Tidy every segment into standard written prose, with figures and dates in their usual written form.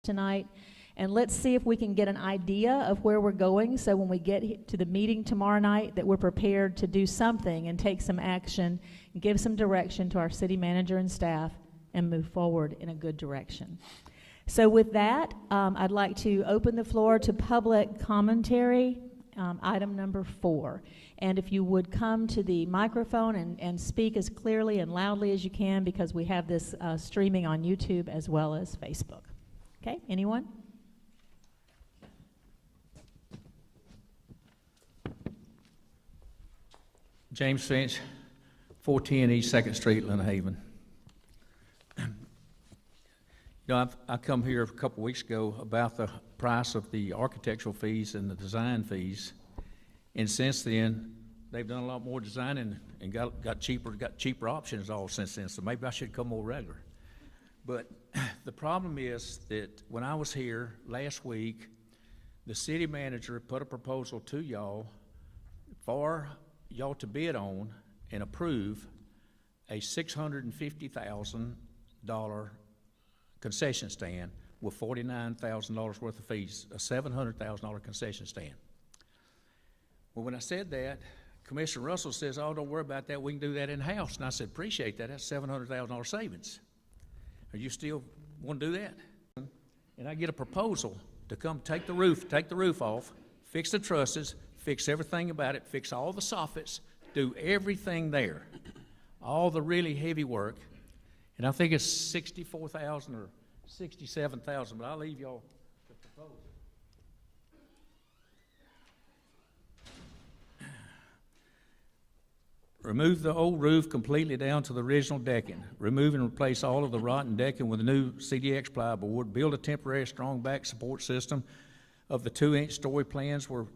tonight. And let's see if we can get an idea of where we're going, so when we get to the meeting tomorrow night, that we're prepared to do something and take some action and give some direction to our city manager and staff and move forward in a good direction. So with that, I'd like to open the floor to public commentary, item number 4. And if you would come to the microphone and speak as clearly and loudly as you can, because we have this streaming on YouTube as well as Facebook. Okay, anyone? James Finch, 410 East 2nd Street, Lynn Haven. You know, I come here a couple weeks ago about the price of the architectural fees and the design fees, and since then they've done a lot more designing and got cheaper options all since then. So maybe I should come more regular. But the problem is that when I was here last week, the city manager put a proposal to y'all for y'all to bid on and approve a $650,000 concession stand with $49,000 worth of fees, a $700,000 concession stand. Well, when I said that, Commissioner Russell says, "Oh, don't worry about that. We can do that in-house." And I said, "Appreciate that. That's $700,000 savings. Are you still want to do that?" And I get a proposal to come take the roof off, fix the trusses, fix everything about it, fix all the soffits, do everything there, all the really heavy work. And I think it's $64,000 or $67,000, but I'll leave y'all the proposal. Remove the old roof completely down to the original decking. Remove and replace all of the rotten decking with a new CDX plyboard. Build a temporary strong back support system of the 2-inch story plans where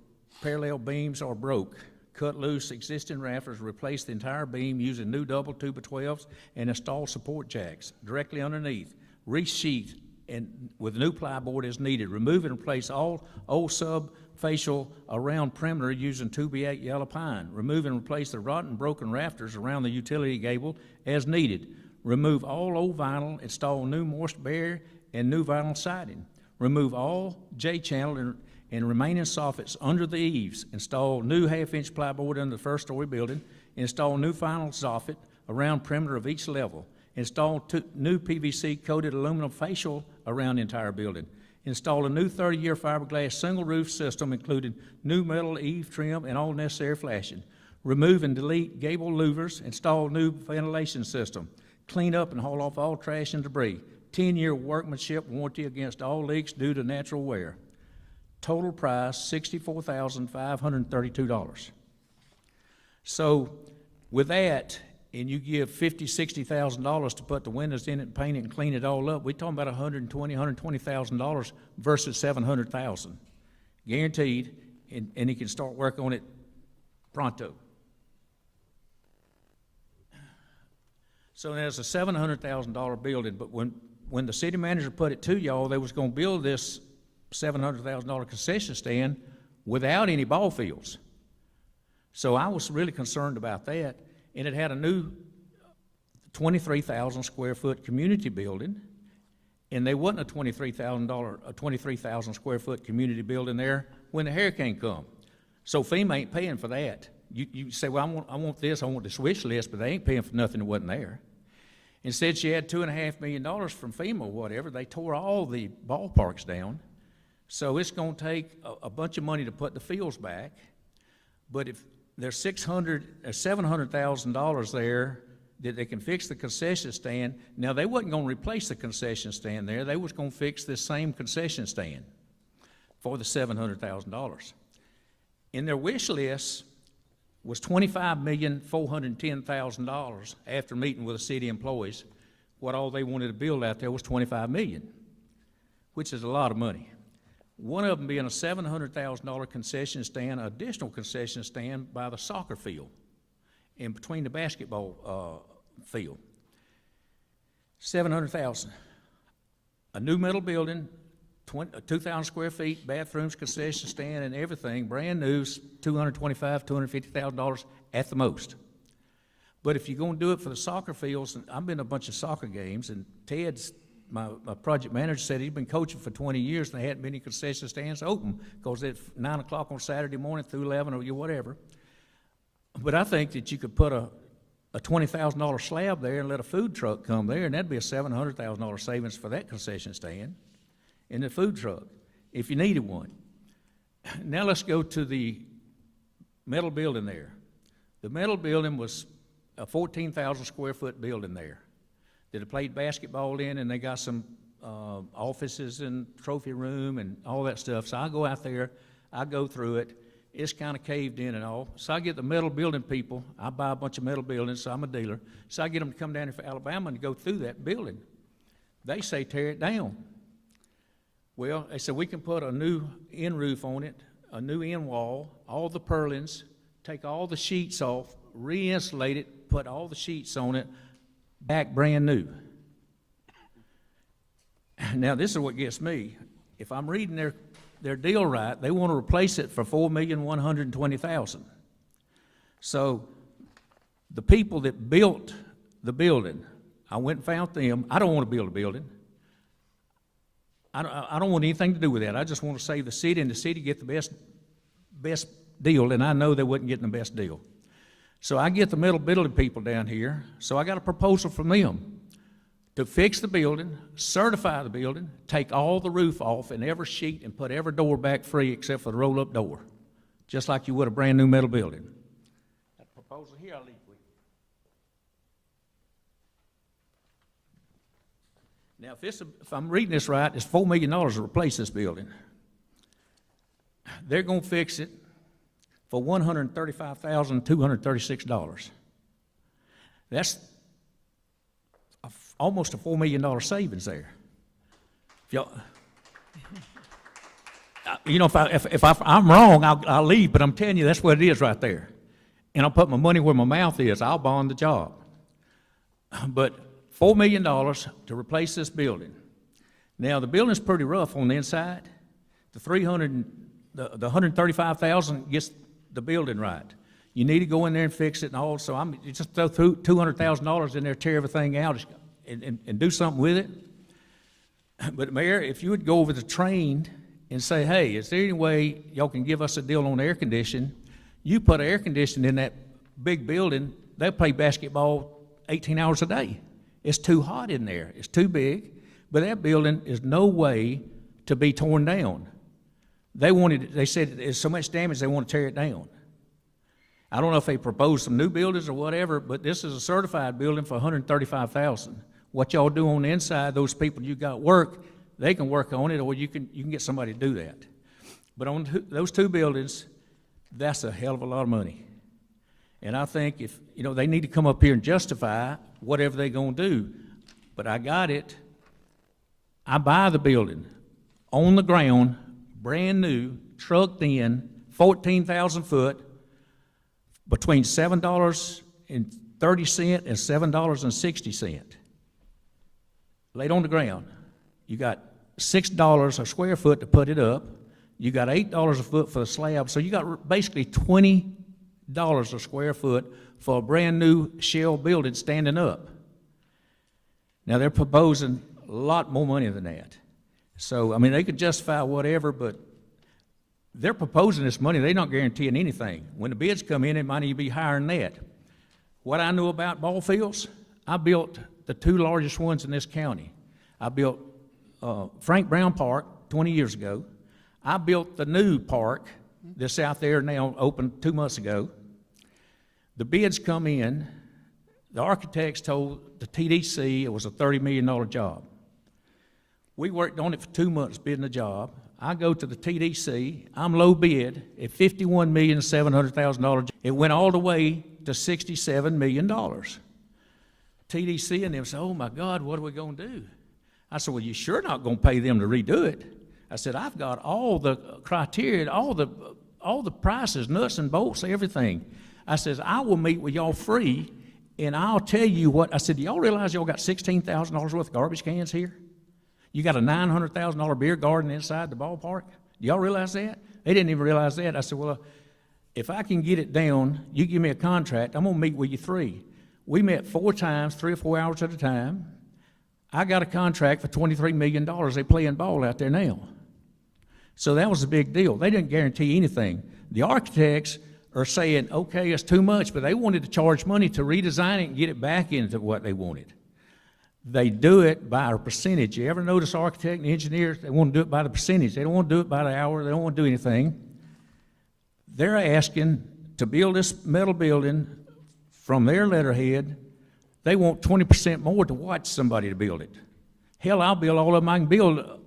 parallel beams are broke. Cut loose existing rafters, replace the entire beam using new double 2x12s and install support jacks directly underneath. Resheet and with new plyboard as needed. Remove and replace all old subfacial around perimeter using 2B8 yellow pine. Remove and replace the rotten broken rafters around the utility gable as needed. Remove all old vinyl, install new moist barrier and new vinyl siding. Remove all J-channel and remaining soffits under the eaves. Install new 1/2-inch plyboard under the first story building. Install new vinyl soffit around perimeter of each level. Install new PVC coated aluminum facial around the entire building. Install a new 30-year fiberglass single roof system including new metal eave trim and all necessary flashing. Remove and delete gable louvers. Install new ventilation system. Clean up and haul off all trash and debris. 10-year workmanship warranty against all leaks due to natural wear. Total price, $64,532. So with that, and you give $50,000, $60,000 to put the windows in it and paint it and clean it all up, we're talking about $120,000 versus $700,000. Guaranteed, and he can start work on it pronto. So there's a $700,000 building, but when the city manager put it to y'all, they was gonna build this $700,000 concession stand without any ball fields. So I was really concerned about that. And it had a new 23,000 square foot community building, and there wasn't a $23,000 square foot community building there when the hurricane come. So FEMA ain't paying for that. You say, well, I want this, I want this wish list, but they ain't paying for nothing that wasn't there. Instead, she had $2.5 million from FEMA or whatever. They tore all the ballparks down. So it's going to take a bunch of money to put the fields back. But if there's $700,000 there that they can fix the concession stand. Now, they wasn't going to replace the concession stand there. They was going to fix this same concession stand for the $700,000. In their wish list was $25,410,000 after meeting with the city employees. What all they wanted to build out there was $25 million, which is a lot of money. One of them being a $700,000 concession stand, an additional concession stand by the soccer field in between the basketball field. $700,000. A new metal building, 2,000 square feet, bathrooms, concession stand, and everything, brand new, $225,000, $250,000 at the most. But if you're going to do it for the soccer fields, and I've been to a bunch of soccer games, and Ted's my project manager said he'd been coaching for 20 years and there hadn't been any concession stands open because it's 9 o'clock on Saturday morning through 11 or whatever. But I think that you could put a $20,000 slab there and let a food truck come there, and that'd be a $700,000 savings for that concession stand and the food truck, if you needed one. Now let's go to the metal building there. The metal building was a 14,000 square foot building there that they played basketball in, and they got some offices and trophy room and all that stuff. So I go out there, I go through it. It's kind of caved in and all. So I get the metal building people. I buy a bunch of metal buildings, so I'm a dealer. So I get them to come down here for Alabama and go through that building. They say tear it down. Well, they said we can put a new end roof on it, a new end wall, all the purlins, take all the sheets off, re-insulate it, put all the sheets on it, back brand new. Now this is what gets me. If I'm reading their deal right, they want to replace it for $4,120,000. So the people that built the building, I went and found them. I don't want to build a building. I don't want anything to do with that. I just want to save the city, and the city get the best deal, and I know they wasn't getting the best deal. So I get the metal building people down here, so I got a proposal from them to fix the building, certify the building, take all the roof off and every sheet and put every door back free except for the roll-up door, just like you would a brand new metal building. That proposal here I'll leave with you. Now, if I'm reading this right, it's $4 million to replace this building. They're going to fix it for $135,236. That's almost a $4 million savings there. If y'all, you know, if I'm wrong, I'll leave, but I'm telling you, that's what it is right there. And I'll put my money where my mouth is. I'll bond the job. But $4 million to replace this building. Now, the building's pretty rough on the inside. The $135,000 gets the building right. You need to go in there and fix it and all. So I'm just throw $200,000 in there, tear everything out, and do something with it. But Mayor, if you would go over the train and say, hey, is there any way y'all can give us a deal on air conditioning? You put air conditioning in that big building, they'll play basketball 18 hours a day. It's too hot in there. It's too big. But that building is no way to be torn down. They said there's so much damage they want to tear it down. I don't know if they proposed some new buildings or whatever, but this is a certified building for $135,000. What y'all do on the inside, those people you got work, they can work on it, or you can get somebody to do that. But on those two buildings, that's a hell of a lot of money. And I think if, you know, they need to come up here and justify whatever they're going to do. But I got it. I buy the building on the ground, brand new, trucked in, 14,000 foot, between $7.30 and $7.60. Laid on the ground. You got $6 a square foot to put it up. You got $8 a foot for the slab. So you got basically $20 a square foot for a brand new shell building standing up. Now they're proposing a lot more money than that. So, I mean, they could justify whatever, but they're proposing this money. They're not guaranteeing anything. When the bids come in, it might even be higher than that. What I knew about ball fields, I built the two largest ones in this county. I built Frank Brown Park 20 years ago. I built the new park that's out there now, opened 2 months ago. The bids come in. The architects told the TDC it was a $30 million job. We worked on it for 2 months bidding the job. I go to the TDC. I'm low bid at $51,700,000. It went all the way to $67 million. TDC and them said, oh my God, what are we going to do? I said, well, you're sure not going to pay them to redo it. I said, I've got all the criteria, all the prices, nuts and bolts, everything. I said, I will meet with y'all free, and I'll tell you what. I said, do y'all realize y'all got $16,000 worth of garbage cans here? You got a $900,000 beer garden inside the ballpark? Do y'all realize that? They didn't even realize that. I said, well, if I can get it down, you give me a contract, I'm going to meet with you free. We met 4 times, 3 or 4 hours at a time. I got a contract for $23 million. They're playing ball out there now. So that was a big deal. They didn't guarantee anything. The architects are saying, okay, it's too much, but they wanted to charge money to redesign it and get it back into what they wanted. They do it by a percentage. You ever notice architect and engineers, they want to do it by the percentage. They don't want to do it by the hour. They don't want to do anything. They're asking to build this metal building from their letterhead. They want 20% more to watch somebody to build it. Hell, I'll build all of them I can build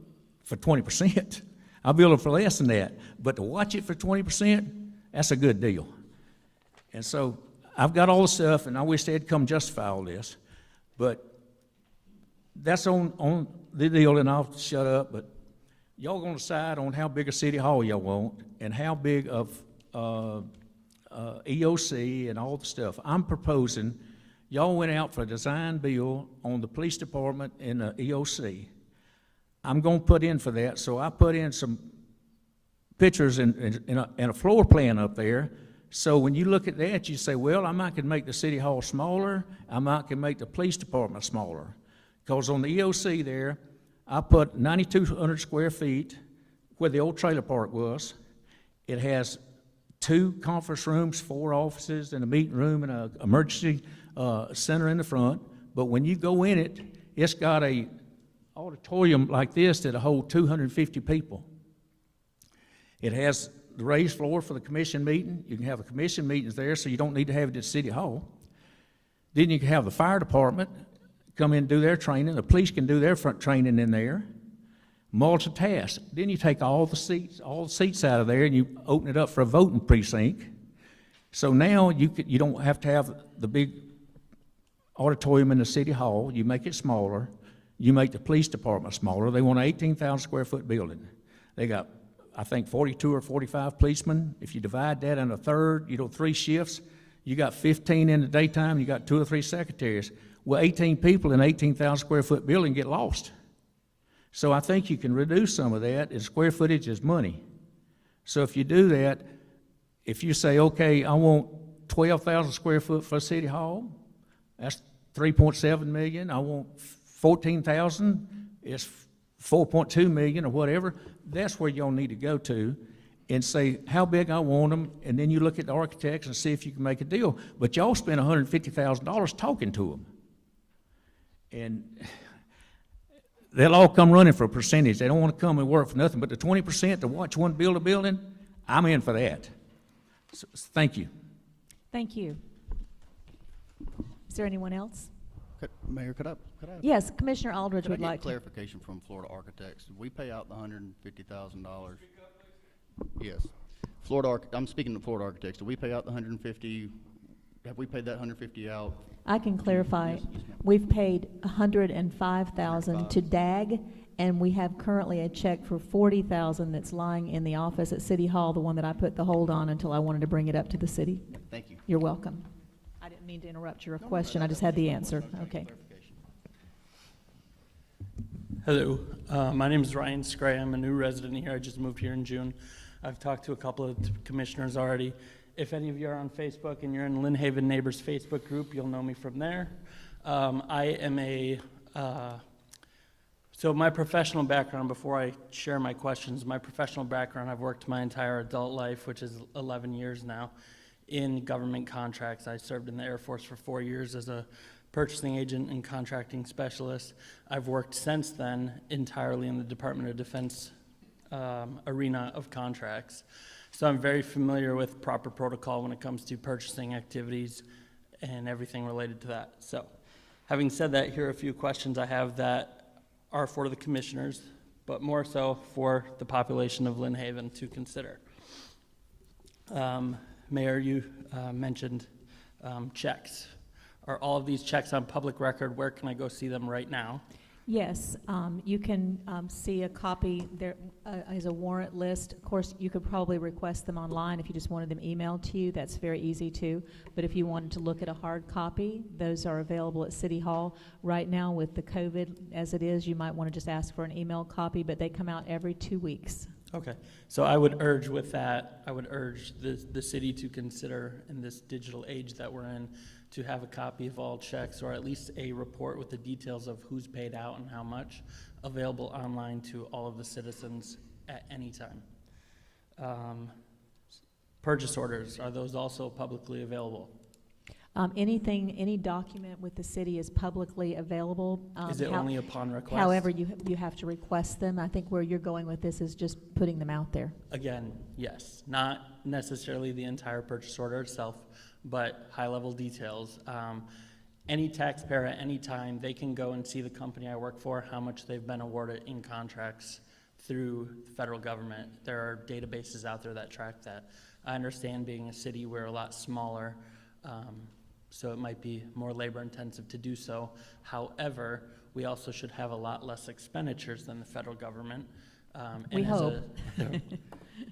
for 20%. I'll build them for less than that. But to watch it for 20%, that's a good deal. And so I've got all the stuff, and I wish they'd come justify all this. But that's on the deal, and I'll shut up. But y'all gonna decide on how big a city hall y'all want and how big of EOC and all the stuff. I'm proposing, y'all went out for a design bill on the police department and the EOC. I'm gonna put in for that, so I put in some pictures and a floor plan up there. So when you look at that, you say, well, I might can make the city hall smaller, I might can make the police department smaller. Because on the EOC there, I put 9,200 square feet where the old trailer park was. It has 2 conference rooms, 4 offices, and a meeting room and an emergency center in the front. But when you go in it, it's got a auditorium like this that'll hold 250 people. It has the raised floor for the commission meeting. You can have the commission meetings there, so you don't need to have it at City Hall. Then you can have the fire department come in and do their training. The police can do their front training in there. Multitask. Then you take all the seats out of there, and you open it up for a voting precinct. So now you don't have to have the big auditorium in the City Hall. You make it smaller. You make the police department smaller. They want an 18,000 square foot building. They got, I think, 42 or 45 policemen. If you divide that in a third, 3 shifts, you got 15 in the daytime, you got 2 or 3 secretaries. Well, 18 people in an 18,000 square foot building get lost. So I think you can reduce some of that, and square footage is money. So if you do that, if you say, okay, I want 12,000 square foot for City Hall, that's 3.7 million. I want 14,000, it's 4.2 million or whatever. That's where y'all need to go to and say how big I want them, and then you look at the architects and see if you can make a deal. But y'all spend $150,000 talking to them. And they'll all come running for a percentage. They don't want to come and work for nothing. But the 20% to watch one build a building, I'm in for that. So, thank you. Thank you. Is there anyone else? Mayor, could I Yes, Commissioner Aldridge could I would get like to. clarification from Florida Architects? Did we pay out the $150,000? Yes. I'm speaking to Florida Architects. Did we pay out the 150? Have we paid that 150 out? I can clarify. Yes, ma'am. We've paid $105,000 to DAG, and we have currently a check for $40,000 that's lying in the office at City Hall, the one that I put the hold on until I wanted to bring it up to the city. Thank you. You're welcome. I didn't mean to interrupt your question. I just had the answer. Okay. Hello, my name is Ryan Scray. I'm a new resident here. I just moved here in June. I've talked to a couple of commissioners already. If any of you are on Facebook and you're in Lynn Haven Neighbors Facebook group, you'll know me from there. I am so my professional background, before I share my questions, my professional background, I've worked my entire adult life, which is 11 years now, in government contracts. I served in the Air Force for 4 years as a purchasing agent and contracting specialist. I've worked since then entirely in the Department of Defense arena of contracts. So I'm very familiar with proper protocol when it comes to purchasing activities and everything related to that. So having said that, here are a few questions I have that are for the commissioners, but more so for the population of Lynn Haven to consider. Mayor, you mentioned checks. Are all of these checks on public record? Where can I go see them right now? Yes, you can see a copy. There is a warrant list. Of course, you could probably request them online if you just wanted them emailed to you. That's very easy too. But if you wanted to look at a hard copy, those are available at City Hall. Right now with the COVID as it is, you might want to just ask for an email copy, but they come out every 2 weeks. Okay, so I would urge with that, I would urge the city to consider in this digital age that we're in to have a copy of all checks, or at least a report with the details of who's paid out and how much, available online to all of the citizens at any time. Purchase orders, are those also publicly available? Any document with the city is publicly available. Is it only upon request? However, you have to request them. I think where you're going with this is just putting them out there. Again, yes, not necessarily the entire purchase order itself, but high-level details. Any taxpayer at any time, they can go and see the company I work for, how much they've been awarded in contracts through the federal government. There are databases out there that track that. I understand being a city, we're a lot smaller, so it might be more labor intensive to do so. However, we also should have a lot less expenditures than the federal government. We hope.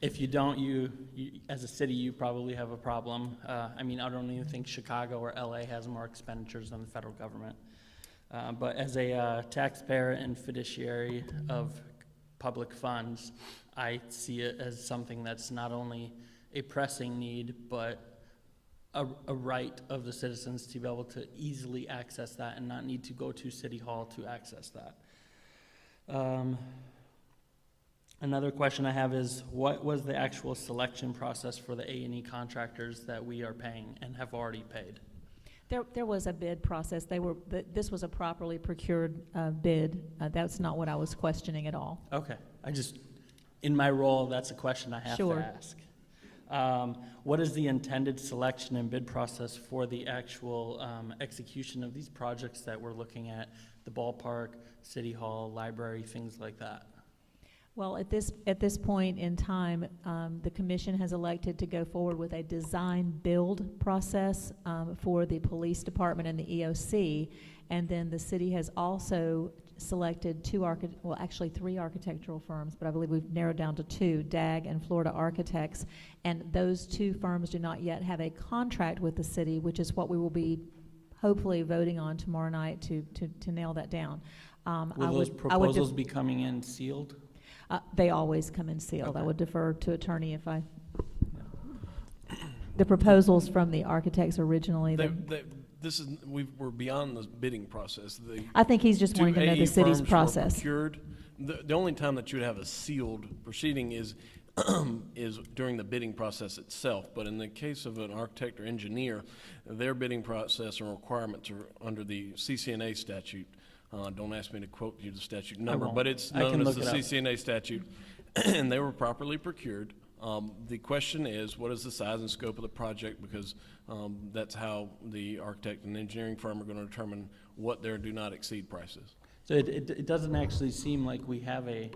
If you don't, you as a city, you probably have a problem. I mean, I don't even think Chicago or LA has more expenditures than the federal government. But as a taxpayer and fiduciary of public funds, I see it as something that's not only a pressing need, but a right of the citizens to be able to easily access that and not need to go to City Hall to access that. Another question I have is, what was the actual selection process for the A&E contractors that we are paying and have already paid? There was a bid process. This was a properly procured bid. That's not what I was questioning at all. Okay, in my role, that's a question I have to ask. What is the intended selection and bid process for the actual execution of these projects that we're looking at, the ballpark, City Hall, library, things like that? Well, at this point in time, the commission has elected to go forward with a design-build process for the police department and the EOC, and then the city has also selected three architectural firms, but I believe we've narrowed down to two, DAG and Florida Architects, and those two firms do not yet have a contract with the city, which is what we will be hopefully voting on tomorrow night to nail that down. Will those proposals be coming in sealed? They always come in sealed. Okay. I would defer to attorney if I... The proposals from the architects originally... We're beyond the bidding process. I think he's just wanting to know the city's process. Procured. The only time that you would have a sealed proceeding is during the bidding process itself. But in the case of an architect or engineer, their bidding process and requirements are under the CCNA statute. Don't ask me to quote you the statute number, but it's known as the CCNA statute, and they were properly procured. The question is, what is the size and scope of the project? Because that's how the architect and engineering firm are going to determine what their do not exceed prices. So it doesn't actually seem like we have a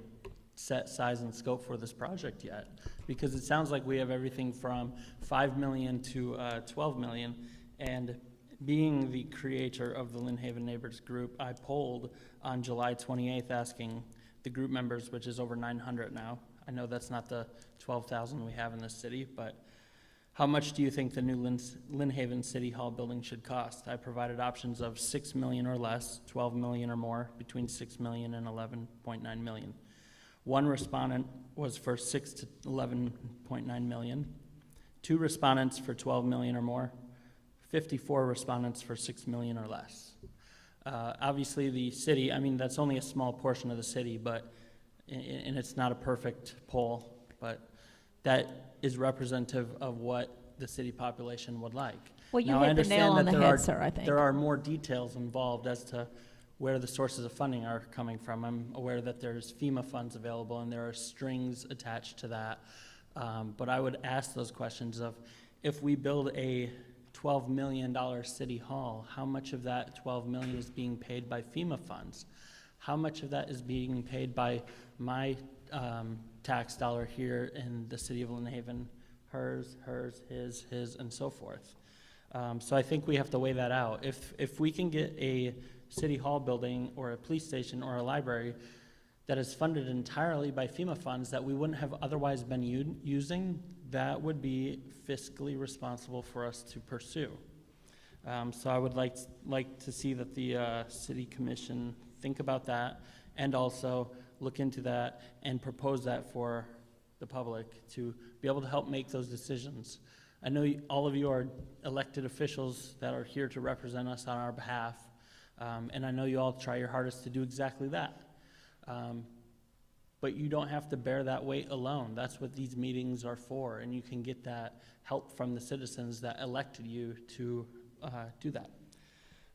set size and scope for this project yet, because it sounds like we have everything from $5 million to $12 million, and being the creator of the Lynn Haven Neighbors Group, I polled on July 28th asking the group members, which is over 900 now. I know that's not the 12,000 we have in this city, but how much do you think the new Lynn Haven City Hall building should cost? I provided options of $6 million or less, $12 million or more, between $6 million and $11.9 million. One respondent was for $6 to $11.9 million. Two respondents for $12 million or more. 54 respondents for $6 million or less. Obviously, the city, I mean, that's only a small portion of the city, but and it's not a perfect poll, but that is representative of what the city population would like. Well, you now, hit the nail on the head, sir, I think. There are more details involved as to where the sources of funding are coming from. I'm aware that there's FEMA funds available and there are strings attached to that. But I would ask those questions of, if we build a $12 million city hall, how much of that $12 million is being paid by FEMA funds? How much of that is being paid by my tax dollar here in the city of Lynn Haven, hers, his, and so forth? So I think we have to weigh that out. If we can get a city hall building or a police station or a library that is funded entirely by FEMA funds that we wouldn't have otherwise been using, that would be fiscally responsible for us to pursue. So I would like to see that the city commission think about that and also look into that and propose that for the public to be able to help make those decisions. I know all of you are elected officials that are here to represent us on our behalf, and I know you all try your hardest to do exactly that. But you don't have to bear that weight alone. That's what these meetings are for, and you can get that help from the citizens that elected you to do that.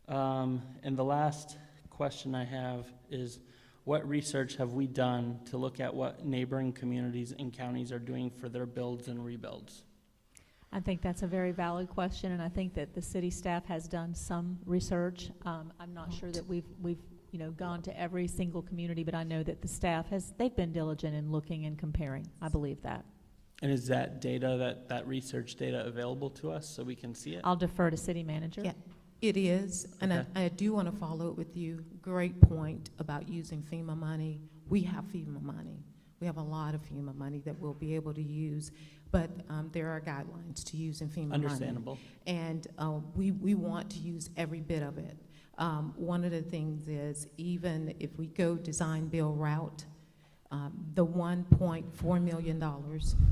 And the last question I have is, what research have we done to look at what neighboring communities and counties are doing for their builds and rebuilds? I think that's a very valid question, and I think that the city staff has done some research. I'm not sure that we've gone to every single community, but I know that the staff they've been diligent in looking and comparing. I believe that. And is that data, that research data available to us so we can see it? I'll defer to city manager. Yeah, it is, and Okay. I do want to follow up with you. Great point about using FEMA money. We have FEMA money. We have a lot of FEMA money that we'll be able to use, but there are guidelines to using FEMA money. Understandable. And we want to use every bit of it. One of the things is, even if we go design, build, route, the $1.4 million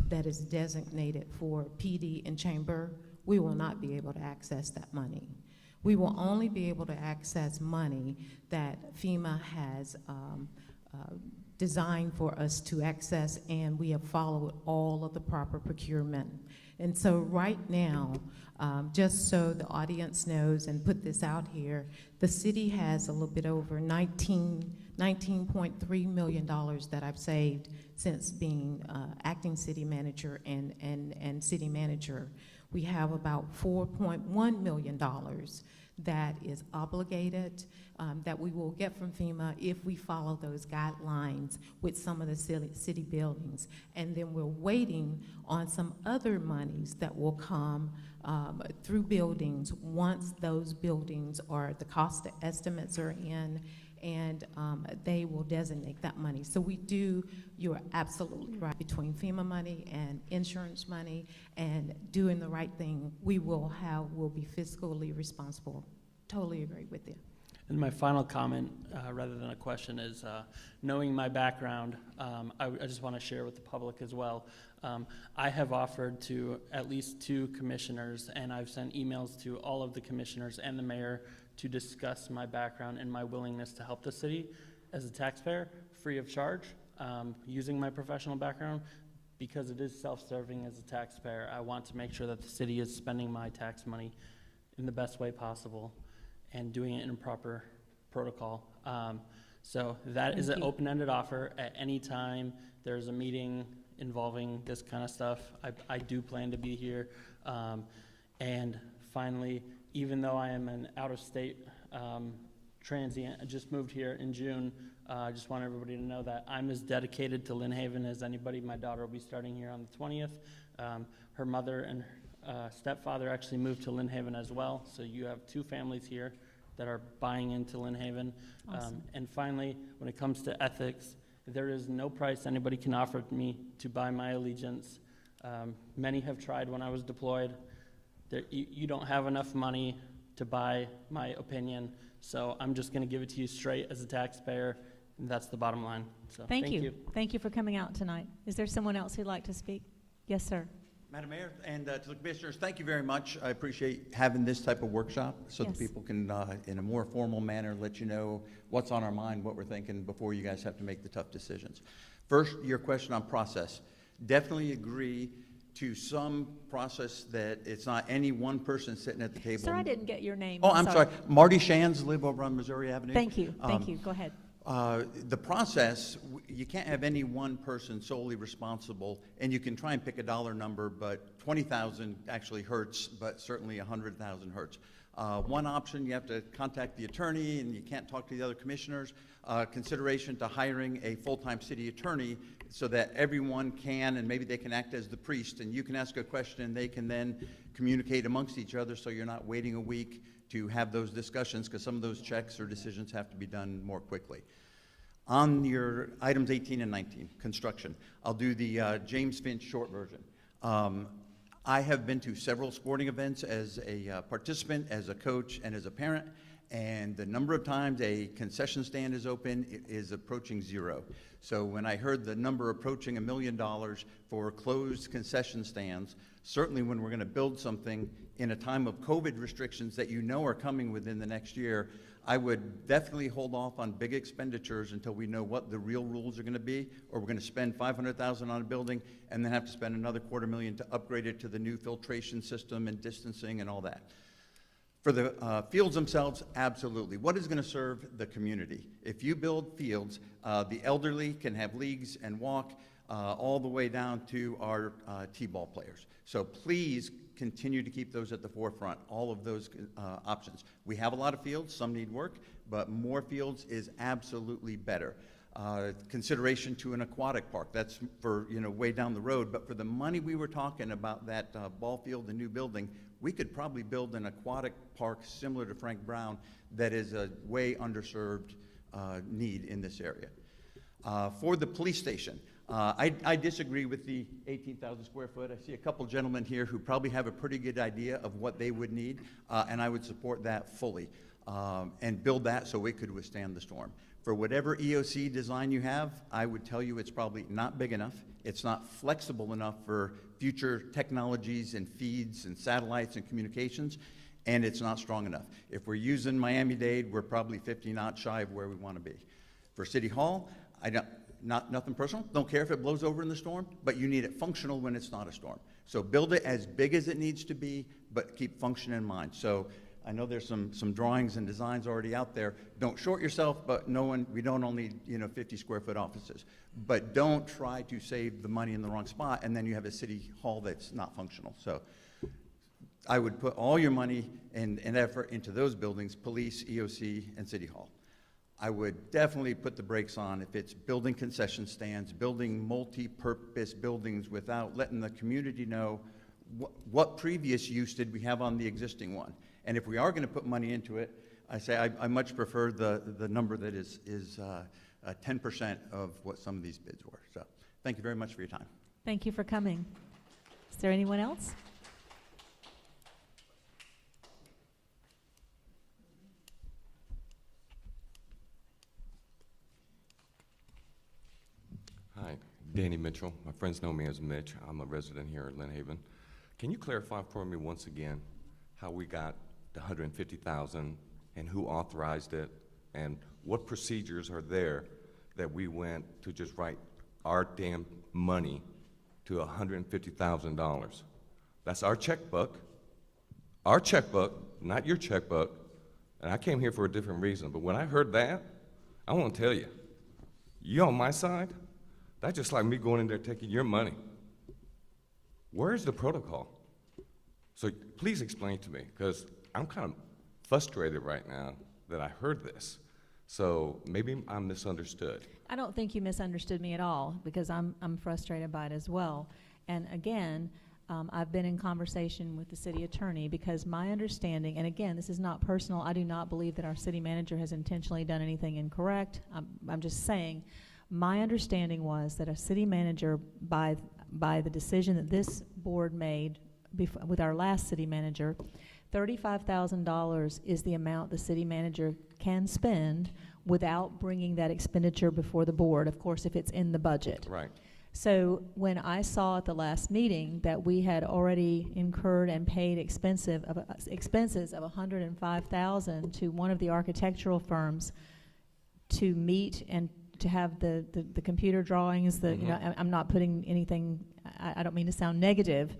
that is designated for PD and chamber, we will not be able to access that money. We will only be able to access money that FEMA has designed for us to access, and we have followed all of the proper procurement. And so right now, just so the audience knows and put this out here, the city has a little bit over $19.3 million that I've saved since being acting city manager and city manager. We have about $4.1 million that is obligated, that we will get from FEMA if we follow those guidelines with some of the city buildings. And then we're waiting on some other monies that will come through buildings once those buildings the cost estimates are in, and they will designate that money. So you're absolutely right, between FEMA money and insurance money and doing the right thing, we'll be fiscally responsible. Totally agree with you. And my final comment, rather than a question, is knowing my background, I just want to share with the public as well. I have offered to at least 2 commissioners, and I've sent emails to all of the commissioners and the mayor to discuss my background and my willingness to help the city as a taxpayer, free of charge, using my professional background, because it is self-serving as a taxpayer. I want to make sure that the city is spending my tax money in the best way possible and doing it in a proper protocol. So that is an open-ended offer. At any time there's a meeting involving this kind of stuff, I do plan to be here. And finally, even though I am an out-of-state transient, I just moved here in June, I just want everybody to know that I'm as dedicated to Lynn Haven as anybody. My daughter will be starting here on the 20th. Her mother and stepfather actually moved to Lynn Haven as well, so you have 2 families here that are buying into Lynn Haven. Awesome. And finally, when it comes to ethics, there is no price anybody can offer me to buy my allegiance. Many have tried when I was deployed. You don't have enough money to buy my opinion, so I'm just going to give it to you straight as a taxpayer, and that's the bottom line. So Thank you. Thank you for coming out tonight. Is there someone else who'd like to speak? Yes, sir. Madam Mayor, and to the commissioners, thank you very much. I appreciate having this type of workshop so Yes. that people can, in a more formal manner, let you know what's on our mind, what we're thinking before you guys have to make the tough decisions. First, your question on process. Definitely agree to some process that it's not any one person sitting at the table. Sir, I didn't get your name. Oh, I'm sorry. Marty Shands, live over on Missouri Avenue. Thank you. Thank you. Go ahead. The process, you can't have any one person solely responsible, and you can try and pick a dollar number, but 20,000 actually hurts, but certainly 100,000 hurts. One option, you have to contact the attorney, and you can't talk to the other commissioners. Consideration to hiring a full-time city attorney so that everyone can, and maybe they can act as the priest, and you can ask a question, and they can then communicate amongst each other, so you're not waiting a week to have those discussions, because some of those checks or decisions have to be done more quickly. On your items 18 and 19, construction, I'll do the James Finch short version. I have been to several sporting events as a participant, as a coach, and as a parent, And the number of times a concession stand is open is approaching zero. So when I heard the number approaching $1 million for closed concession stands, certainly when we're going to build something in a time of COVID restrictions that you know are coming within the next year, I would definitely hold off on big expenditures until we know what the real rules are going to be, or we're going to spend $500,000 on a building and then have to spend another $250,000 to upgrade it to the new filtration system and distancing and all that. For the fields themselves, absolutely. What is going to serve the community? If you build fields, the elderly can have leagues and walk all the way down to our T-ball players. So please continue to keep those at the forefront, all of those options. We have a lot of fields, some need work, but more fields is absolutely better. Consideration to an aquatic park, that's for, way down the road, but for the money we were talking about that ball field, the new building, we could probably build an aquatic park similar to Frank Brown that is a way underserved need in this area. For the police station, I disagree with the 18,000 square foot. I see a couple gentlemen here who probably have a pretty good idea of what they would need, and I would support that fully and build that so it could withstand the storm. For whatever EOC design you have, I would tell you it's probably not big enough. It's not flexible enough for future technologies and feeds and satellites and communications, and it's not strong enough. If we're using Miami-Dade, we're probably 50 knots shy of where we want to be. For City Hall, nothing personal, don't care if it blows over in the storm, but you need it functional when it's not a storm. So build it as big as it needs to be, but keep function in mind. So I know there's some drawings and designs already out there. Don't short yourself, but we don't all need 50 square foot offices. But don't try to save the money in the wrong spot, and then you have a city hall that's not functional. So I would put all your money and effort into those buildings, police, EOC, and City Hall. I would definitely put the brakes on if it's building concession stands, building multi-purpose buildings without letting the community know what previous use did we have on the existing one. And if we are going to put money into it, I say I much prefer the number that is 10% of what some of these bids were. So thank you very much for your time. Thank you for coming. Is there anyone else? Hi, Danny Mitchell. My friends know me as Mitch. I'm a resident here in Lynn Haven. Can you clarify for me once again how we got the $150,000 and who authorized it and what procedures are there that we went to just write our damn money to $150,000? That's our checkbook, not your checkbook. And I came here for a different reason, but when I heard that, I want to tell you, you on my side? That's just like me going in there taking your money. Where's the protocol? So please explain to me, because I'm kind of frustrated right now that I heard this. So maybe I'm misunderstood. I don't think you misunderstood me at all, because I'm frustrated by it as well. And again, I've been in conversation with the city attorney, because my understanding, and again, this is not personal, I do not believe that our city manager has intentionally done anything incorrect. I'm just saying, my understanding was that a city manager, by the decision that this board made with our last city manager, $35,000 is the amount the city manager can spend without bringing that expenditure before the board, of course, if it's in the budget. Right. So when I saw at the last meeting that we had already incurred and paid expenses of $105,000 to one of the architectural firms to meet and to have the computer drawings, I'm not putting anything, I don't mean to sound negative,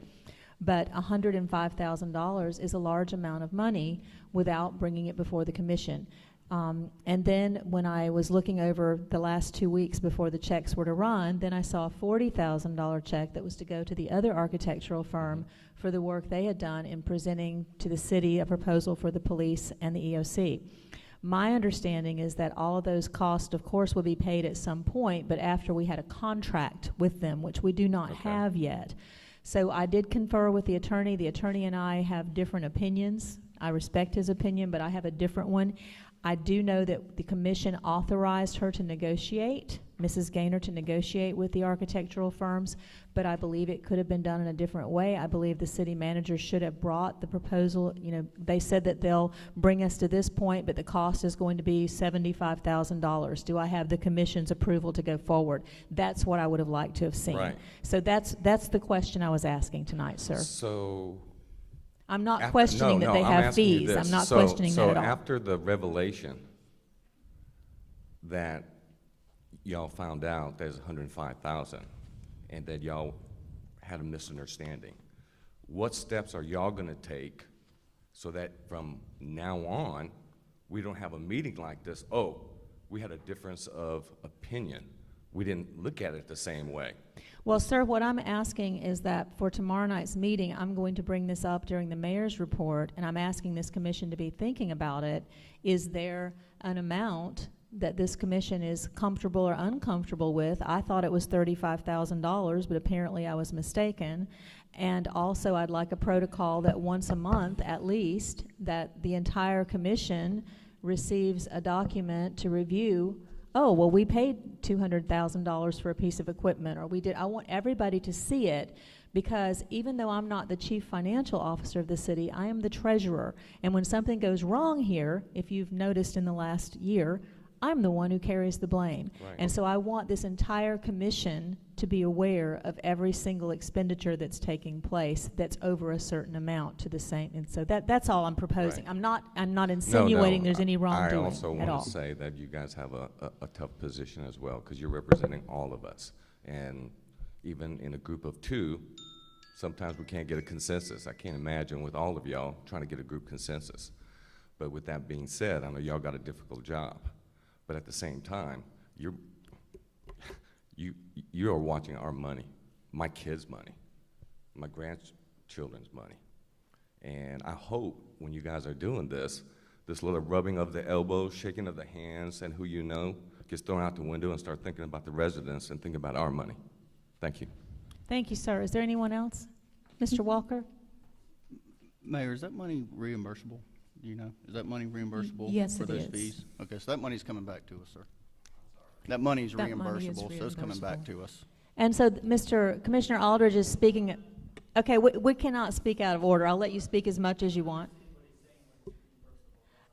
but $105,000 is a large amount of money without bringing it before the commission. And then when I was looking over the last 2 weeks before the checks were to run, then I saw a $40,000 check that was to go to the other architectural firm for the work they had done in presenting to the city a proposal for the police and the EOC. My understanding is that all of those costs, of course, will be paid at some point, but after we had a contract with them, which we do not have yet. So I did confer with the attorney. The attorney and I have different opinions. I respect his opinion, but I have a different one. I do know that the commission authorized her to negotiate Mrs. Gaynor to negotiate with the architectural firms, but I believe it could have been done in a different way. I believe the city manager should have brought the proposal. You know, they said that they'll bring us to this point, but the cost is going to be $75,000. Do I have the commission's approval to go forward? That's what I would have liked to have seen. Right. So that's the question I was asking tonight, sir. So. I'm not questioning that they I'm have asking you fees. this. I'm not So- questioning that at all. So after the revelation that y'all found out there's 105,000 and that y'all had a misunderstanding, what steps are y'all gonna take so that from now on, we don't have a meeting like this, oh, we had a difference of opinion. We didn't look at it the same way. Well, sir, what I'm asking is that for tomorrow night's meeting, I'm going to bring this up during the mayor's report, and I'm asking this commission to be thinking about it. Is there an amount that this commission is comfortable or uncomfortable with? I thought it was $35,000, but apparently I was mistaken. And also, I'd like a protocol that once a month, at least, that the entire commission receives a document to review. Oh, well, we paid $200,000 for a piece of equipment, or we did. I want everybody to see it, because even though I'm not the chief financial officer of the city, I am the treasurer. And when something goes wrong here, if you've noticed in the last year, I'm the one who carries the blame. Right. And so I want this entire commission to be aware of every single expenditure that's taking place that's over a certain amount to the same. And so that's all I'm proposing. Right. I'm not insinuating there's any I wrongdoing also at all. want to say that you guys have a tough position as well, because you're representing all of us. And even in a group of two, sometimes we can't get a consensus. I can't imagine with all of y'all trying to get a group consensus. But with that being said, I know y'all got a difficult job. But at the same time, you are watching our money, my kids' money, my grandchildren's money. And I hope when you guys are doing this little rubbing of the elbows, shaking of the hands, and who you know gets thrown out the window and start thinking about the residents and thinking about our money. Thank you. Thank you, sir. Is there anyone else? Mr. Walker? Mayor, is that money reimbursable? Do you know? Is that money reimbursable Yes, for it those is. fees? Okay, so that money's coming back to us, sir. That money's That money is reimbursable, so it's coming back reimbursable. to us. And so Commissioner Aldridge is speaking. Okay, we cannot speak out of order. I'll let you speak as much as you want.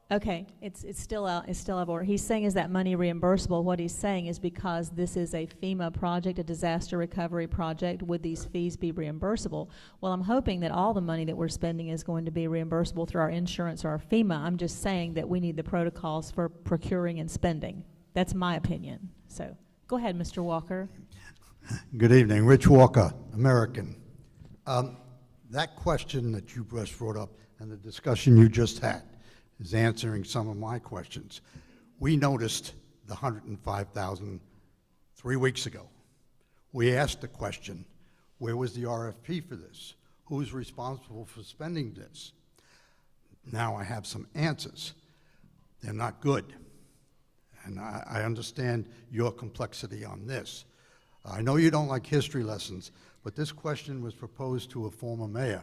Okay, it's still out of order. He's saying, is that money reimbursable? What he's saying is, because this is a FEMA project, a disaster recovery project, would these fees be reimbursable? Well, I'm hoping that all the money that we're spending is going to be reimbursable through our insurance or our FEMA. I'm just saying that we need the protocols for procuring and spending. That's my opinion. So go ahead, Mr. Walker. Good evening, Rich Walker, American. That question that you just brought up and the discussion you just had is answering some of my questions. We noticed the 105,000 3 weeks ago. We asked the question, where was the RFP for this? Who's responsible for spending this? Now I have some answers. They're not good. And I understand your complexity on this. I know you don't like history lessons, but this question was proposed to a former mayor.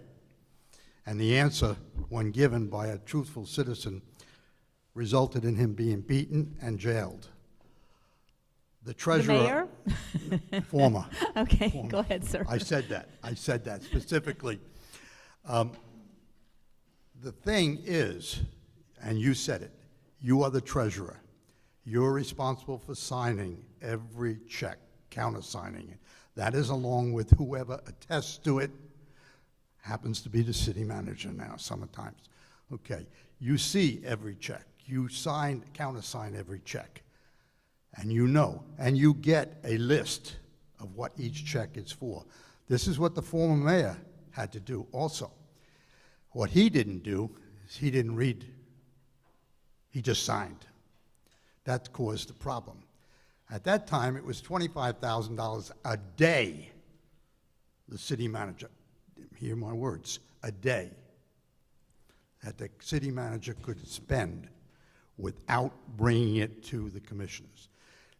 And the answer, when given by a truthful citizen, resulted in him being beaten and jailed. The treasurer. The mayor? Former. Okay, Former. go ahead, sir. I said that specifically. The thing is, and you said it, you are the treasurer. You're responsible for signing every check, countersigning it. That is along with whoever attests to it, happens to be the city manager now sometimes. Okay, you see every check. You countersign every check. And you know, and you get a list of what each check is for. This is what the former mayor had to do also. What he didn't do is he didn't read. He just signed. That caused the problem. At that time, it was $25,000 a day, the city manager, hear my words, a day, that the city manager could spend without bringing it to the commissioners.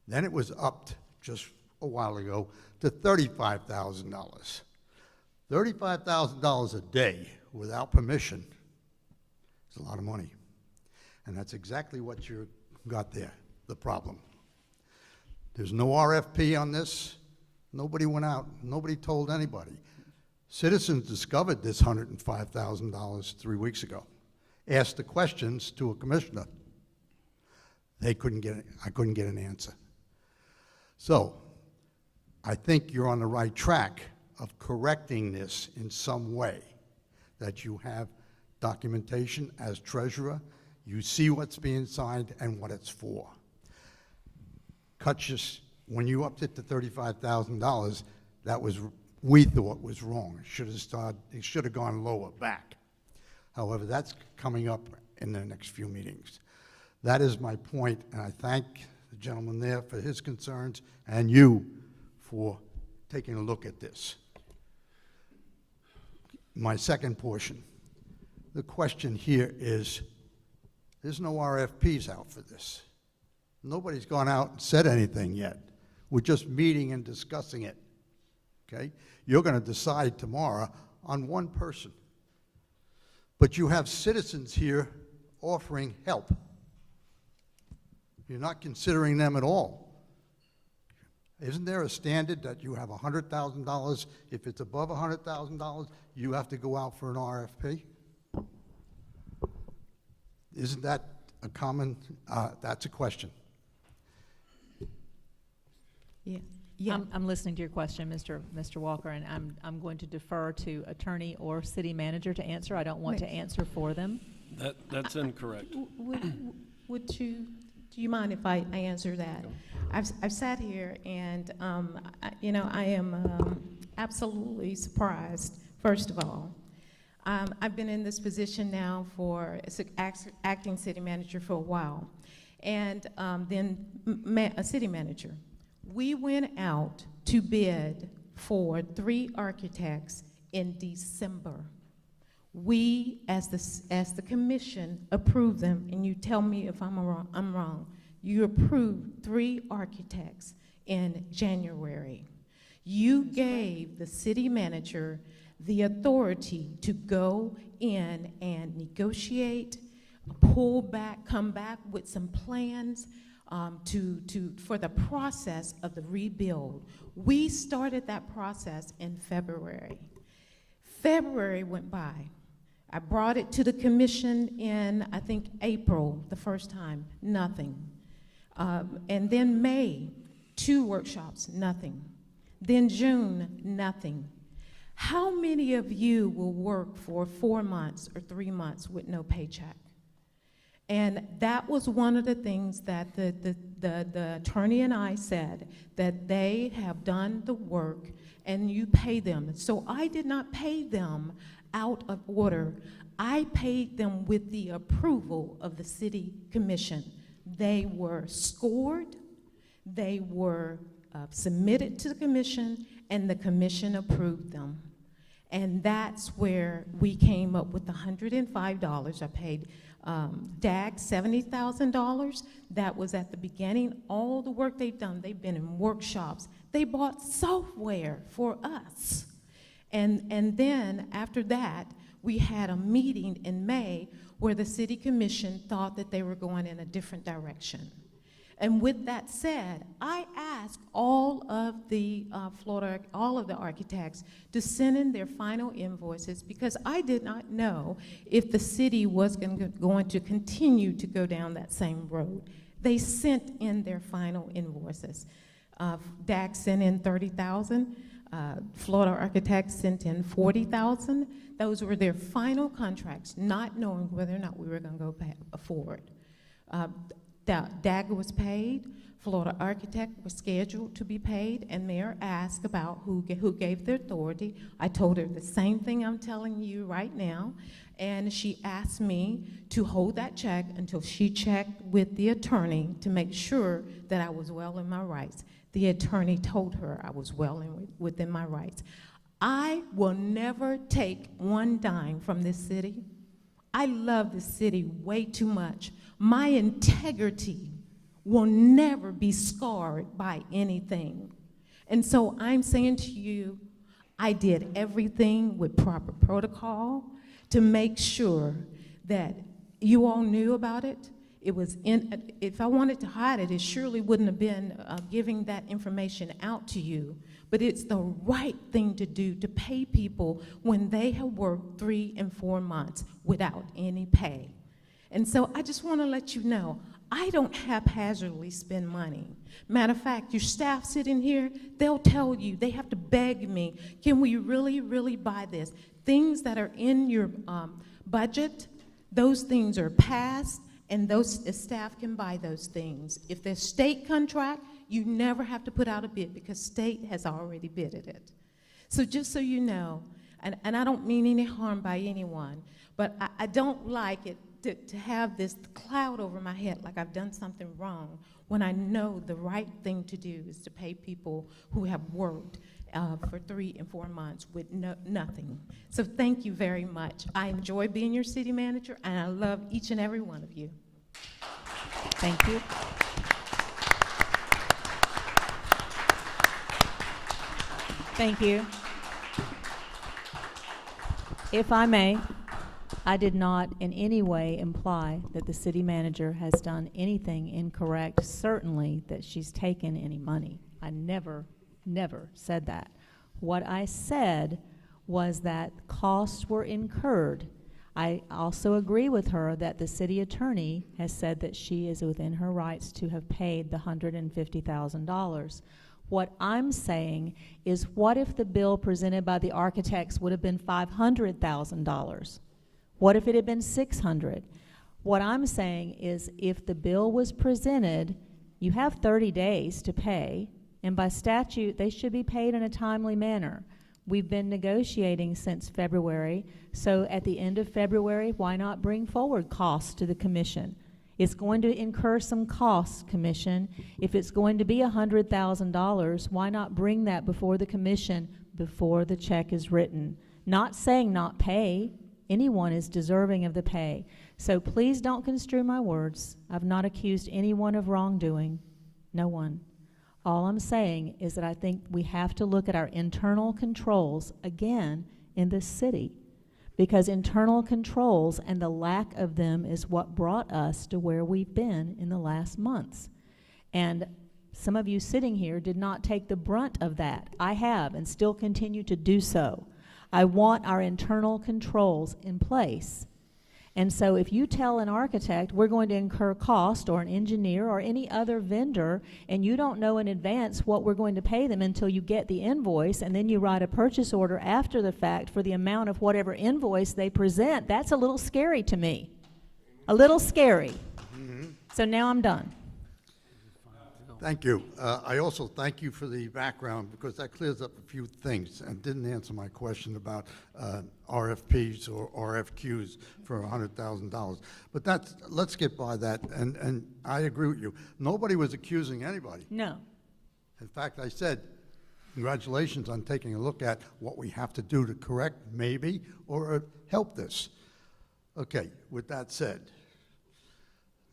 Then it was upped just a while ago to $35,000. $35,000 a day without permission is a lot of money. And that's exactly what you got there, the problem. There's no RFP on this. Nobody went out. Nobody told anybody. Citizens discovered this $105,000 3 weeks ago. Asked the questions to a commissioner. I couldn't get an answer. So, I think you're on the right track of correcting this in some way, that you have documentation as treasurer, you see what's being signed and what it's for. When you upped it to $35,000, that was, we thought was wrong. It should have gone lower back. However, that's coming up in the next few meetings. That is my point, and I thank the gentleman there for his concerns and you for taking a look at this. My second portion, the question here is, there's no RFPs out for this. Nobody's gone out and said anything yet. We're just meeting and discussing it, okay? You're going to decide tomorrow on one person. But you have citizens here offering help. You're not considering them at all. Isn't there a standard that you have $100,000? If it's above $100,000, you have to go out for an RFP? Isn't that a common, that's a question. Yeah. Yeah. I'm listening to your question, Mr. Walker, and I'm going to defer to attorney or city manager to answer. I don't want to answer for them. That's incorrect. Would you, do you mind if I answer that? I've sat here and, I am absolutely surprised, first of all. I've been in this position now for acting city manager for a while, and then a city manager. We went out to bid for 3 architects in December. We, as the commission, approved them, and you tell me if I'm wrong. You approved 3 architects in January. You gave the city manager the authority to go in and negotiate, pull back, come back with some plans for the process of the rebuild. We started that process in February. February went by. I brought it to the commission in, I think, April, the first time, nothing. And then May, 2 workshops, nothing. Then June, nothing. How many of you will work for 4 months or 3 months with no paycheck? And that was one of the things that the attorney and I said, that they have done the work and you pay them. So I did not pay them out of order. I paid them with the approval of the city commission. They were scored, they were submitted to the commission, and the commission approved them. And that's where we came up with the $105. I paid DAG $70,000. That was at the beginning. All the work they've done, they've been in workshops. They bought software for us. And then after that, we had a meeting in May where the city commission thought that they were going in a different direction. And with that said, I asked all of the all of the architects to send in their final invoices because I did not know if the city was going to continue to go down that same road. They sent in their final invoices. DAC sent in $30,000. Florida Architects sent in $40,000. Those were their final contracts, not knowing whether or not we were going to go forward. Dagger was paid, Florida Architect was scheduled to be paid, and Mayor asked about who gave the authority. I told her the same thing I'm telling you right now, and she asked me to hold that check until she checked with the attorney to make sure that I was well in my rights. The attorney told her I was well within my rights. I will never take one dime from this city. I love this city way too much. My integrity will never be scarred by anything. And so I'm saying to you, I did everything with proper protocol to make sure that you all knew about it. It was in, if I wanted to hide it, it surely wouldn't have been giving that information out to you. But it's the right thing to do to pay people when they have worked 3 and 4 months without any pay. And so I just want to let you know, I don't haphazardly spend money. Matter of fact, your staff sitting here, they'll tell you, they have to beg me, can we really, really buy this? Things that are in your budget, those things are passed, and those staff can buy those things. If there's state contract, you never have to put out a bid because state has already bidded it. So just so you know, and I don't mean any harm by anyone, but I don't like it to have this cloud over my head like I've done something wrong when I know the right thing to do is to pay people who have worked for 3 and 4 months with nothing. So thank you very much. I enjoy being your city manager, and I love each and every one of you. Thank you. Thank you. If I may, I did not in any way imply that the city manager has done anything incorrect, certainly that she's taken any money. I never said that. What I said was that costs were incurred. I also agree with her that the city attorney has said that she is within her rights to have paid the $150,000. What I'm saying is, what if the bill presented by the architects would have been $500,000? What if it had been $600,000? What I'm saying is, if the bill was presented, you have 30 days to pay, and by statute, they should be paid in a timely manner. We've been negotiating since February, so at the end of February, why not bring forward costs to the commission? It's going to incur some costs, commission. If it's going to be $100,000, why not bring that before the commission before the check is written? Not saying not pay. Anyone is deserving of the pay. So please don't construe my words. I've not accused anyone of wrongdoing. No one. All I'm saying is that I think we have to look at our internal controls again in this city, because internal controls and the lack of them is what brought us to where we've been in the last months. And some of you sitting here did not take the brunt of that. I have, and still continue to do so. I want our internal controls in place. And so if you tell an architect we're going to incur cost, or an engineer or any other vendor, and you don't know in advance what we're going to pay them until you get the invoice, and then you write a purchase order after the fact for the amount of whatever invoice they present, that's a little scary to me. A little scary. So now I'm done. Thank you. I also thank you for the background, because that clears up a few things and didn't answer my question about RFPs or RFQs for $100,000. But let's get by that, and I agree with you. Nobody was accusing anybody. No. In fact, I said, congratulations on taking a look at what we have to do to correct, maybe, or help this. Okay, with that said,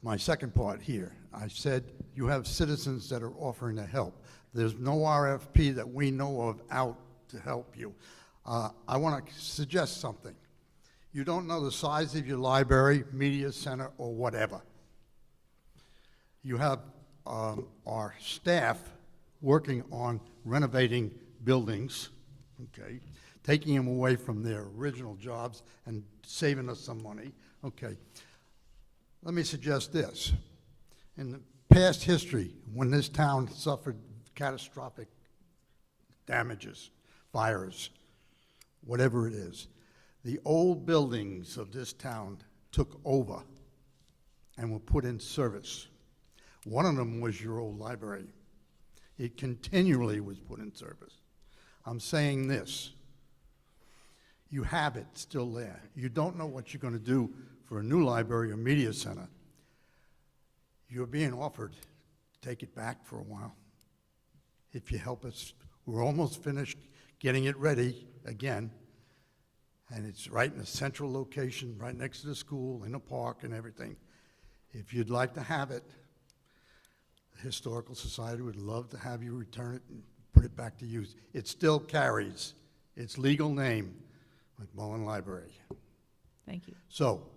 my second part here, I said you have citizens that are offering to help. There's no RFP that we know of out to help you. I want to suggest something. You don't know the size of your library, media center, or whatever. You have our staff working on renovating buildings, okay, taking them away from their original jobs and saving us some money, okay. Let me suggest this. In the past history, when this town suffered catastrophic damages, fires, whatever it is, the old buildings of this town took over and were put in service. One of them was your old library. It continually was put in service. I'm saying this. You have it still there. You don't know what you're going to do for a new library or media center. You're being offered to take it back for a while. If you help us, we're almost finished getting it ready again. And it's right in a central location, right next to the school, in a park and everything. If you'd like to have it, the Historical Society would love to have you return it and put it back to use. It still carries its legal name, McMullen Library. Thank you. So,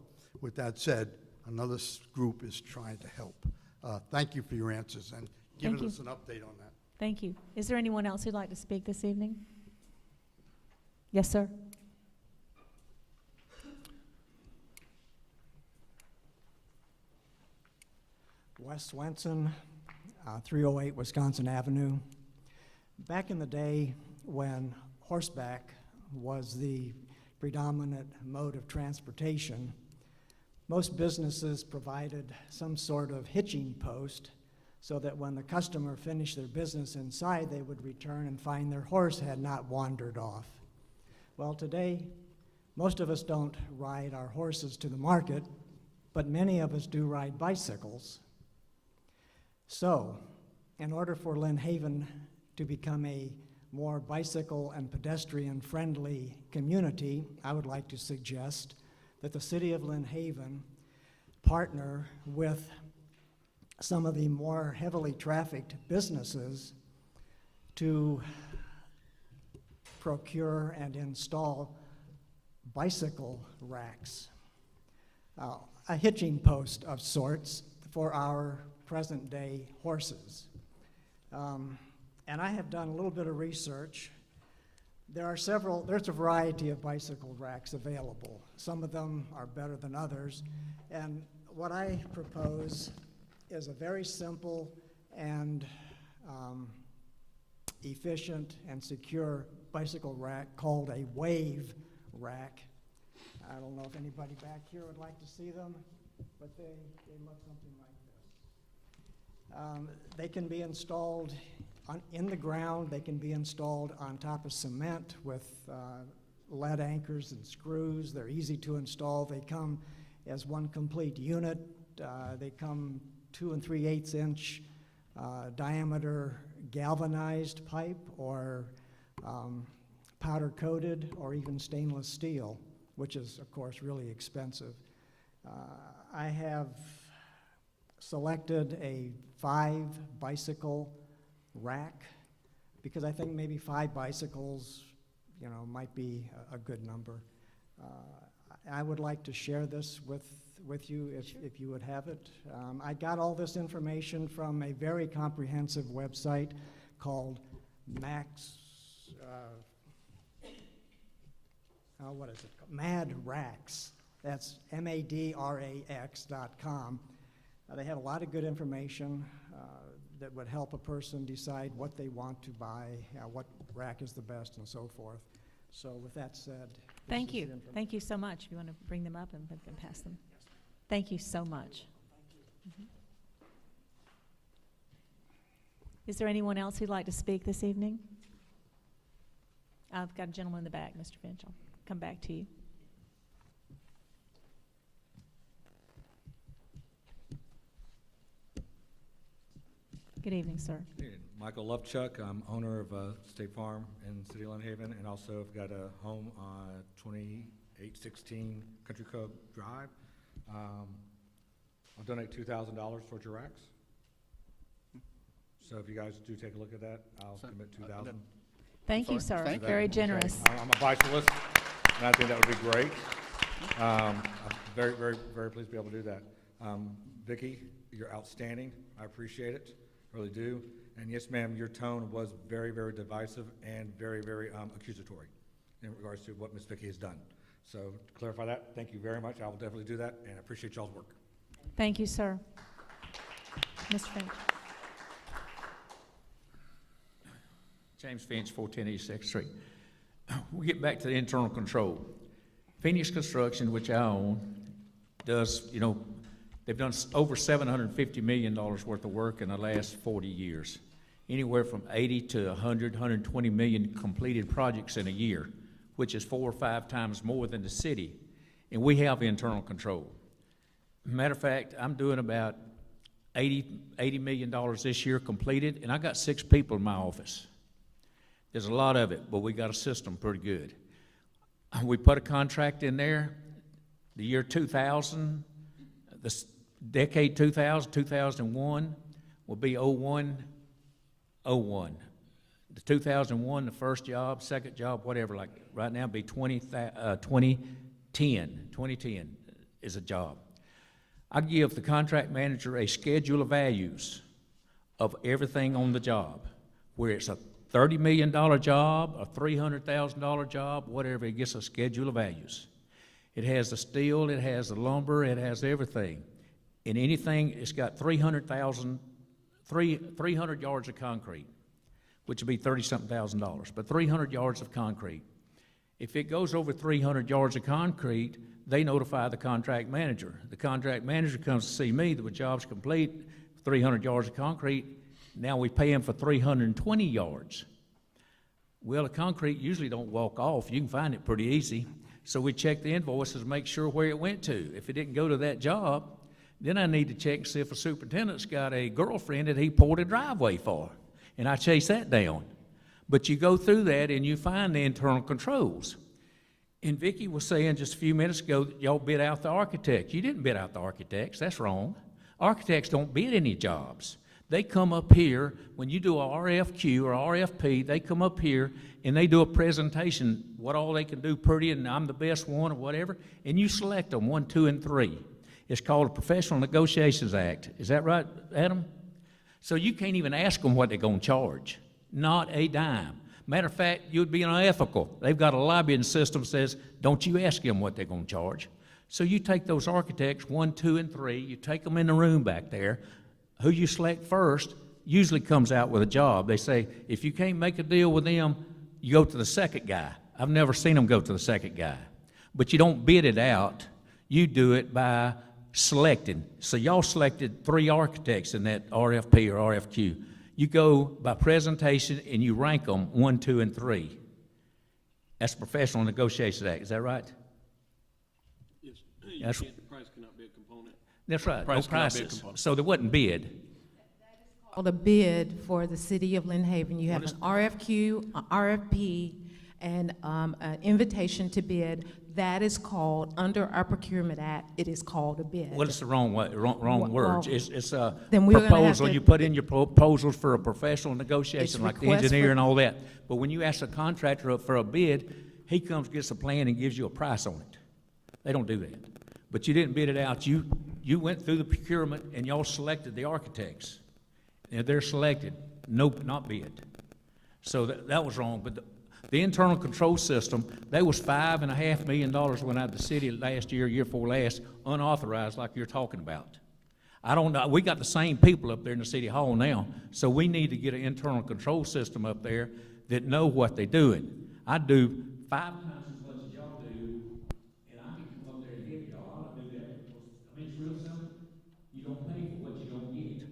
with that said, another group is trying to help. Thank you for your answers and giving Thank us an update on that. Thank you. Is there anyone else who'd like to speak this evening? Yes, sir. Wes Swenson, 308 Wisconsin Avenue. Back in the day when horseback was the predominant mode of transportation, most businesses provided some sort of hitching post so that when the customer finished their business inside, they would return and find their horse had not wandered off. Well, today, most of us don't ride our horses to the market, but many of us do ride bicycles. So, in order for Lynn Haven to become a more bicycle and pedestrian-friendly community, I would like to suggest that the city of Lynn Haven partner with some of the more heavily trafficked businesses to procure and install bicycle racks, a hitching post of sorts for our present-day horses. And I have done a little bit of research. There's a variety of bicycle racks available. Some of them are better than others. And what I propose is a very simple and efficient and secure bicycle rack called a wave rack. I don't know if anybody back here would like to see them, but they look something like this. They can be installed in the ground. They can be installed on top of cement with lead anchors and screws. They're easy to install. They come as one complete unit. They come 2 3/8 inch diameter galvanized pipe or powder coated or even stainless steel, which is of course really expensive. I have selected a 5 bicycle rack because I think maybe 5 bicycles, might be a good number. I would like to share this with you if you would have it. I got all this information from a very comprehensive website called Mad Racks. That's MADRAX.com. They have a lot of good information that would help a person decide what they want to buy, what rack is the best, and so forth. So with that said, Thank you. Thank you so much. If you want to bring them up and we can pass them. Thank you so much. Mhm. Is there anyone else who'd like to speak this evening? I've got a gentleman in the back, Mr. Finch. I'll come back to you. Good evening, sir. Michael Lovechuck. I'm owner of State Farm in City of Lynn Haven, and also I've got a home on 2816 Country Club Drive. I'll donate $2,000 towards your racks. So if you guys do take a look at that, I'll commit $2,000. Thank you, sir. Thank you. Very generous. Okay. I'm a bicyclist, and I think that would be great. I'm very, very, very pleased to be able to do that. Vicki, you're outstanding. I appreciate it. Really do. And yes, ma'am, your tone was very, very divisive and very, very accusatory in regards to what Ms. Vicki has done. So to clarify that, thank you very much. I will definitely do that, and I appreciate y'all's work. Thank you, sir. Mr. Finch. James Finch, 410 East 6th Street. We get back to the internal control. Phoenix Construction, which I own, does, they've done over $750 million worth of work in the last 40 years. Anywhere from 80 to 100, 120 million completed projects in a year, which is 4 or 5 times more than the city. And we have internal control. Matter of fact, I'm doing about $80 million this year completed, and I got 6 people in my office. There's a lot of it, but we got a system pretty good. We put a contract in there, the year 2000, the decade 2000, 2001 will be 01, 01. The 2001, the first job, second job, whatever, like right now be 2010 is a job. I give the contract manager a schedule of values of everything on the job, where it's a $30 million job, a $300,000 job, whatever, it gets a schedule of values. It has the steel, it has the lumber, it has everything. And anything, it's got 300 yards of concrete, which would be $30-something thousand, but 300 yards of concrete. If it goes over 300 yards of concrete, they notify the contract manager. The contract manager comes to see me, the job's complete, 300 yards of concrete. Now we pay him for 320 yards. Well, the concrete usually don't walk off. You can find it pretty easy. So we check the invoices, make sure where it went to. If it didn't go to that job, then I need to check and see if a superintendent's got a girlfriend that he poured a driveway for. And I chase that down. But you go through that and you find the internal controls. And Vicki was saying just a few minutes ago that y'all bid out the architect. You didn't bid out the architects. That's wrong. Architects don't bid any jobs. They come up here, when you do a RFQ or RFP, they come up here and they do a presentation, what all they can do pretty, and I'm the best one or whatever, and you select them, 1, 2, and 3. It's called a Professional Negotiations Act. Is that right, Adam? So you can't even ask them what they're going to charge. Not a dime. Matter of fact, you'd be unethical. They've got a lobbying system that says, don't you ask them what they're going to charge. So you take those architects, 1, 2, and 3, you take them in the room back there. Who you select first usually comes out with a job. They say, if you can't make a deal with them, you go to the second guy. I've never seen them go to the second guy. But you don't bid it out. You do it by selecting. So y'all selected 3 architects in that RFP or RFQ. You go by presentation and you rank them 1, 2, and 3. That's Professional Negotiations Act. Is that right? Yes. That's, The price cannot be a component. that's right. Price No cannot be a prices. component. So there wasn't bid. Called a bid for the city of Lynn Haven. You have What is- an RFQ, an RFP, and an invitation to bid. That is called, under our Procurement Act, it is called a bid. Well, it's the wrong way, wrong Well, words. It's a then we're gonna have proposal. to- You put in your proposals for a professional negotiation, like the request engineer for- and all that. But when you ask a contractor up for a bid, he comes, gets a plan, and gives you a price on it. They don't do that. But you didn't bid it out. You went through the procurement, and y'all selected the architects. And they're selected, nope, not bid. So that was wrong. But the internal control system, there was $5.5 million went out of the city last year, year before last, unauthorized, like you're talking about. I don't know. We got the same people up there in the city hall now, so we need to get an internal control system up there that know what they're doing. I do 5 times as much as y'all do, and I can come up there and hit y'all. I don't do that. I mean, it's real simple. You don't pay for what you don't get.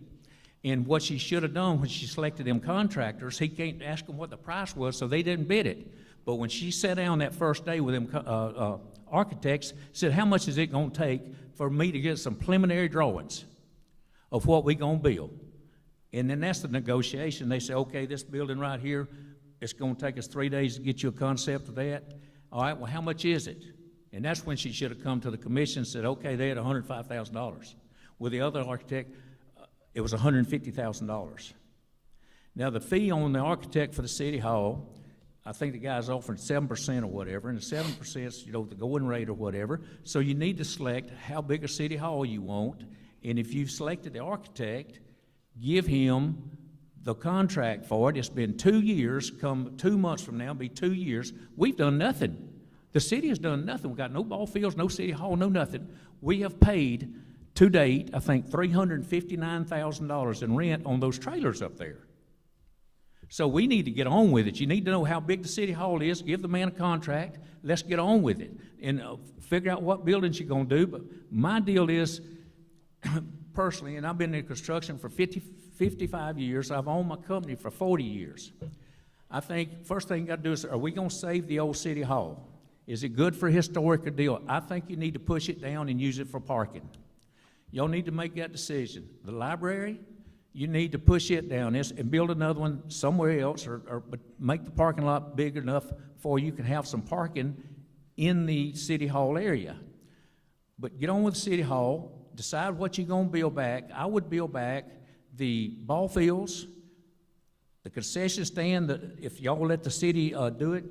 And what she should have done when she selected them contractors, he can't ask them what the price was, so they didn't bid it. But when she sat down that first day with them architects, said, how much is it going to take for me to get some preliminary drawings of what we going to build? And then that's the negotiation. They say, okay, this building right here, it's going to take us 3 days to get you a concept of that. All right, well, how much is it? And that's when she should have come to the commission and said, okay, they had $105,000. With the other architect, it was $150,000. Now, the fee on the architect for the city hall, I think the guy's offering 7% or whatever, and the 7% is, the going rate or whatever. So you need to select how big a city hall you want, and if you've selected the architect, give him the contract for it. It's been 2 years, come 2 months from now, it'll be 2 years. We've done nothing. The city has done nothing. We've got no ball fields, no city hall, no nothing. We have paid, to date, I think $359,000 in rent on those trailers up there. So we need to get on with it. You need to know how big the city hall is, give the man a contract, let's get on with it, and figure out what buildings you're going to do. But my deal is, personally, and I've been in construction for 55 years, I've owned my company for 40 years. I think first thing you got to do is, are we going to save the old city hall? Is it good for historic or deal? I think you need to push it down and use it for parking. Y'all need to make that decision. The library, you need to push it down and build another one somewhere else, or make the parking lot big enough for you can have some parking in the city hall area. But get on with the city hall, decide what you're going to build back. I would build back the ball fields, the concession stand, that if y'all let the city do it.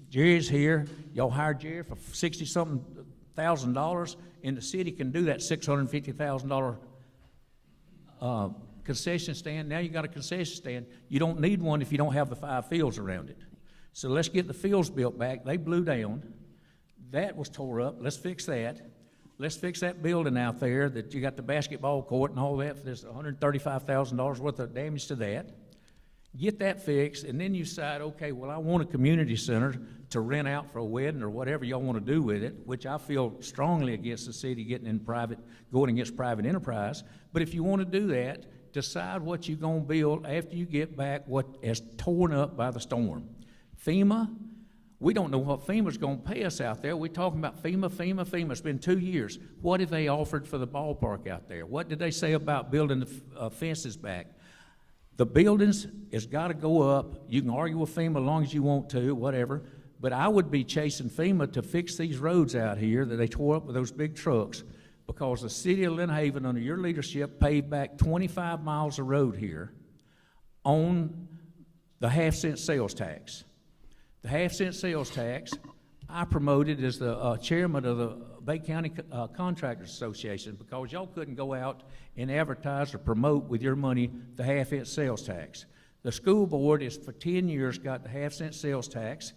Jerry's here. Y'all hired Jerry for 60-something $650,000, and the city can do that $650,000 concession stand. Now you got a concession stand. You don't need one if you don't have the 5 fields around it. So let's get the fields built back. They blew down. That was tore up. Let's fix that. Let's fix that building out there that you got the basketball court and all that. There's $135,000 worth of damage to that. Get that fixed, and then you decide, okay, well, I want a community center to rent out for a wedding or whatever y'all want to do with it, which I feel strongly against the city going against private enterprise. But if you want to do that, decide what you're going to build after you get back what is torn up by the storm. FEMA, we don't know what FEMA's going to pay us out there. We're talking about FEMA. It's been 2 years. What have they offered for the ballpark out there? What did they say about building the fences back? The buildings has got to go up. You can argue with FEMA as long as you want to, whatever. But I would be chasing FEMA to fix these roads out here that they tore up with those big trucks, because the city of Lynn Haven, under your leadership, paved back 25 miles of road here on the half-cent sales tax. The half-cent sales tax, I promoted as the chairman of the Bay County Contractors Association, because y'all couldn't go out and advertise or promote with your money the half-cent sales tax. The school board is for 10 years got the half-cent sales tax.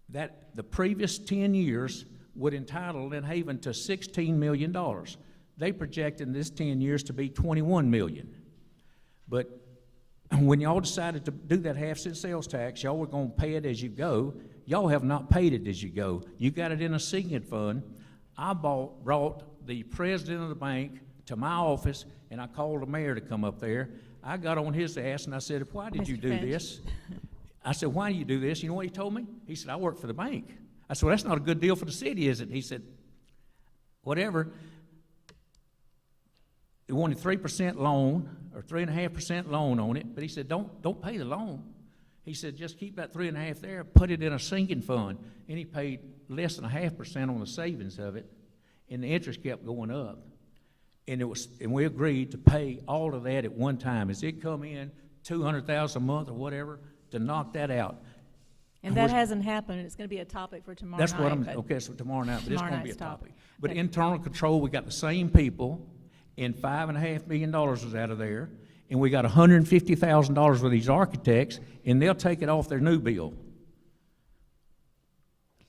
That the previous 10 years would entitle Lynn Haven to $16 million. They projected in this 10 years to be $21 million. But when y'all decided to do that half-cent sales tax, y'all were going to pay it as you go. Y'all have not paid it as you go. You got it in a sinking fund. I brought the president of the bank to my office, and I called the mayor to come up there. I got on his ass, and I said, why did you do this? I said, why do you do this? You know what he told me? He said, I work for the bank. I said, well, that's not a good deal for the city, is it? He said, whatever. He wanted 3% loan, or 3.5% loan on it, but he said, don't pay the loan. He said, just keep that 3.5 there, put it in a sinking fund. And he paid less than 0.5% on the savings of it, and the interest kept going up. And we agreed to pay all of that at one time. As it come in, $200,000 a month or whatever, to knock that out. And that hasn't happened, and it's going to be a topic for tomorrow night. That's what okay, so tomorrow night, but it's going to be a tomorrow topic. night's But Okay. internal control, we got the same people, and $5.5 million was out of there, and we got $150,000 with these architects, and they'll take it off their new bill.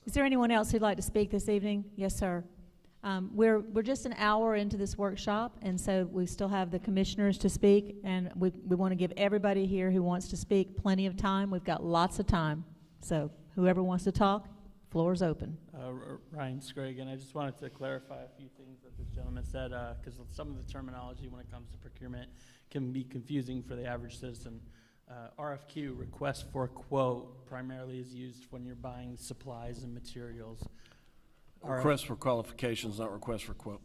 Is there anyone else who'd like to speak this evening? Yes, sir. We're just an hour into this workshop, and so we still have the commissioners to speak, and we want to give everybody here who wants to speak plenty of time. We've got lots of time. So whoever wants to talk, floor is open. Ryan Scragan, I just wanted to clarify a few things that this gentleman said, because some of the terminology when it comes to procurement can be confusing for the average citizen. RFQ, request for quote, primarily is used when you're buying supplies and materials. Request for qualifications, not request for quote.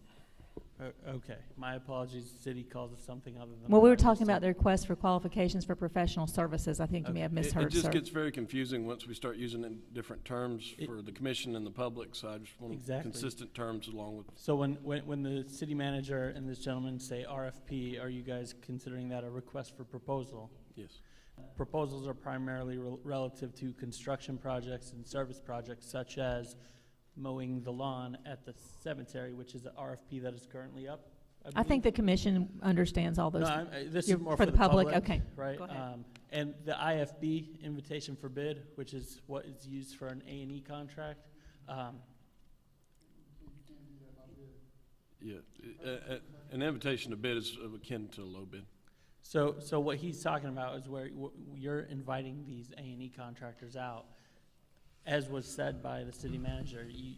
Okay, my apologies, the city calls it something other than. Well, we what were I just talking said. about the request for qualifications for professional services. I think you may have misheard, It just sir. gets very confusing once we start using it in different terms for the commission and the public, so I just want Exactly. consistent terms along with. So when the city manager and this gentleman say RFP, are you guys considering that a request for proposal? Yes. Proposals are primarily relative to construction projects and service projects such as mowing the lawn at the cemetery, which is an RFP that is currently up. I think the commission understands all those. No, this is You're- more for the public. public. Okay. Right? Go ahead. And the IFB, invitation for bid, which is what is used for an A&E contract. Yeah, an invitation to bid is akin to a low bid. So what he's talking about is where you're inviting these A&E contractors out. As was said by the city manager, you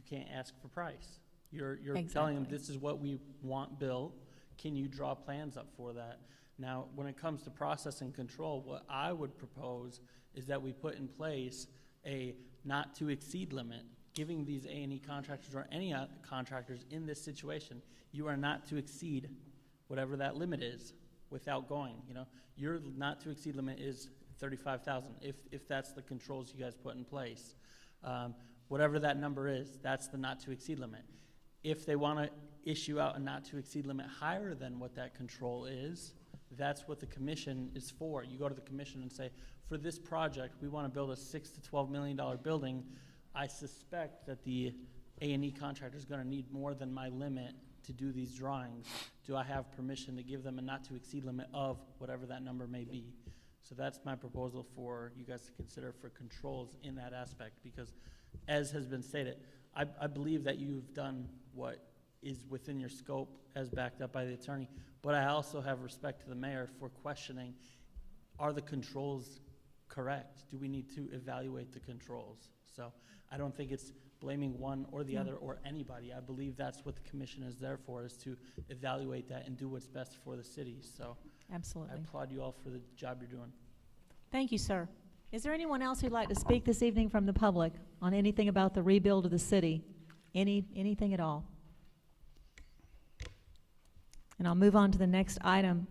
can't ask for price. You're telling them, Exactly. this is what we want built. Can you draw plans up for that? Now, when it comes to process and control, what I would propose is that we put in place a not to exceed limit, giving these A&E contractors or any contractors in this situation, you are not to exceed whatever that limit is without going, Your not to exceed limit is 35,000, if that's the controls you guys put in place. Whatever that number is, that's the not to exceed limit. If they want to issue out a not to exceed limit higher than what that control is, that's what the commission is for. You go to the commission and say, for this project, we want to build a $6 to $12 million building. I suspect that the A&E contractor is gonna need more than my limit to do these drawings, do I have permission to give them a not to exceed limit of whatever that number may be? So that's my proposal for you guys to consider for controls in that aspect, because as has been stated, I believe that you've done what is within your scope as backed up by the attorney, but I also have respect to the mayor for questioning, are the controls correct? Do we need to evaluate the controls? So I don't think it's blaming one or the other or anybody. I believe that's what the commission is there for, is to evaluate that and do what's best for the city. So I Absolutely. applaud you all for the job you're doing. Thank you, sir. Is there anyone else who'd like to speak this evening from the public on anything about the rebuild of the city? Anything at all? And I'll move on to the next item.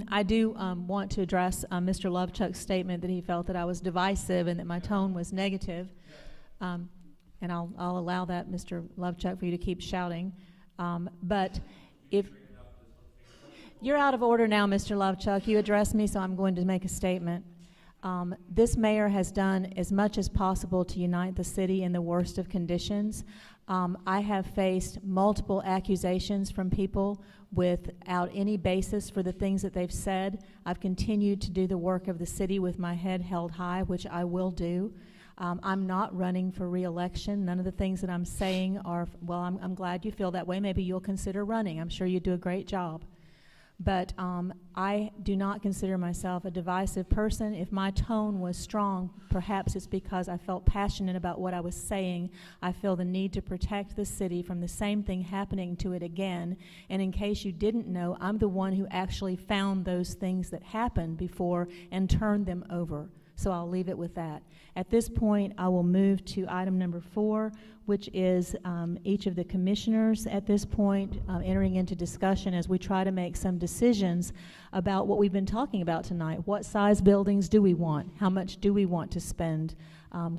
I do want to address Mr. Lovechuck's statement that he felt that I was divisive and that my tone was negative. And I'll allow that, Mr. Lovechuck, for you to keep shouting. But if you're out of order now, Mr. Lovechuck, you addressed me, so I'm going to make a statement. This mayor has done as much as possible to unite the city in the worst of conditions. I have faced multiple accusations from people without any basis for the things that they've said. I've continued to do the work of the city with my head held high, which I will do. I'm not running for re-election. None of the things that I'm saying are, well, I'm glad you feel that way. Maybe you'll consider running. I'm sure you do a great job. But I do not consider myself a divisive person. If my tone was strong, perhaps it's because I felt passionate about what I was saying. I feel the need to protect the city from the same thing happening to it again. And in case you didn't know, I'm the one who actually found those things that happened before and turned them over. So I'll leave it with that. At this point, I will move to item number 4, which is each of the commissioners at this point entering into discussion as we try to make some decisions about what we've been talking about tonight. What size buildings do we want? How much do we want to spend?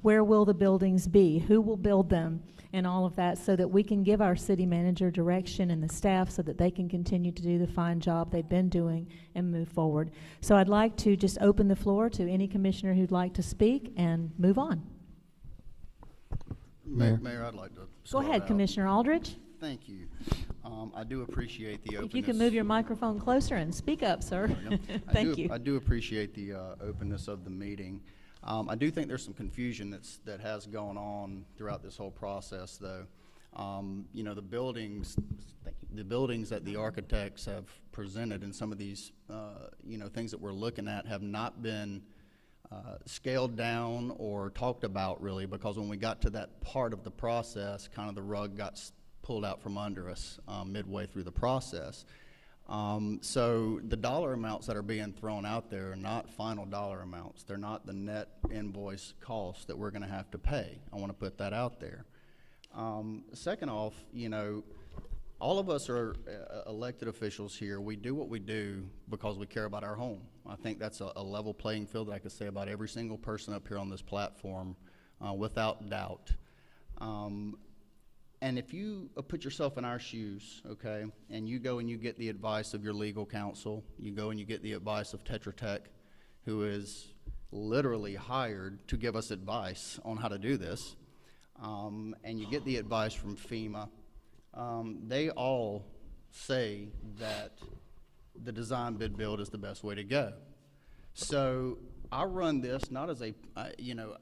Where will the buildings be? Who will build them? And all of that, so that we can give our city manager direction and the staff so that they can continue to do the fine job they've been doing and move forward. So I'd like to just open the floor to any commissioner who'd like to speak and move on. Mayor, I'd like to Go start ahead, out. Commissioner Aldridge. Thank you. I do appreciate the openness. If you can move your microphone closer and speak up, sir. Thank you. I do appreciate the openness of the meeting. I do think there's some confusion that has gone on throughout this whole process, though. You know, the buildings that the architects have presented and some of these, you know, things that we're looking at have not been scaled down or talked about really, because when we got to that part of the process, kind of the rug got pulled out from under us midway through the process. So the dollar amounts that are being thrown out there are not final dollar amounts. They're not the net invoice cost that we're going to have to pay. I want to put that out there. Second off, you know, all of us are elected officials here. We do what we do because we care about our home. I think that's a level playing field that I could say about every single person up here on this platform without doubt. And if you put yourself in our shoes, okay, and you go and you get the advice of your legal counsel, you go and you get the advice of Tetra Tech, who is literally hired to give us advice on how to do this, and you get the advice from FEMA, they all say that the design bid build is the best way to go. So I run this not as a, you know,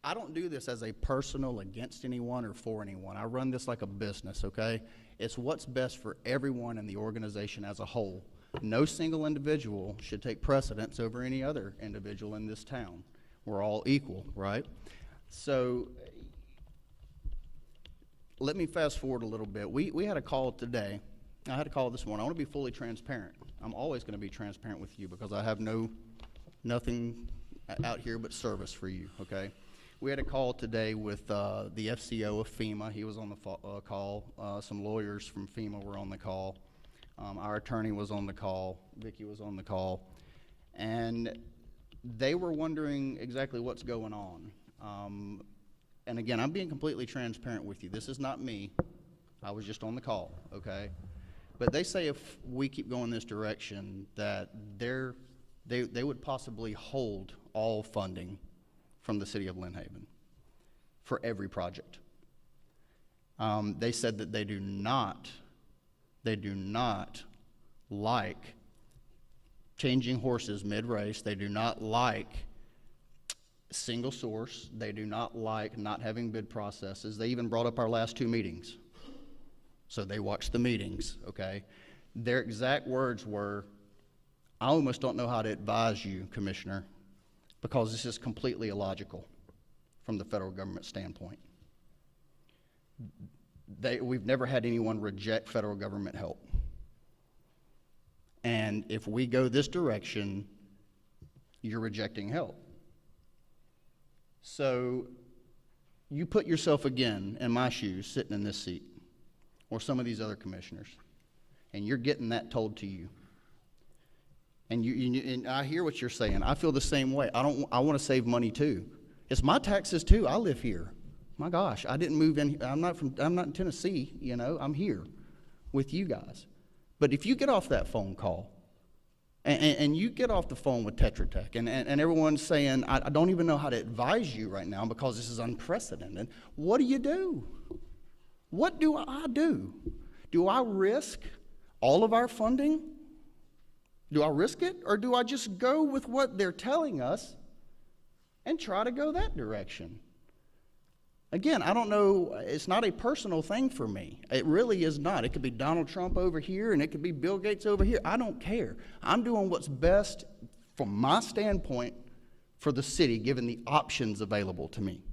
I don't do this as a personal against anyone or for anyone. I run this like a business, okay? It's what's best for everyone in the organization as a whole. No single individual should take precedence over any other individual in this town. We're all equal, right? So let me fast forward a little bit. We had a call today. I had a call this morning. I want to be fully transparent. I'm always going to be transparent with you because I have nothing out here but service for you, okay? We had a call today with the FCO of FEMA. He was on the call. Some lawyers from FEMA were on the call. Our attorney was on the call. Vicki was on the call. And they were wondering exactly what's going on. And again, I'm being completely transparent with you. This is not me. I was just on the call, okay? But they say if we keep going this direction, that they would possibly hold all funding from the city of Lynn Haven for every project. They said that they do not like changing horses mid-race. They do not like single source. They do not like not having bid processes. They even brought up our last 2 meetings. So they watched the meetings, okay? Their exact words were, I almost don't know how to advise you, Commissioner, because this is completely illogical from the federal government standpoint. We've never had anyone reject federal government help. And if we go this direction, you're rejecting help. So you put yourself again in my shoes, sitting in this seat, or some of these other commissioners, and you're getting that told to you. And and I hear what you're saying. I feel the same way. I want to save money too. It's my taxes too. I live here. My gosh, I didn't move in. I'm not in Tennessee. You know, I'm here with you guys. But if you get off that phone call, and you get off the phone with Tetra Tech, and everyone's saying, I don't even know how to advise you right now because this is unprecedented. What do? What do I do? Do I risk all of our funding? Do I risk it? Or do I just go with what they're telling us and try to go that direction? Again, I don't know. It's not a personal thing for me. It really is not. It could be Donald Trump over here, and it could be Bill Gates over here. I don't care. I'm doing what's best from my standpoint for the city, given the options available to me.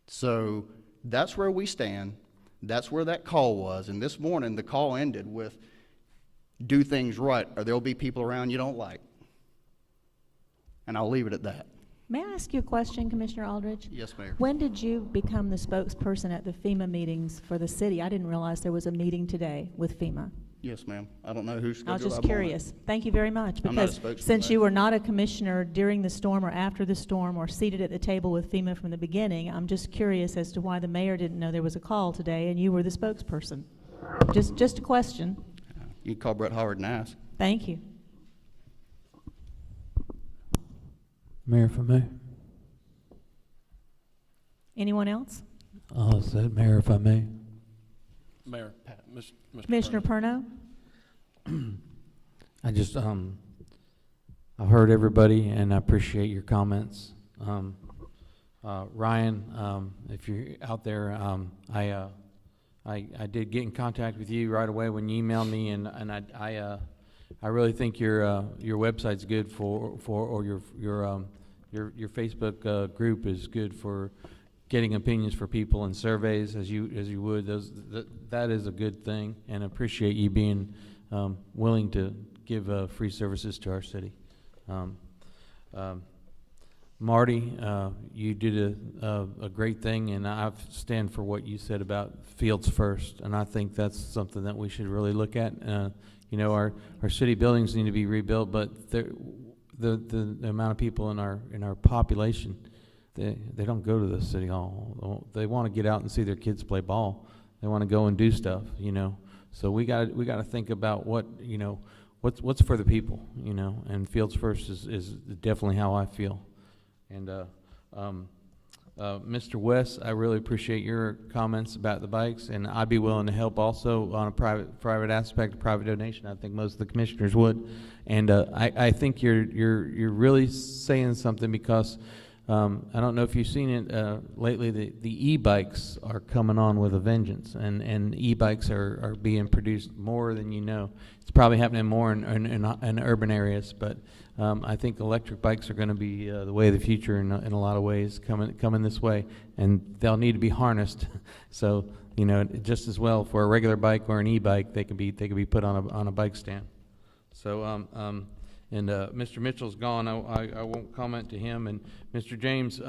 So that's where we stand. That's where that call was. And this morning, the call ended with, do things right, or there'll be people around you don't like. And I'll leave it at that. May I ask you a question, Commissioner Aldridge? Yes, Mayor. When did you become the spokesperson at the FEMA meetings for the city? I didn't realize there was a meeting today with FEMA. Yes, ma'am. I don't know who's scheduled. I was just I'm on it. curious. Thank you very much. I'm not a Because spokesman, since though. you were not a commissioner during the storm or after the storm or seated at the table with FEMA from the beginning, I'm just curious as to why the mayor didn't know there was a call today and you were the spokesperson. Just a question. You can call Brett Howard and ask. Thank you. Mayor, if I may. Anyone else? Said Mayor, if I may. Mayor, Mr. Commissioner Perna. Perno? I just, I've heard everybody and I appreciate your comments. Ryan, if you're out there, I did get in contact with you right away when you emailed me, and I really think your website's good or your Facebook group is good for getting opinions for people and surveys as you would. That is a good thing, and appreciate you being willing to give free services to our city. Marty, you did a great thing, and I stand for what you said about fields first, and I think that's something that we should really look at. You know, our city buildings need to be rebuilt, but the amount of people in our population, they don't go to the city hall. They want to get out and see their kids play ball. They want to go and do stuff, you know. So we got to think about what, you know, what's for the people, you know. And fields first is definitely how I feel. And Mr. West, I really appreciate your comments about the bikes, and I'd be willing to help also on a private aspect, private donation. I think most of the commissioners would. And I think you're really saying something, because I don't know if you've seen it lately. The e-bikes are coming on with a vengeance, and e-bikes are being produced more than you know. It's probably happening more in urban areas, but I think electric bikes are going to be the way of the future in a lot of ways, coming this way, and they'll need to be harnessed. So, you know, just as well for a regular bike or an e-bike, they can be put on a bike stand. So and Mr. Mitchell's gone. I won't comment to him. And Mr. James,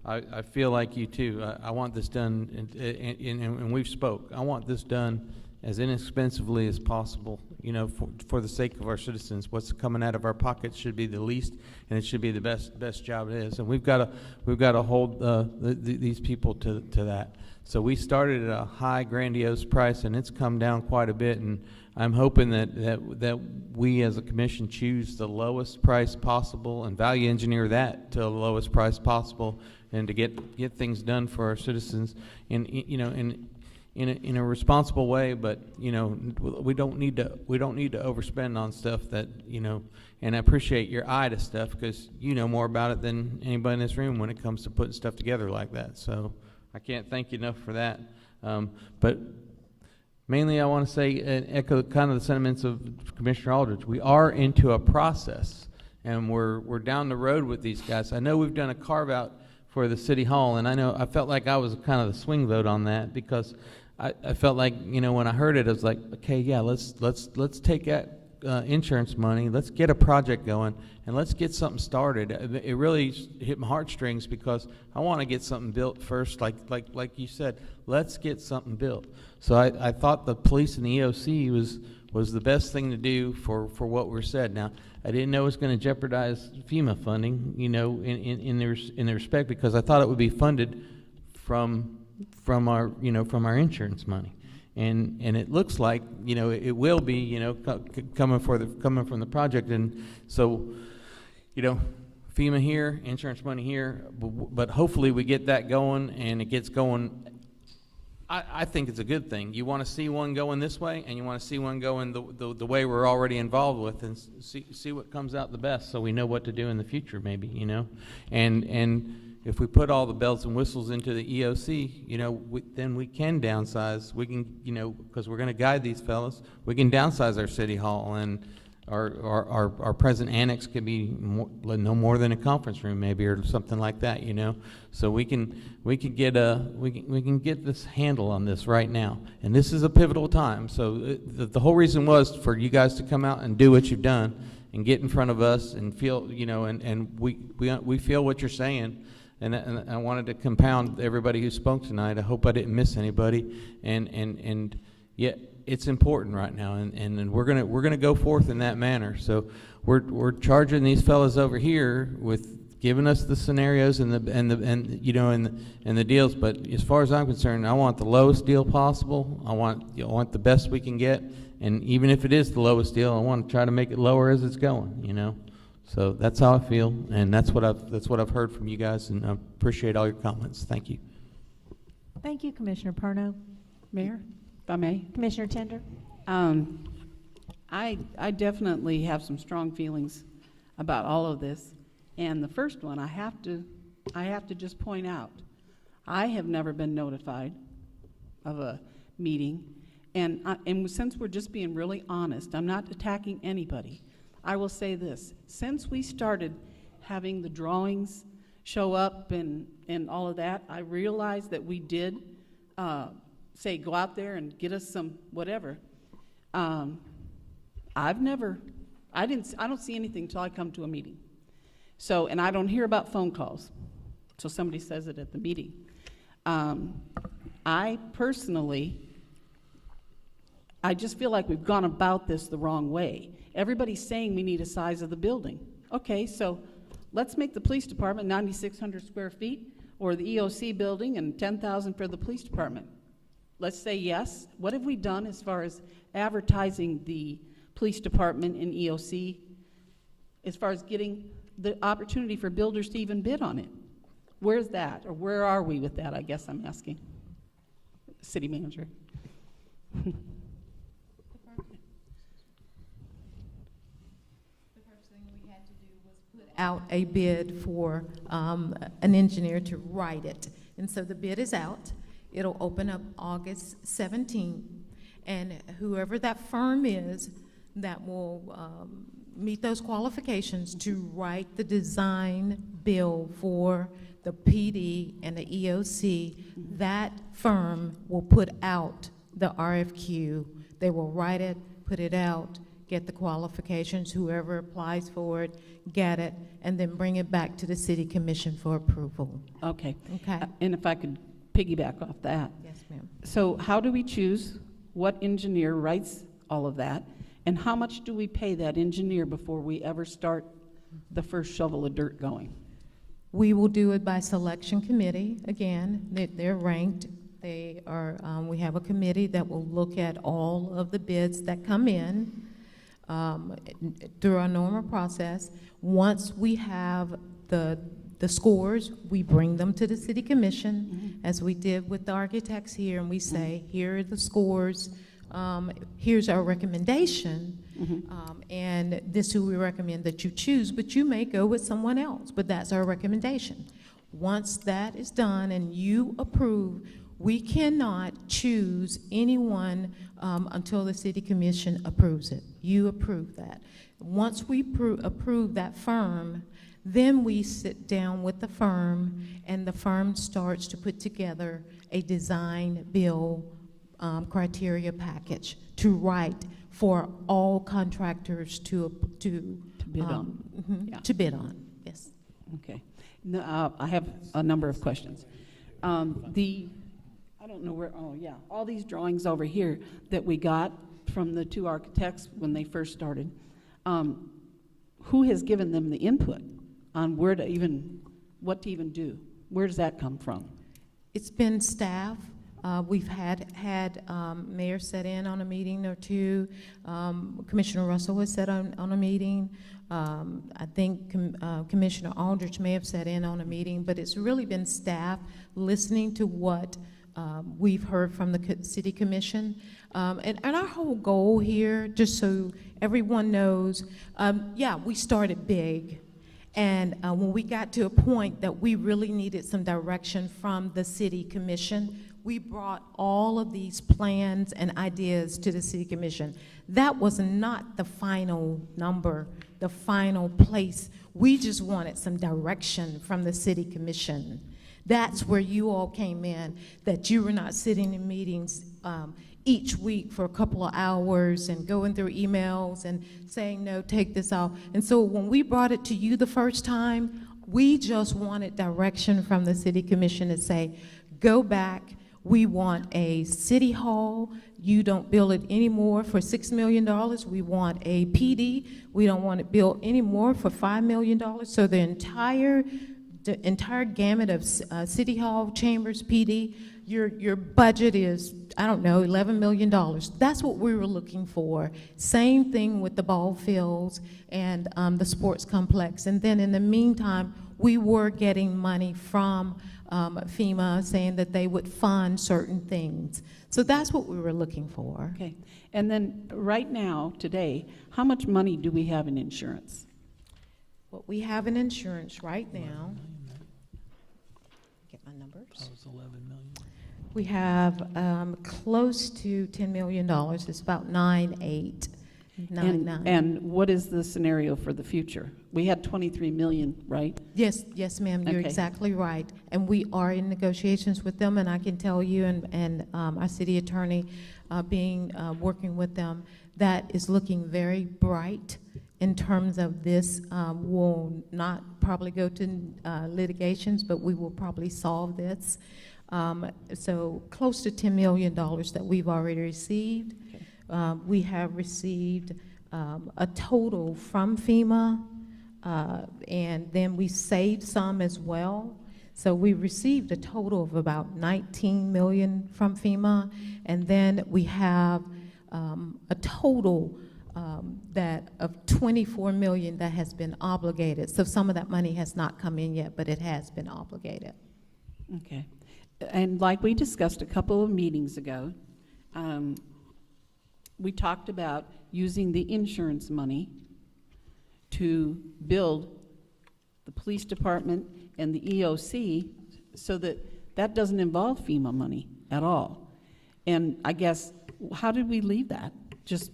I feel like you too. I want this done, and we've spoke. I want this done as inexpensively as possible, you know, for the sake of our citizens. What's coming out of our pockets should be the least, and it should be the best job it is. And we've got to hold these people to that. So we started at a high, grandiose price, and it's come down quite a bit. And I'm hoping that we as a commission choose the lowest price possible and value engineer that to the lowest price possible, and to get things done for our citizens. And you know, and in a responsible way, but, you know, we don't need to overspend on stuff that, you know, and I appreciate your eye to stuff, because you know more about it than anybody in this room when it comes to putting stuff together like that. So I can't thank you enough for that. But mainly I want to say and echo kind of the sentiments of Commissioner Aldridge. We are into a process, and we're down the road with these guys. I know we've done a carve out for the city hall, and I felt like I was kind of the swing vote on that, because I felt like, you know, when I heard it, I was like, okay, yeah, let's take that insurance money, let's get a project going, and let's get something started. It really hit my heartstrings, because I want to get something built first, like you said, let's get something built. So I thought the police and the EOC was the best thing to do for what we're said. Now, I didn't know it was going to jeopardize FEMA funding, you know, in the respect, because I thought it would be funded from our insurance money, and it looks like, you know, it will be, you know, coming from the project. And so, you know, FEMA here, insurance money here, but hopefully we get that going, and it gets going. I think it's a good thing. You want to see one going this way, and you want to see one going the way we're already involved with, and see what comes out the best, so we know what to do in the future, maybe, you know. And if we put all the bells and whistles into the EOC, you know, then we can downsize. We can, you know, because we're going to guide these fellas, we can downsize our city hall, and our present annex could be no more than a conference room, maybe, or something like that, you know. So we can get this handle on this right now, and this is a pivotal time. So the whole reason was for you guys to come out and do what you've done, and get in front of us and feel, you know, and we feel what you're saying. And I wanted to compound everybody who spoke tonight. I hope I didn't miss anybody. And yet it's important right now, and we're gonna go forth in that manner. So we're charging these fellas over here with giving us the scenarios and the deals. But as far as I'm concerned, I want the lowest deal possible. I want the best we can get, and even if it is the lowest deal, I want to try to make it lower as it's going, you know. So that's how I feel, and that's what I've heard from you guys, and I appreciate all your comments. Thank you. Thank you, Commissioner Perno. Mayor, if I may. Commissioner Tender. I definitely have some strong feelings about all of this, and the first one I have to just point out, I have never been notified of a meeting, and since we're just being really honest, I'm not attacking anybody. I will say this, since we started having the drawings show up and all of that, I realized that we did say go out there and get us some whatever. I don't see anything until I come to a meeting. So, and I don't hear about phone calls until somebody says it at the meeting. I personally, I just feel like we've gone about this the wrong way. Everybody's saying we need a size of the building. Okay, so let's make the police department 9,600 square feet, or the EOC building and 10,000 for the police department. Let's say yes. What have we done as far as advertising the police department and EOC, as far as getting the opportunity for builders to even bid on it? Where's that, or where are we with that, I guess I'm asking. City manager. Out a bid for an engineer to write it. And so the bid is out. It'll open up August 17th. And whoever that firm is that will meet those qualifications to write the design bill for the PD and the EOC, that firm will put out the RFQ. They will write it, put it out, get the qualifications, whoever applies for it, get it, and then bring it back to the City Commission for approval. Okay. Okay. And if I could piggyback off that. Yes, ma'am. So how do we choose what engineer writes all of that? And how much do we pay that engineer before we ever start the first shovel of dirt going? We will do it by selection committee. Again, they're ranked. They are, we have a committee that will look at all of the bids that come in through our normal process. Once we have the the scores, we bring them to the city commission, as we did with the architects here, and we say, here are the scores, here's our recommendation, and this is who we recommend that you choose, but you may go with someone else, but that's our recommendation. Once that is done and you approve, we cannot choose anyone until the city commission approves it. You approve that. Once we approve that firm, then we sit down with the firm, and the firm starts to put together a design build criteria package to write for all contractors to bid on. Yeah. To bid on, yes. Okay. No, I have a number of questions. I don't know where, oh yeah, all these drawings over here that we got from the two architects when they first started, who has given them the input on what to even do? Where does that come from? It's been staff. We've had Mayor sit in on a meeting or two. Commissioner Russell has sat on a meeting. I think Commissioner Aldrich may have sat in on a meeting, but it's really been staff listening to what we've heard from the city commission. And our whole goal here, just so everyone knows, yeah, we started big. And when we got to a point that we really needed some direction from the city commission, we brought all of these plans and ideas to the city commission. That was not the final number, the final place. We just wanted some direction from the city commission. That's where you all came in, that you were not sitting in meetings each week for a couple of hours and going through emails and saying, no, take this out. And so when we brought it to you the first time, we just wanted direction from the city commission to say, go back. We want a city hall. You don't build it anymore for $6 million. We want a PD. We don't want it built anymore for $5 million. So the entire gamut of city hall, chambers, PD, your budget is, I don't know, $11 million. That's what we were looking for. Same thing with the ball fields and the sports complex. And then in the meantime, we were getting money from FEMA saying that they would fund certain things. So that's what we were looking for. Okay. And then right now, today, how much money do we have in insurance? What we have in insurance right now, get my numbers. That was 11 million. We have close to $10 million. It's about 9.8, 9.9. And what is the scenario for the future? We had 23 million, right? Yes, ma'am, you're Okay. exactly right. And we are in negotiations with them, and I can tell you, and our city attorney working with them, that is looking very bright in terms of this. Will not probably go to litigations, but we will probably solve this. So close to $10 million that we've already received. Okay. We have received a total from FEMA, and then we saved some as well. So we received a total of about 19 million from FEMA, and then we have a total of 24 million that has been obligated. So some of that money has not come in yet, but it has been obligated. Okay. And like we discussed a couple of meetings ago, we talked about using the insurance money to build the police department and the EOC so that doesn't involve FEMA money at all. And I guess, how did we leave that? Just,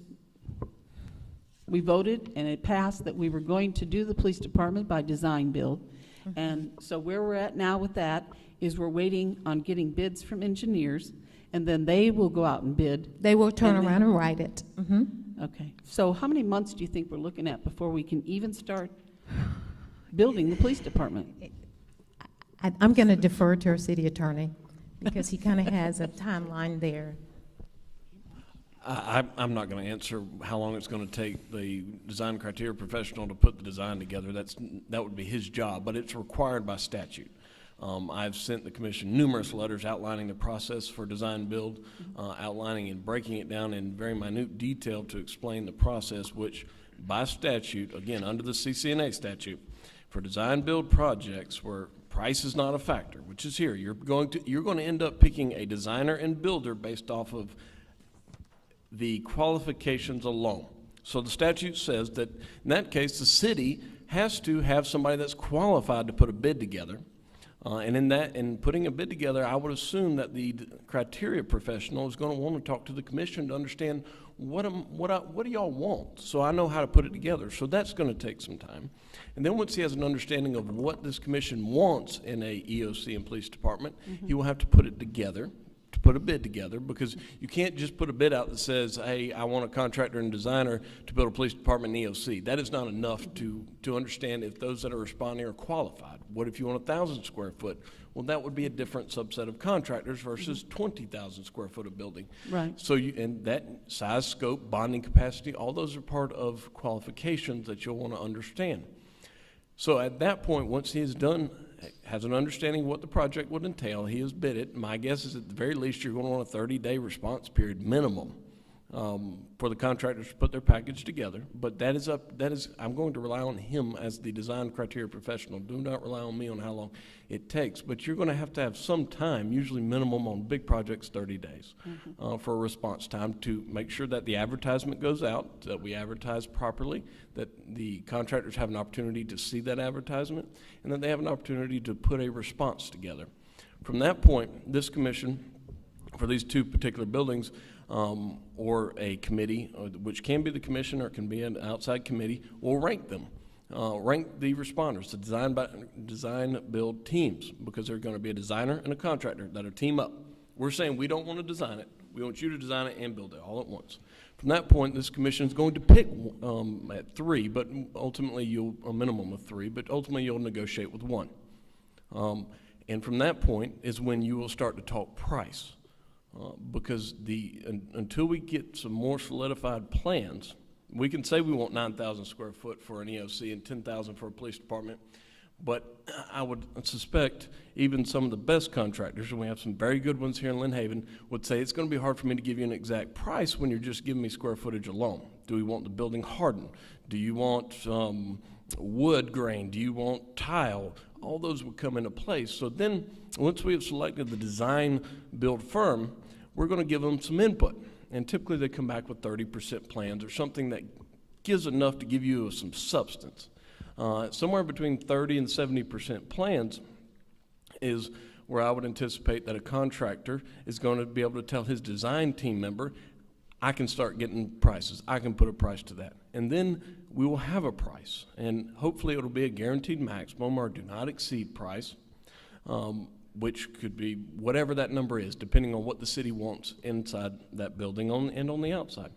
we voted and it passed that we were going to do the police department by design build. Mm-hmm. And so where we're at now with that is we're waiting on getting bids from engineers, and then they will go out and bid. They will turn around and write it. Mm-hmm. Okay. So how many months do you think we're looking at before we can even start building the police department? I'm going to defer to our city attorney because he kind of has a timeline there. I'm not going to answer how long it's going to take the design criteria professional to put the design together. That would be his job, but it's required by statute. I've sent the commission numerous letters outlining the process for design build, outlining and breaking it down in very minute detail to explain the process, which by statute, again, under the CCNA statute, For design-build projects where price is not a factor, which is here, you're going to end up picking a designer and builder based off of the qualifications alone. So the statute says that in that case, the city has to have somebody that's qualified to put a bid together. And in putting a bid together, I would assume that the criteria professional is going to want to talk to the commission to understand what do y'all want, so I know how to put it together. So that's going to take some time. And then once he has an understanding of what this commission wants in a EOC and police department, he will have to put it together, to put a bid together, because you can't just put a bid out that says, hey, I want a contractor and designer to build a police department and EOC. That is not enough to understand if those that are responding are qualified. What if you want 1,000 square foot? Well, that would be a different subset of contractors versus 20,000 square foot of building. Right. So and that size, scope, bonding capacity, all those are part of qualifications that you'll want to understand. So at that point, once he has an understanding of what the project would entail, he has bid it. My guess is at the very least you're going to want a 30-day response period minimum for the contractors to put their package together. But I'm going to rely on him as the design criteria professional. Do not rely on me on how long it takes. But you're going to have some time, usually minimum on big projects, 30 days, for a response time to make sure that the advertisement goes out, that we advertise properly, that the contractors have an opportunity to see that advertisement, and that they have an opportunity to put a response together. From that point, this commission, for these two particular buildings, or a committee, which can be the commission or can be an outside committee, will rank them. Rank the responders, the design build teams, because there's going to be a designer and a contractor that are team up. We're saying we don't want to design it. We want you to design it and build it all at once. From that point, this commission is going to pick at 3, but ultimately a minimum of 3, but ultimately you'll negotiate with 1. And from that point is when you will start to talk price. Because until we get some more solidified plans, we can say we want 9,000 square foot for an EOC and 10,000 for a police department, but I would suspect even some of the best contractors, and we have some very good ones here in Lynn Haven, would say it's going to be hard for me to give you an exact price when you're just giving me square footage alone. Do we want the building hardened? Do you want wood grain? Do you want tile? All those would come into place. So then, once we have selected the design build firm, we're going to give them some input. And typically they come back with 30% plans or something that gives enough to give you some substance. Somewhere between 30 and 70% plans is where I would anticipate that a contractor is going to be able to tell his design team member, I can start getting prices. I can put a price to that. And then we will have a price. And hopefully it'll be a guaranteed maximum or do not exceed price, which could be whatever that number is, depending on what the city wants inside that building and on the outside.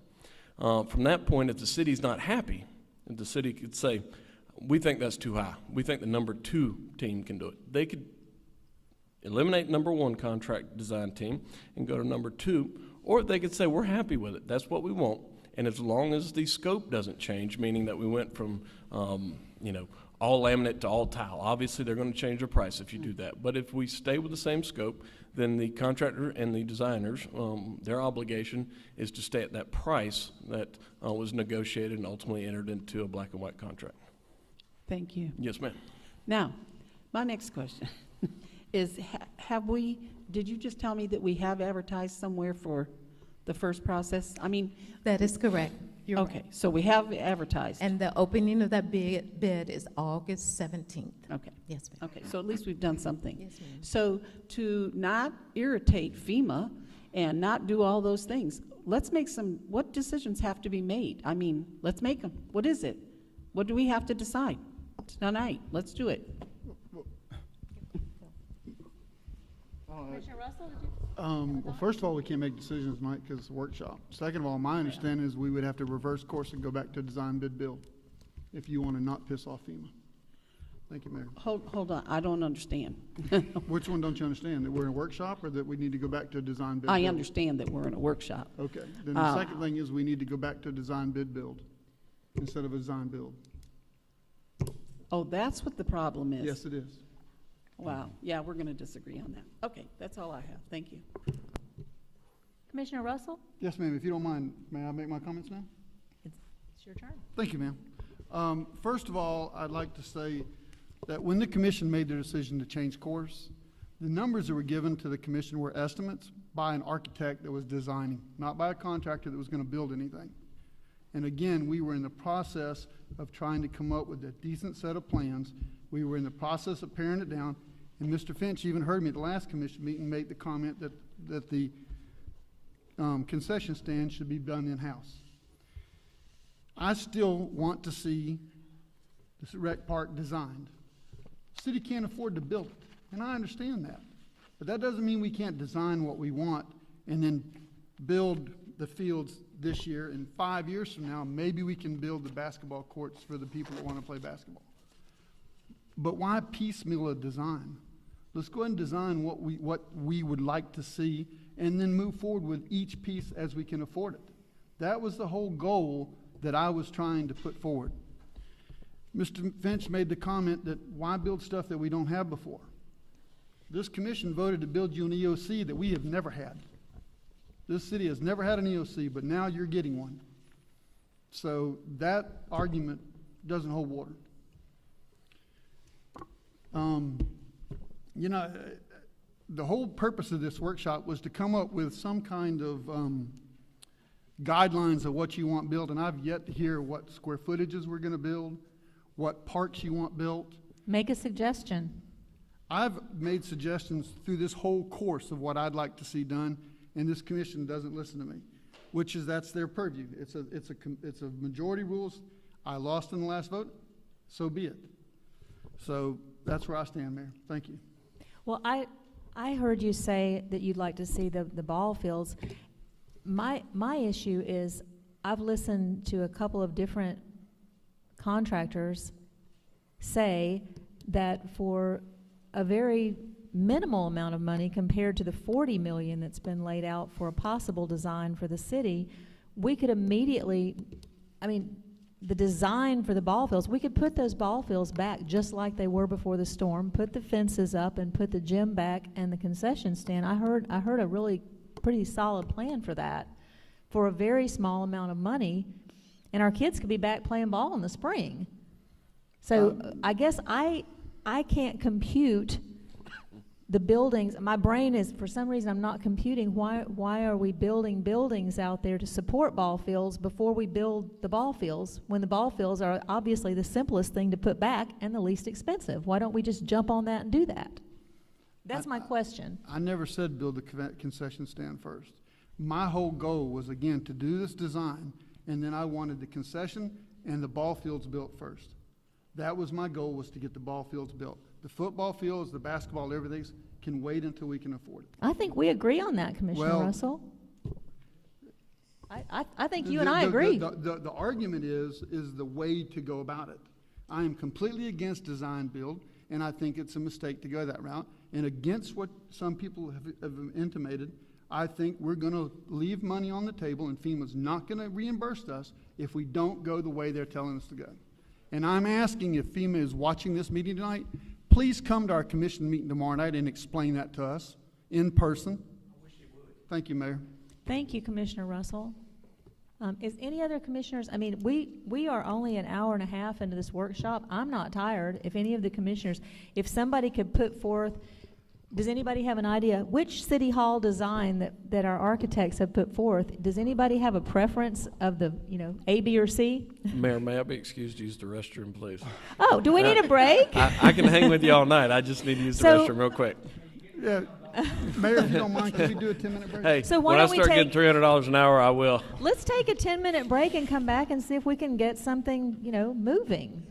From that point, if the city's not happy, if the city could say, we think that's too high. We think the number 2 team can do it. They could eliminate number 1 contract design team and go to number 2, or they could say, we're happy with it. That's what we want. And as long as the scope doesn't change, meaning that we went from, all laminate to all tile, obviously they're going to change their price if you do that. But if we stay with the same scope, then the contractor and the designers, their obligation is to stay at that price that was negotiated and ultimately entered into a black and white contract. Thank you. Yes, ma'am. Now, my next question is, did you just tell me that we have advertised somewhere for the first process? I mean. That is correct. You're okay, right. So we have advertised. And the opening of that bid is August 17th. Okay. Yes, ma'am. Okay, so at least we've done something. Yes, ma'am. So to not irritate FEMA and not do all those things, let's make what decisions have to be made? I mean, let's make them. What is it? What do we have to decide tonight? Let's do it. Commissioner Russell, did you? Well, first of all, we can't make decisions tonight because it's a workshop. Second of all, my understanding is we would have to reverse course and go back to design bid build if you want to not piss off FEMA. Thank you, Mayor. Hold on, I don't understand. Which one don't you understand? That we're in a workshop or that we need to go back to design bid build? I understand that we're in a workshop. Okay. Then the second thing is we need to go back to design bid build instead of a design build. Oh, that's what the problem is? Yes, it is. Wow. Yeah, we're going to disagree on that. Okay, that's all I have. Thank you. Commissioner Russell, Yes, ma'am. If you don't mind, may I make my comments now? it's your turn. Thank you, ma'am. First of all, I'd like to say that when the commission made their decision to change course, the numbers that were given to the commission were estimates by an architect that was designing, not by a contractor that was going to build anything. And again, we were in the process of trying to come up with a decent set of plans. We were in the process of paring it down, and Mr. Finch even heard me at the last commission meeting make the comment that the concession stand should be done in-house. I still want to see this rec park designed. The city can't afford to build it, and I understand that. But that doesn't mean we can't design what we want and then build the fields this year. In 5 years from now, maybe we can build the basketball courts for the people that want to play basketball. But why piecemeal a design? Let's go ahead and design what we would like to see and then move forward with each piece as we can afford it. That was the whole goal that I was trying to put forward. Mr. Finch made the comment that why build stuff that we don't have before? This commission voted to build you an EOC that we have never had. This city has never had an EOC, but now you're getting one. So that argument doesn't hold water. You know, the whole purpose of this workshop was to come up with some kind of guidelines of what you want built, and I've yet to hear what square footages we're going to build, what parks you want built. Make a suggestion. I've made suggestions through this whole course of what I'd like to see done, and this commission doesn't listen to me, which is that's their purview. It's a majority rules. I lost in the last vote, so be it. So that's where I stand, Mayor. Thank you. Well, I heard you say that you'd like to see the ball fields. My issue is I've listened to a couple of different contractors say that for a very minimal amount of money compared to the $40 million that's been laid out for a possible design for the city, we could immediately, I mean, the design for the ball fields, we could put those ball fields back just like they were before the storm, put the fences up and put the gym back and the concession stand. I heard a really pretty solid plan for that for a very small amount of money, and our kids could be back playing ball in the spring. So I guess I can't compute the buildings. My brain is, for some reason, I'm not computing why are we building buildings out there to support ball fields before we build the ball fields, when the ball fields are obviously the simplest thing to put back and the least expensive. Why don't we just jump on that and do that? That's my question. I never said build the concession stand first. My whole goal was, again, to do this design, and then I wanted the concession and the ball fields built first. That was my goal, was to get the ball fields built. The football fields, the basketball, everything can wait until we can afford it. I think we agree on that, Commissioner Russell. I think you and I agree. The argument is the way to go about it. I am completely against design build, and I think it's a mistake to go that route. And against what some people have intimated, I think we're going to leave money on the table, and FEMA's not going to reimburse us if we don't go the way they're telling us to go. And I'm asking, if FEMA is watching this meeting tonight, please come to our commission meeting tomorrow night and explain that to us in person. I wish you would. Thank you, Mayor. Thank you, Commissioner Russell. Is any other commissioners, I mean, we are only an hour and a half into this workshop. I'm not tired. If any of the commissioners, if somebody could put forth, does anybody have an idea which city hall design that our architects have put forth? Does anybody have a preference of the, A, B, or C? Mayor, may I be excused to use the restroom, please? Oh, do we need a break? I can hang with you all night. I just need to use the restroom real quick. Yeah, Mayor, if you don't mind, could we do a 10-minute break? Hey, So when I start getting $300 an hour, I will. Let's take a 10-minute break and come back and see if we can get something, moving.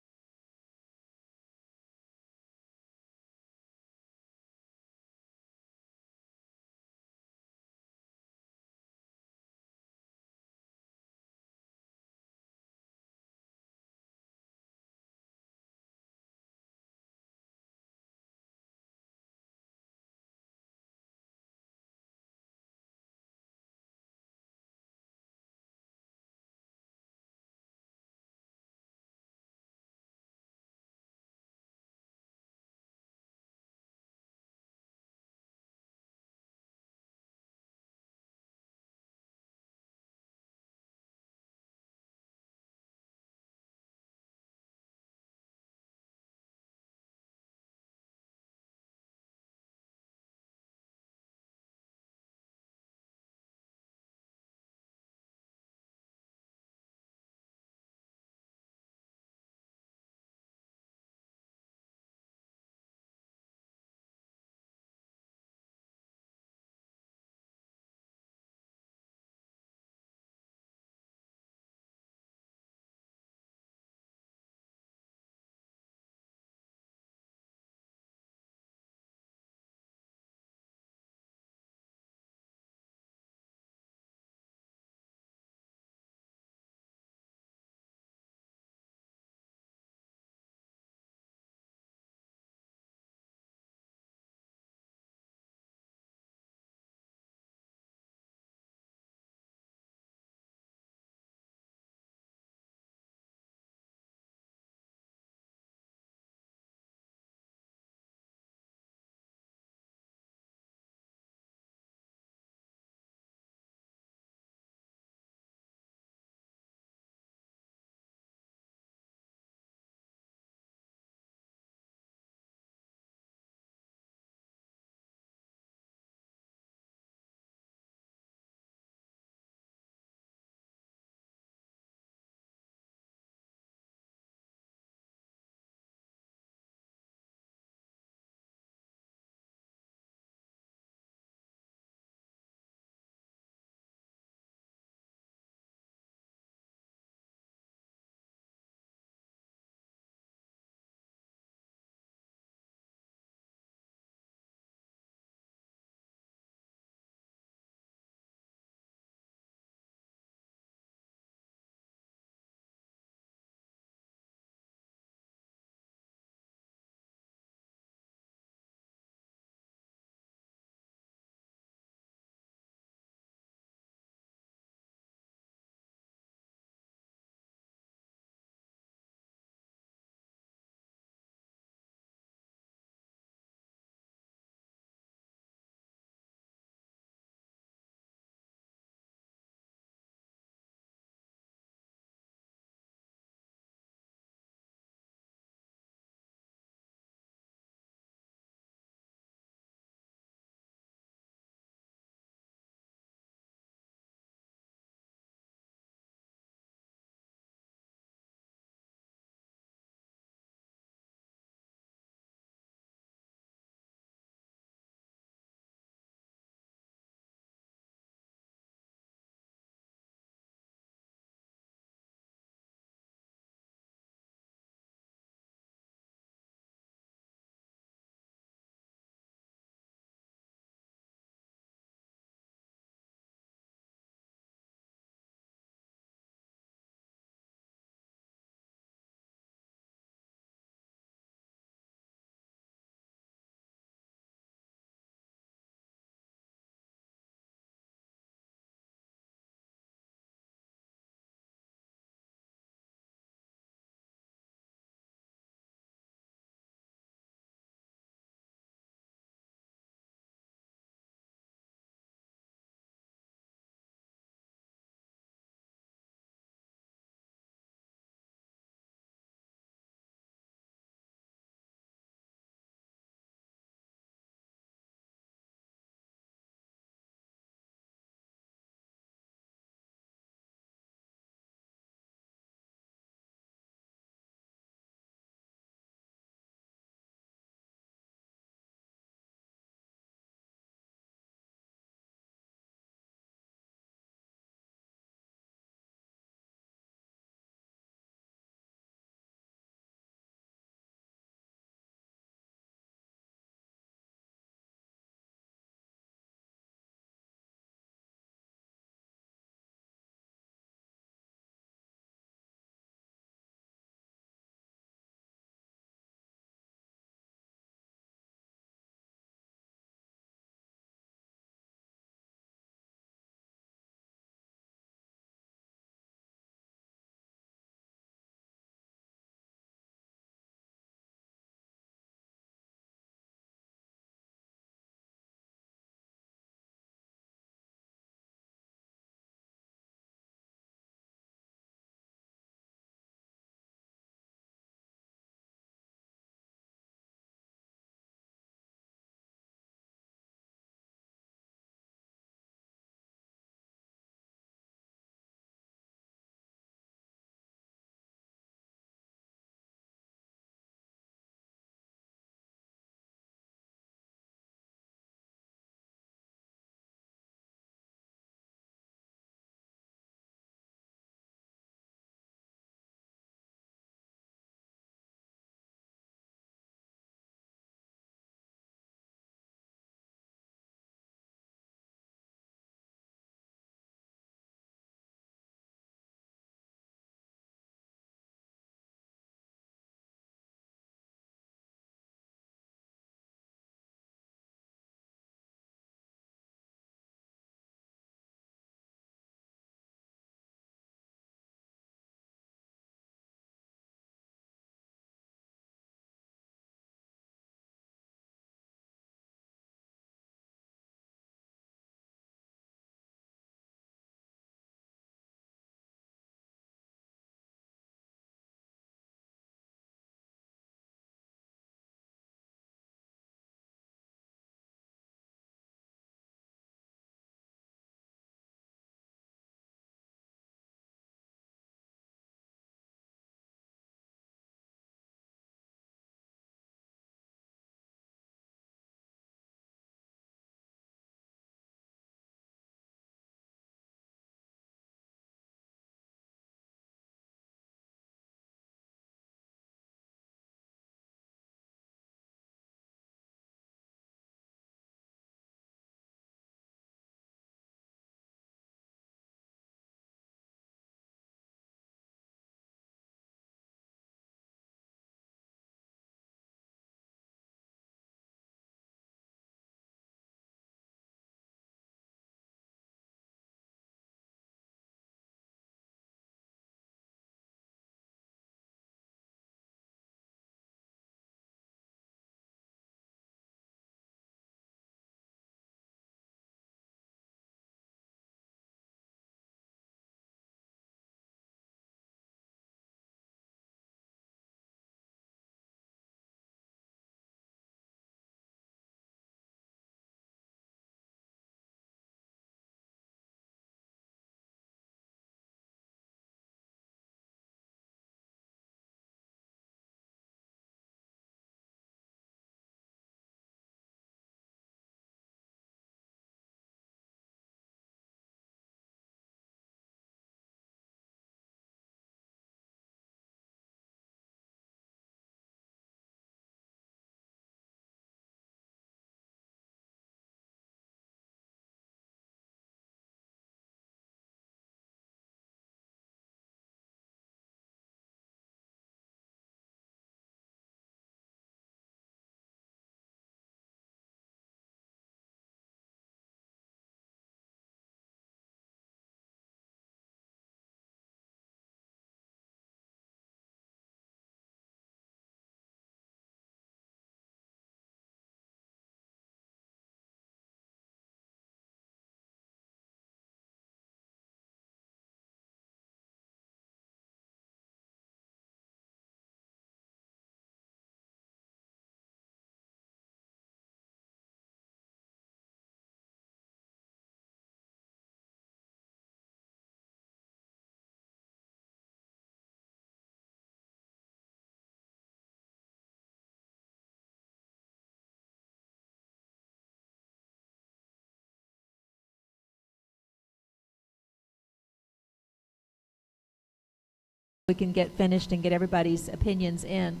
we can get finished and get everybody's opinions in.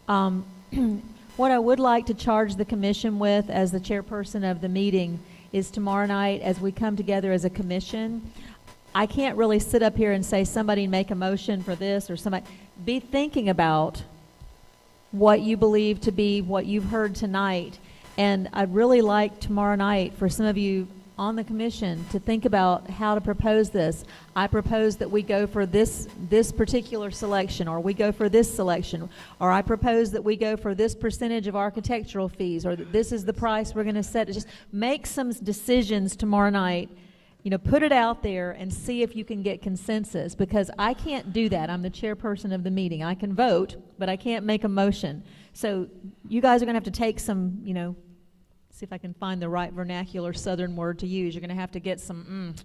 What I would like to charge the commission with as the chairperson of the meeting is tomorrow night, as we come together as a commission, I can't really sit up here and say somebody make a motion for this or somebody. Be thinking about what you believe to be what you've heard tonight. And I'd really like tomorrow night for some of you on the commission to think about how to propose this. I propose that we go for this particular selection, or we go for this selection, or I propose that we go for this percentage of architectural fees, or that this is the price we're going to set. Just make some decisions tomorrow night. Put it out there and see if you can get consensus, because I can't do that. I'm the chairperson of the meeting. I can vote, but I can't make a motion. So you guys are going to have to take some, see if I can find the right vernacular Southern word to use. You're going to have to get some,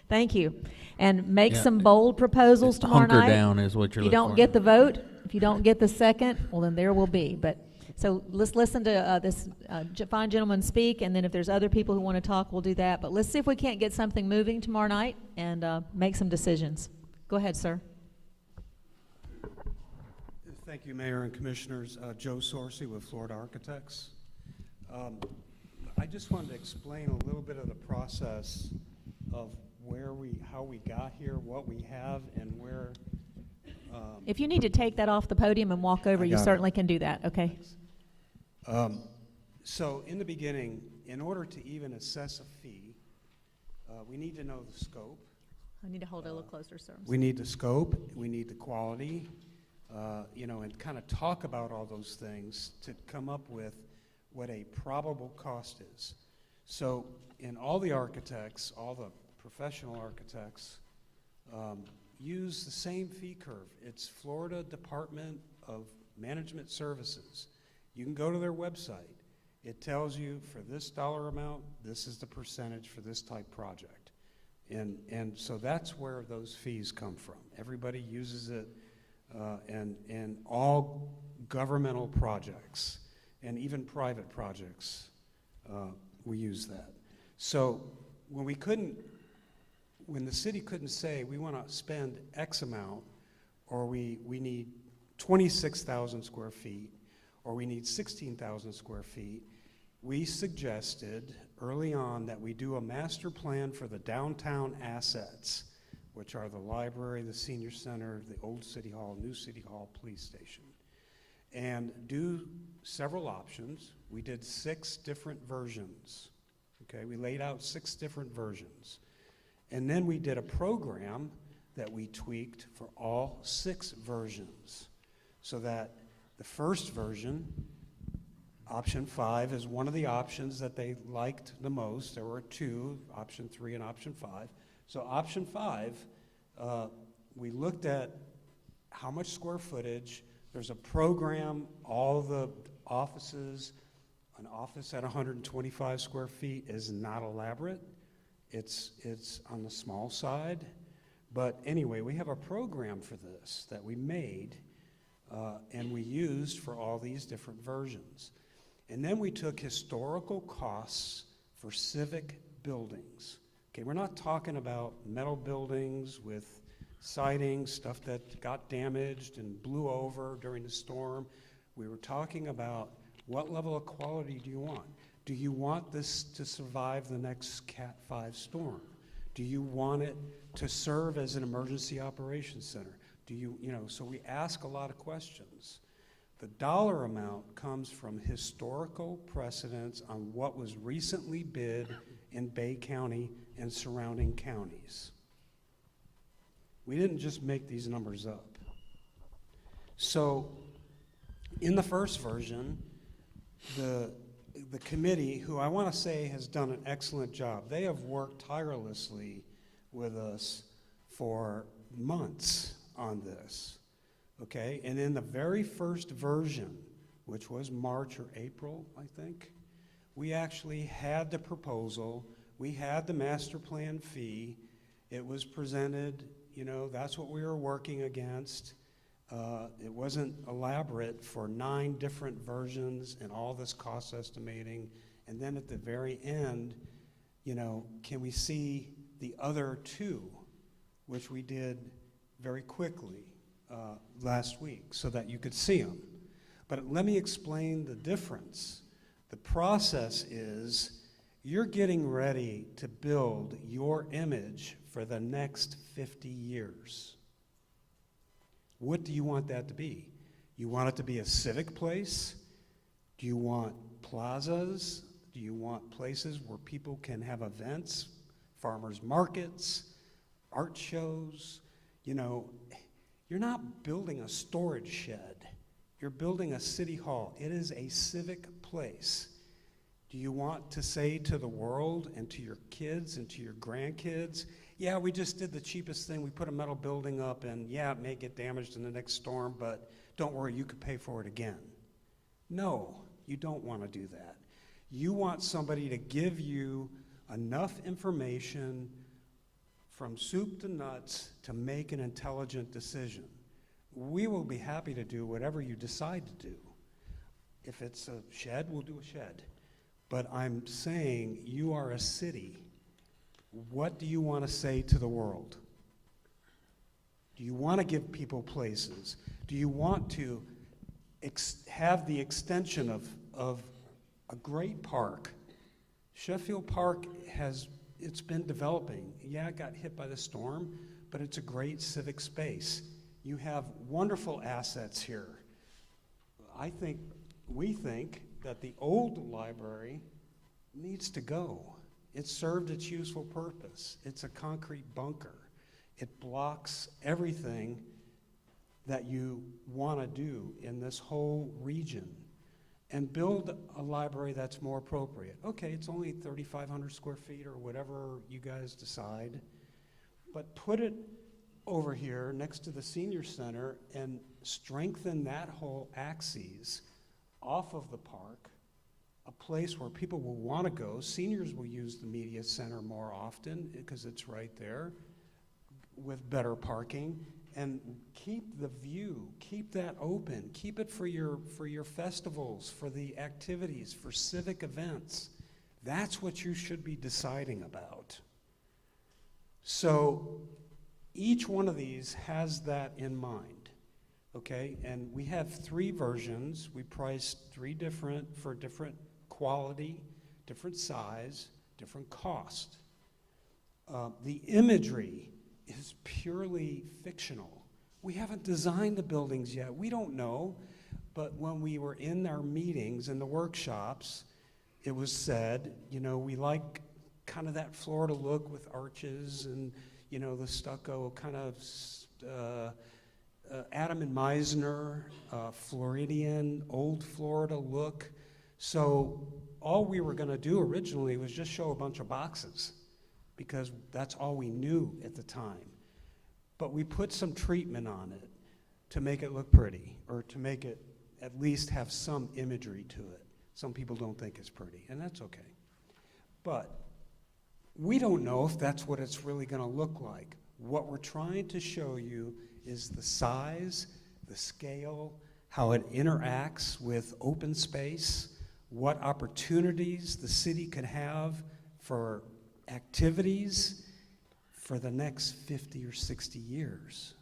thank you, and make some bold proposals tomorrow night. Hunker down is what you're If you looking don't for. get the vote, if you don't get the second, well, then there will be. But so let's listen to this fine gentleman speak, and then if there's other people who want to talk, we'll do that. But let's see if we can't get something moving tomorrow night and make some decisions. Go ahead, sir. Thank you, Mayor and Commissioners. Joe Sorcy with Florida Architects. I just wanted to explain a little bit of the process of how we got here, what we have, and where. If you need to take that off the podium and walk over, you certainly can do that. Okay. So in the beginning, in order to even assess a fee, we need to know the scope. I need to hold it a little closer, sir. We need the scope, we need the quality, and kind of talk about all those things to come up with what a probable cost is. So in all the architects, all the professional architects, use the same fee curve. It's Florida Department of Management Services. You can go to their website. It tells you for this dollar amount, this is the percentage for this type project. And so that's where those fees come from. Everybody uses it, and all governmental projects and even private projects, we use that. So when the city couldn't say we want to spend X amount, or we need 26,000 square feet, or we need 16,000 square feet, we suggested early on that we do a master plan for the downtown assets, which are the library, the senior center, the old city hall, new city hall, police station, and do several options. We did 6 different versions. Okay, we laid out 6 different versions. And then we did a program that we tweaked for all 6 versions, so that the first version, option 5, is one of the options that they liked the most. There were 2, option 3 and option 5. So option 5, we looked at how much square footage. There's a program, all the offices, an office at 125 square feet is not elaborate. It's on the small side. But anyway, we have a program for this that we made and we used for all these different versions. And then we took historical costs for civic buildings. Okay, we're not talking about metal buildings with siding, stuff that got damaged and blew over during the storm. We were talking about what level of quality do you want? Do you want this to survive the next Cat 5 storm? Do you want it to serve as an emergency operations center? So we ask a lot of questions. The dollar amount comes from historical precedents on what was recently bid in Bay County and surrounding counties. We didn't just make these numbers up. So in the first version, the committee, who I want to say has done an excellent job, they have worked tirelessly with us for months on this, okay? And in the very first version, which was March or April, I think, we actually had the proposal, we had the master plan fee, it was presented, that's what we were working against. It wasn't elaborate for 9 different versions and all this cost estimating. And then at the very end, can we see the other 2, which we did very quickly. last week so that you could see them. But let me explain the difference. The process is you're getting ready to build your image for the next 50 years. What do you want that to be? You want it to be a civic place? Do you want plazas? Do you want places where people can have events, farmers markets, art shows? You know, you're not building a storage shed. You're building a city hall. It is a civic place. Do you want to say to the world and to your kids and to your grandkids, yeah, we just did the cheapest thing. We put a metal building up, and yeah, it may get damaged in the next storm, but don't worry, you could pay for it again. No, you don't want to do that. You want somebody to give you enough information from soup to nuts to make an intelligent decision. We will be happy to do whatever you decide to do. If it's a shed, we'll do a shed. But I'm saying you are a city. What do you want to say to the world? Do you want to give people places? Do you want to have the extension of a great park? Sheffield Park it's been developing. Yeah, it got hit by the storm, but it's a great civic space. You have wonderful assets here. We think that the old library needs to go. It served its useful purpose. It's a concrete bunker. It blocks everything that you want to do in this whole region, and build a library that's more appropriate. Okay, it's only 3,500 square feet or whatever you guys decide, but put it over here next to the senior center and strengthen that whole axis off of the park, a place where people will want to go. Seniors will use the media center more often because it's right there with better parking. And keep the view, keep that open, keep it for your festivals, for the activities, for civic events. That's what you should be deciding about. So each one of these has that in mind, okay? And we have 3 versions. We priced 3 different for different quality, different size, different cost. The imagery is purely fictional. We haven't designed the buildings yet. We don't know. But when we were in our meetings and the workshops, it was said, you know, we like kind of that Florida look with arches and, you know, the stucco kind of Adam and Meisner, Floridian, old Florida look. So all we were going to do originally was just show a bunch of boxes, because that's all we knew at the time. But we put some treatment on it to make it look pretty, or to make it at least have some imagery to it. Some people don't think it's pretty, and that's okay. But we don't know if that's what it's really going to look like. What we're trying to show you is the size, the scale, how it interacts with open space, what opportunities the city could have for activities for the next 50 or 60 years.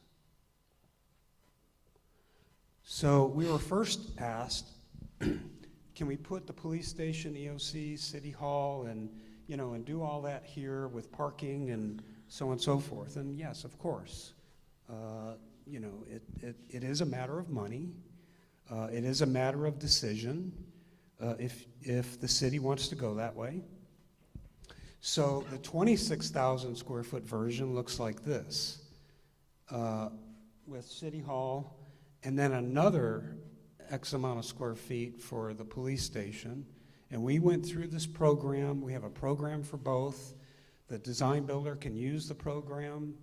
So we were first asked, can we put the police station, EOC, City Hall, and do all that here with parking and so on and so forth? And yes, of course. It is a matter of money. It is a matter of decision if the city wants to go that way. So the 26,000 square foot version looks like this, with City Hall, and then another X amount of square feet for the police station. And we went through this program. We have a program for both. The design builder can use the program,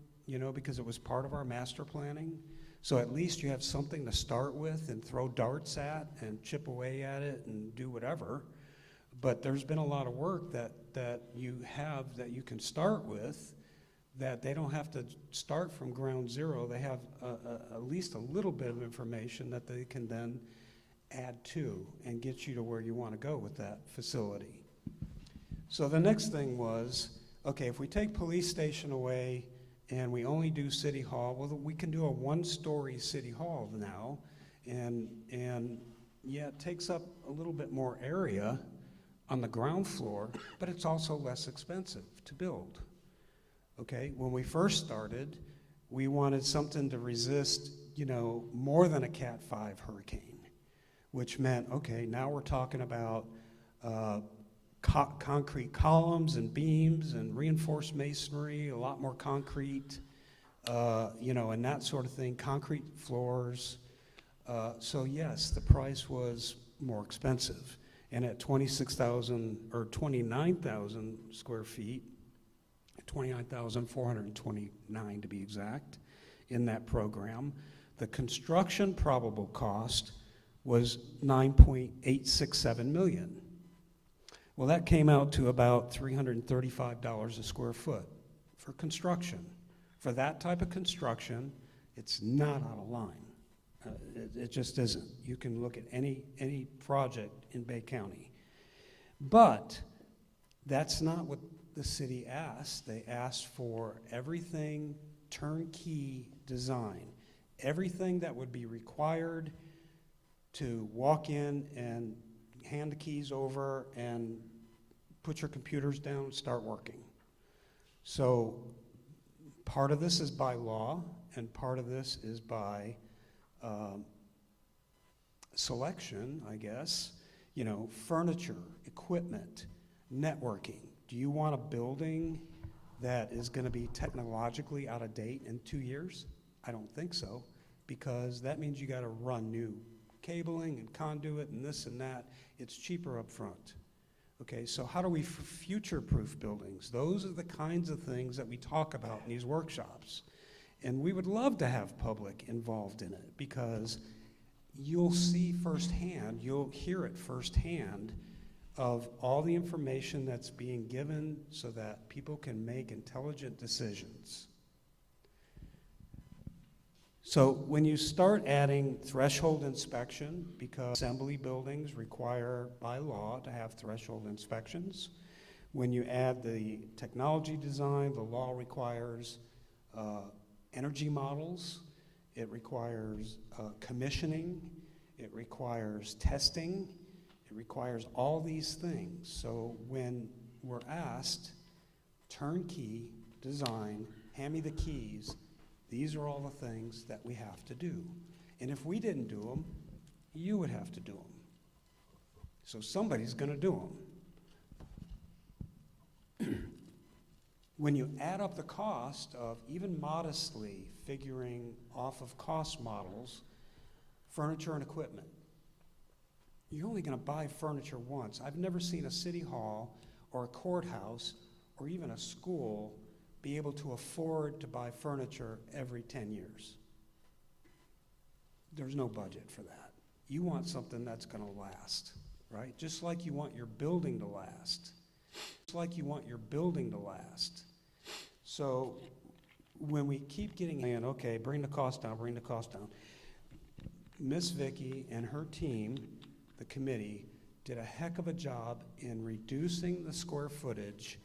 because it was part of our master planning. So at least you have something to start with and throw darts at and chip away at it and do whatever. But there's been a lot of work that you have that you can start with, that they don't have to start from ground zero. They have at least a little bit of information that they can then add to and get you to where you want to go with that facility. So the next thing was, okay, if we take police station away and we only do City Hall. Well, we can do a one-story City Hall now, and yeah, it takes up a little bit more area on the ground floor, but it's also less expensive to build. Okay, when we first started, we wanted something to resist, you know, more than a Cat 5 hurricane, which meant, okay, now we're talking about concrete columns and beams and reinforced masonry, a lot more concrete, you know, and that sort of thing, concrete floors. So yes, the price was more expensive. And at 26,000 or 29,000 square feet, 29,429 to be exact, in that program, the construction probable cost was $9.867 million. Well, that came out to about $335 a square foot for construction. For that type of construction, it's not out of line. It just isn't. You can look at any project in Bay County. But that's not what the city asked. They asked for everything turnkey design, everything that would be required to walk in and hand the keys over and put your computers down and start working. So part of this is by law, and part of this is by selection, I guess. You know, furniture, equipment, networking. Do you want a building that is going to be technologically out of date in 2 years? I don't think so, because that means you got to run new cabling and conduit and this and that. It's cheaper up front. Okay, so how do we future-proof buildings? Those are the kinds of things that we talk about in these workshops. And we would love to have public involved in it, because you'll see firsthand, you'll hear it firsthand of all the information that's being given so that people can make intelligent decisions. So when you start adding threshold inspection, because assembly buildings require by law to have threshold inspections, when you add the technology design, the law requires energy models, it requires commissioning, it requires testing, it requires all these things. So when we're asked, turnkey design, hand me the keys, these are all the things that we have to do. And if we didn't do them, you would have to do them. So somebody's going to do them. When you add up the cost of even modestly figuring off of cost models, furniture and equipment, you're only going to buy furniture once. I've never seen a city hall or a courthouse or even a school be able to afford to buy furniture every 10 years. There's no budget for that. You want something that's going to last, right? Just like you want your building to last. Just like you want your building to last. So when we keep getting in, okay, bring the cost down, bring the cost down. Miss Vicky and her team, the committee, did a heck of a job in reducing the square footage,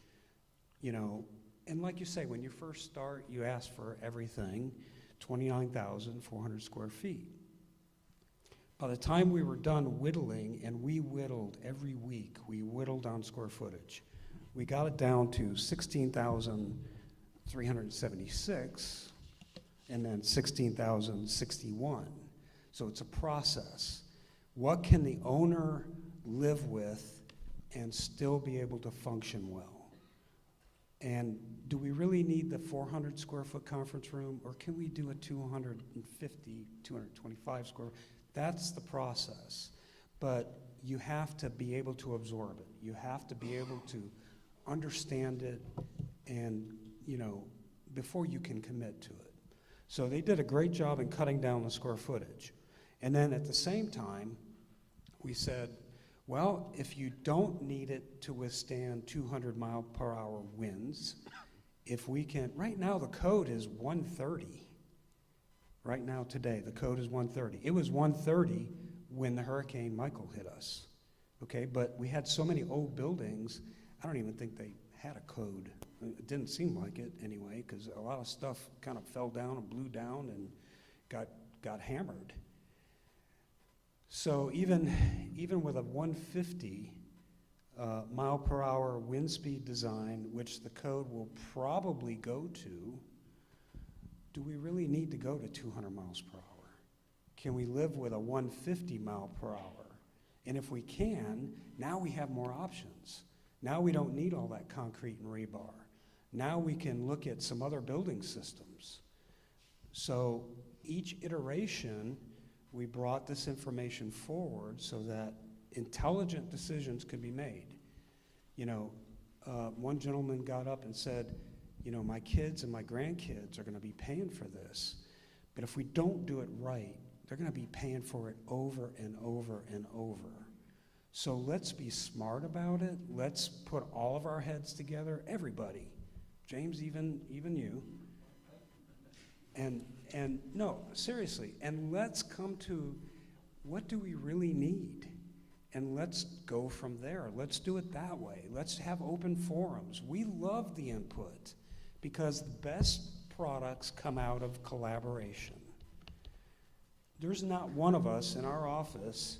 you know. And like you say, when you first start, you ask for everything, 29,400 square feet. By the time we were done whittling, and we whittled every week, we whittled on square footage. We got it down to 16,376, and then 16,061. So it's a process. What can the owner live with and still be able to function well? And do we really need the 400 square foot conference room, or can we do a 250, 225 square? That's the process. But you have to be able to absorb it. You have to be able to understand it, and, you know, before you can commit to it. So they did a great job in cutting down the square footage. And then at the same time, we said, well, if you don't need it to withstand 200 mile per hour winds, if we can, right now the code is 130. Right now today, the code is 130. It was 130 when the Hurricane Michael hit us, okay? But we had so many old buildings, I don't even think they had a code. It didn't seem like it anyway, because a lot of stuff kind of fell down and blew down and got hammered. So even with a 150 mile per hour wind speed design, which the code will probably go to, do we really need to go to 200 miles per hour? Can we live with a 150 mile per hour? And if we can, now we have more options. Now we don't need all that concrete and rebar. Now we can look at some other building systems. So each iteration, we brought this information forward so that intelligent decisions could be made. You know, one gentleman got up and said, you know, my kids and my grandkids are going to be paying for this, but if we don't do it right, they're going to be paying for it over and over and over. So let's be smart about it. Let's put all of our heads together, everybody, James, even you, and no, seriously, and let's come to what do we really need, and let's go from there. Let's do it that way. Let's have open forums. We love the input because the best products come out of collaboration. There's not one of us in our office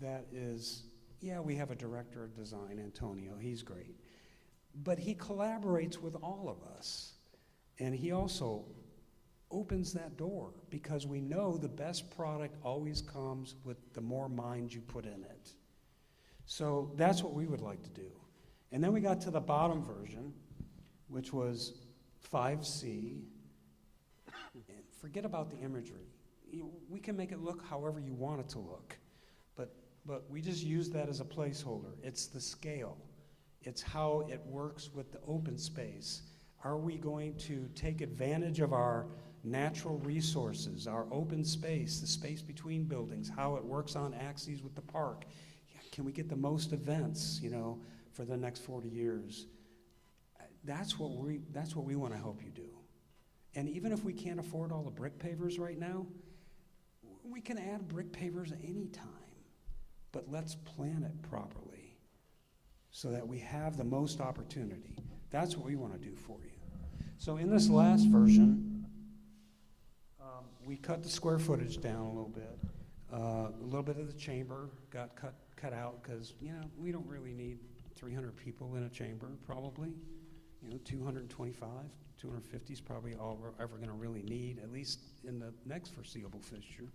that is, yeah, we have a director of design, Antonio, he's great, but he collaborates with all of us, and he also opens that door because we know the best product always comes with the more mind you put in it. So that's what we would like to do. And then we got to the bottom version, which was 5C. And forget about the imagery. We can make it look however you want it to look, but we just use that as a placeholder. It's the scale. It's how it works with the open space. Are we going to take advantage of our natural resources, our open space, the space between buildings, how it works on axes with the park? Can we get the most events, you know, for the next 40 years? That's what we want to help you do. And even if we can't afford all the brick pavers right now, we can add brick pavers anytime. But let's plan it properly so that we have the most opportunity. That's what we want to do for you. So in this last version, we cut the square footage down a little bit. A little bit of the chamber got cut out because, you know, we don't really need 300 people in a chamber, probably. You know, 225, 250 is probably all we're ever going to really need, at least in the next foreseeable future.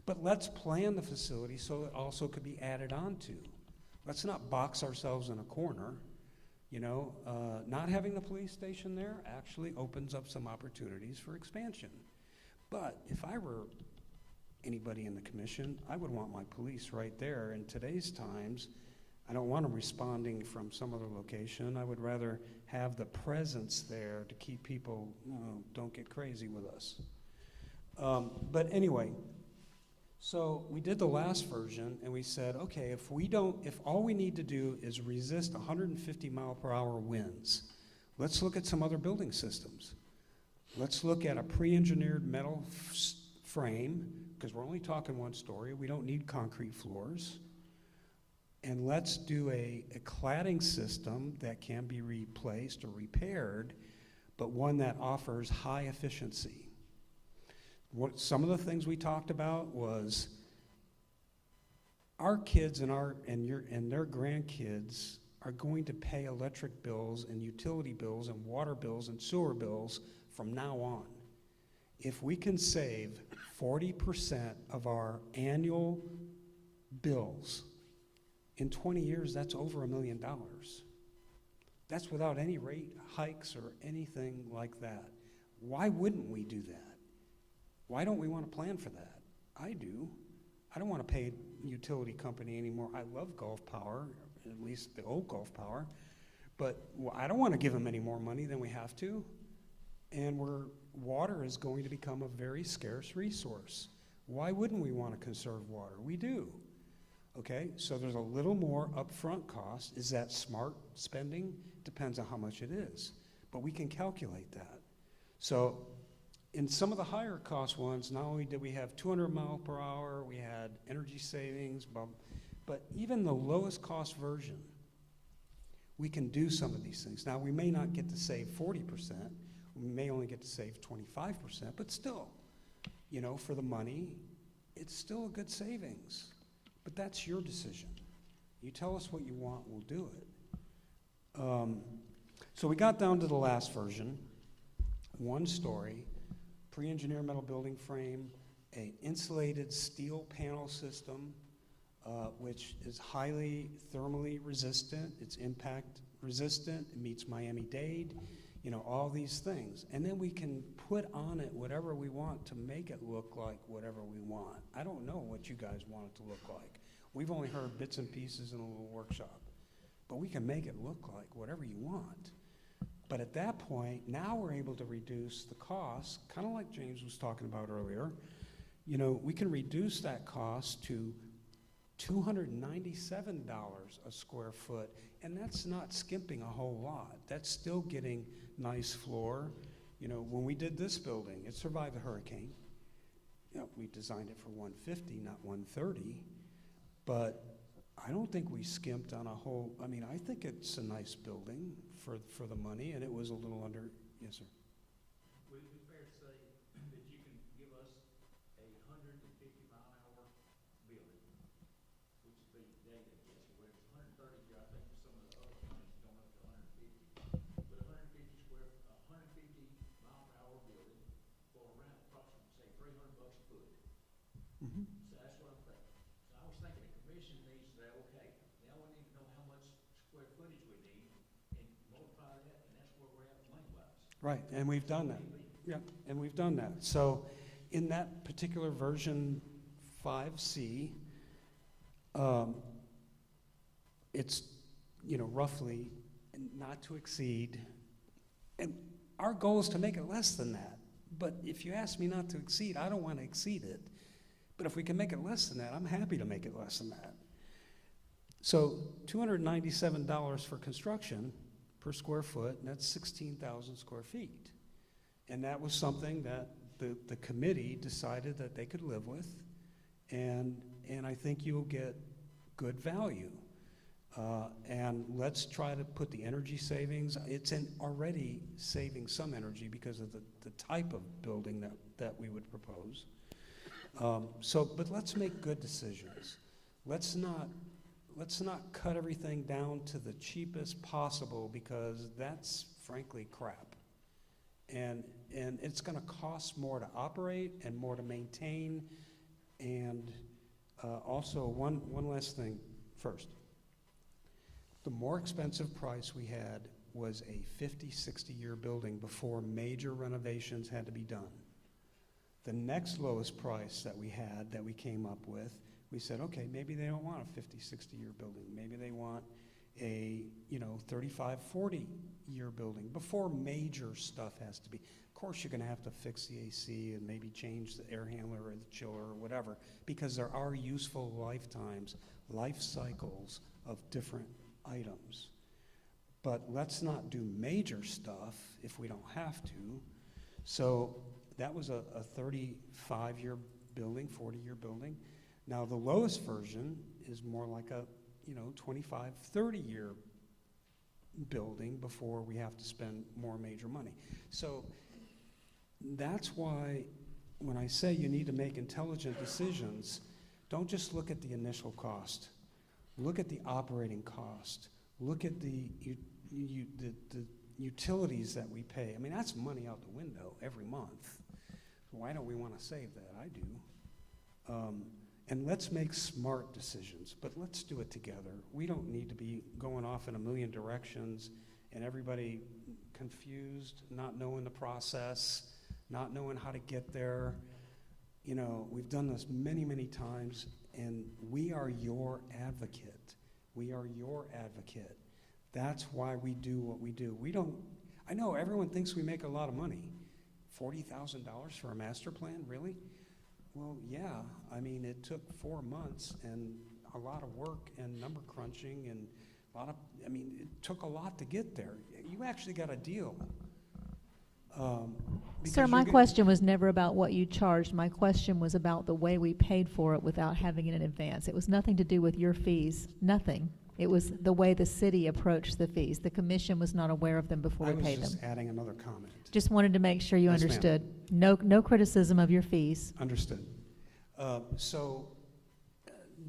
But let's plan the facility so it also could be added on to. Let's not box ourselves in a corner. You know, not having the police station there actually opens up some opportunities for expansion. But if I were anybody in the commission, I would want my police right there. In today's times, I don't want them responding from some other location. I would rather have the presence there to keep people, you know, don't get crazy with us. But anyway, so we did the last version and we said, okay, if all we need to do is resist 150 mile per hour winds, let's look at some other building systems. Let's look at a pre-engineered metal frame, because we're only talking one story. We don't need concrete floors. And let's do a cladding system that can be replaced or repaired, but one that offers high efficiency. Some of the things we talked about was our kids and their grandkids are going to pay electric bills and utility bills and water bills and sewer bills from now on. If we can save 40% of our annual bills, in 20 years, that's over $1 million. That's without any rate hikes or anything like that. Why wouldn't we do that? Why don't we want to plan for that? I do. I don't want to pay a utility company anymore. I love Gulf Power, at least the old Gulf Power, but I don't want to give them any more money than we have to. And water is going to become a very scarce resource. Why wouldn't we want to conserve water? We do. Okay, so there's a little more upfront cost. Is that smart spending? Depends on how much it is. But we can calculate that. So in some of the higher cost ones, not only did we have 200 mile per hour, we had energy savings, but even the lowest cost version, we can do some of these things. Now, we may not get to save 40%, we may only get to save 25%, but still, you know, for the money, it's still a good savings. But that's your decision. You tell us what you want, we'll do it. So we got down to the last version, 1 story, pre-engineered metal building frame, an insulated steel panel system, which is highly thermally resistant, it's impact resistant, it meets Miami-Dade, you know, all these things. And then we can put on it whatever we want to make it look like whatever we want. I don't know what you guys want it to look like. We've only heard bits and pieces in a little workshop. But we can make it look like whatever you want. But at that point, now we're able to reduce the cost, kind of like James was talking about earlier. You know, we can reduce that cost to $297 a square foot, and that's not skimping a whole lot. That's still getting nice floor. You know, when we did this building, it survived the hurricane. You know, we designed it for 150, not 130, but I don't think we skimped on a whole, I mean, I think it's a nice building for the money, and it was a little under, yes, sir. Would it be fair to say that you can give us a 150-mile-an-hour building, which would be data, yes, where it's 130 here, I think for some of the other counties going up to 150, but 150-mile-per-hour building for around approximately, say, $300 a foot. Mm-hmm. So that's what I'm thinking. So I was thinking the commission needs to say, okay, now we need to know how much square footage we need and multiply that, and that's where we're at money-wise. Right, and we've done that. Yeah, and we've done that. So in that particular version 5C, it's, you know, roughly not to exceed, and our goal is to make it less than that. But if you ask me not to exceed, I don't want to exceed it. But if we can make it less than that, I'm happy to make it less than that. So $297 for construction per square foot, and that's 16,000 square feet. And that was something that the committee decided that they could live with, and I think you'll get good value. And let's try to put the energy savings, it's already saving some energy because of the type of building that we would propose. But let's make good decisions. Let's not cut everything down to the cheapest possible, because that's frankly crap. And it's gonna cost more to operate and more to maintain. And also one last thing first. The more expensive price we had was a 50, 60-year building before major renovations had to be done. The next lowest price that we had, that we came up with, we said, okay, maybe they don't want a 50, 60-year building. Maybe they want a, 35, 40-year building before major stuff has to be. Of course, you're gonna have to fix the AC and maybe change the air handler or the chiller or whatever, because there are useful lifetimes, life cycles of different items. But let's not do major stuff if we don't have to. So that was a 35-year building, 40-year building. Now the lowest version is more like a 25, 30-year building before we have to spend more major money. So that's why when I say you need to make intelligent decisions, don't just look at the initial cost. Look at the operating cost. Look at the utilities that we pay. I mean, that's money out the window every month. So why don't we want to save that? I do. And let's make smart decisions, but let's do it together. We don't need to be going off in a million directions and everybody confused, not knowing the process, not knowing how to get there. We've done this many, many times, and we are your advocate. We are your advocate. That's why we do what we do. I know everyone thinks we make a lot of money. $40,000 for a master plan, really? Well, yeah, I mean, it took 4 months and a lot of work and number crunching and it took a lot to get there. You actually got a deal. Sir, my question was never about what you charged. My question was about the way we paid for it without having it in advance. It was nothing to do with your fees, nothing. It was the way the city approached the fees. The commission was not aware of them before I we was paid them. just adding another comment. Just wanted to make sure you Yes, ma'am. understood. No criticism of your fees. Understood.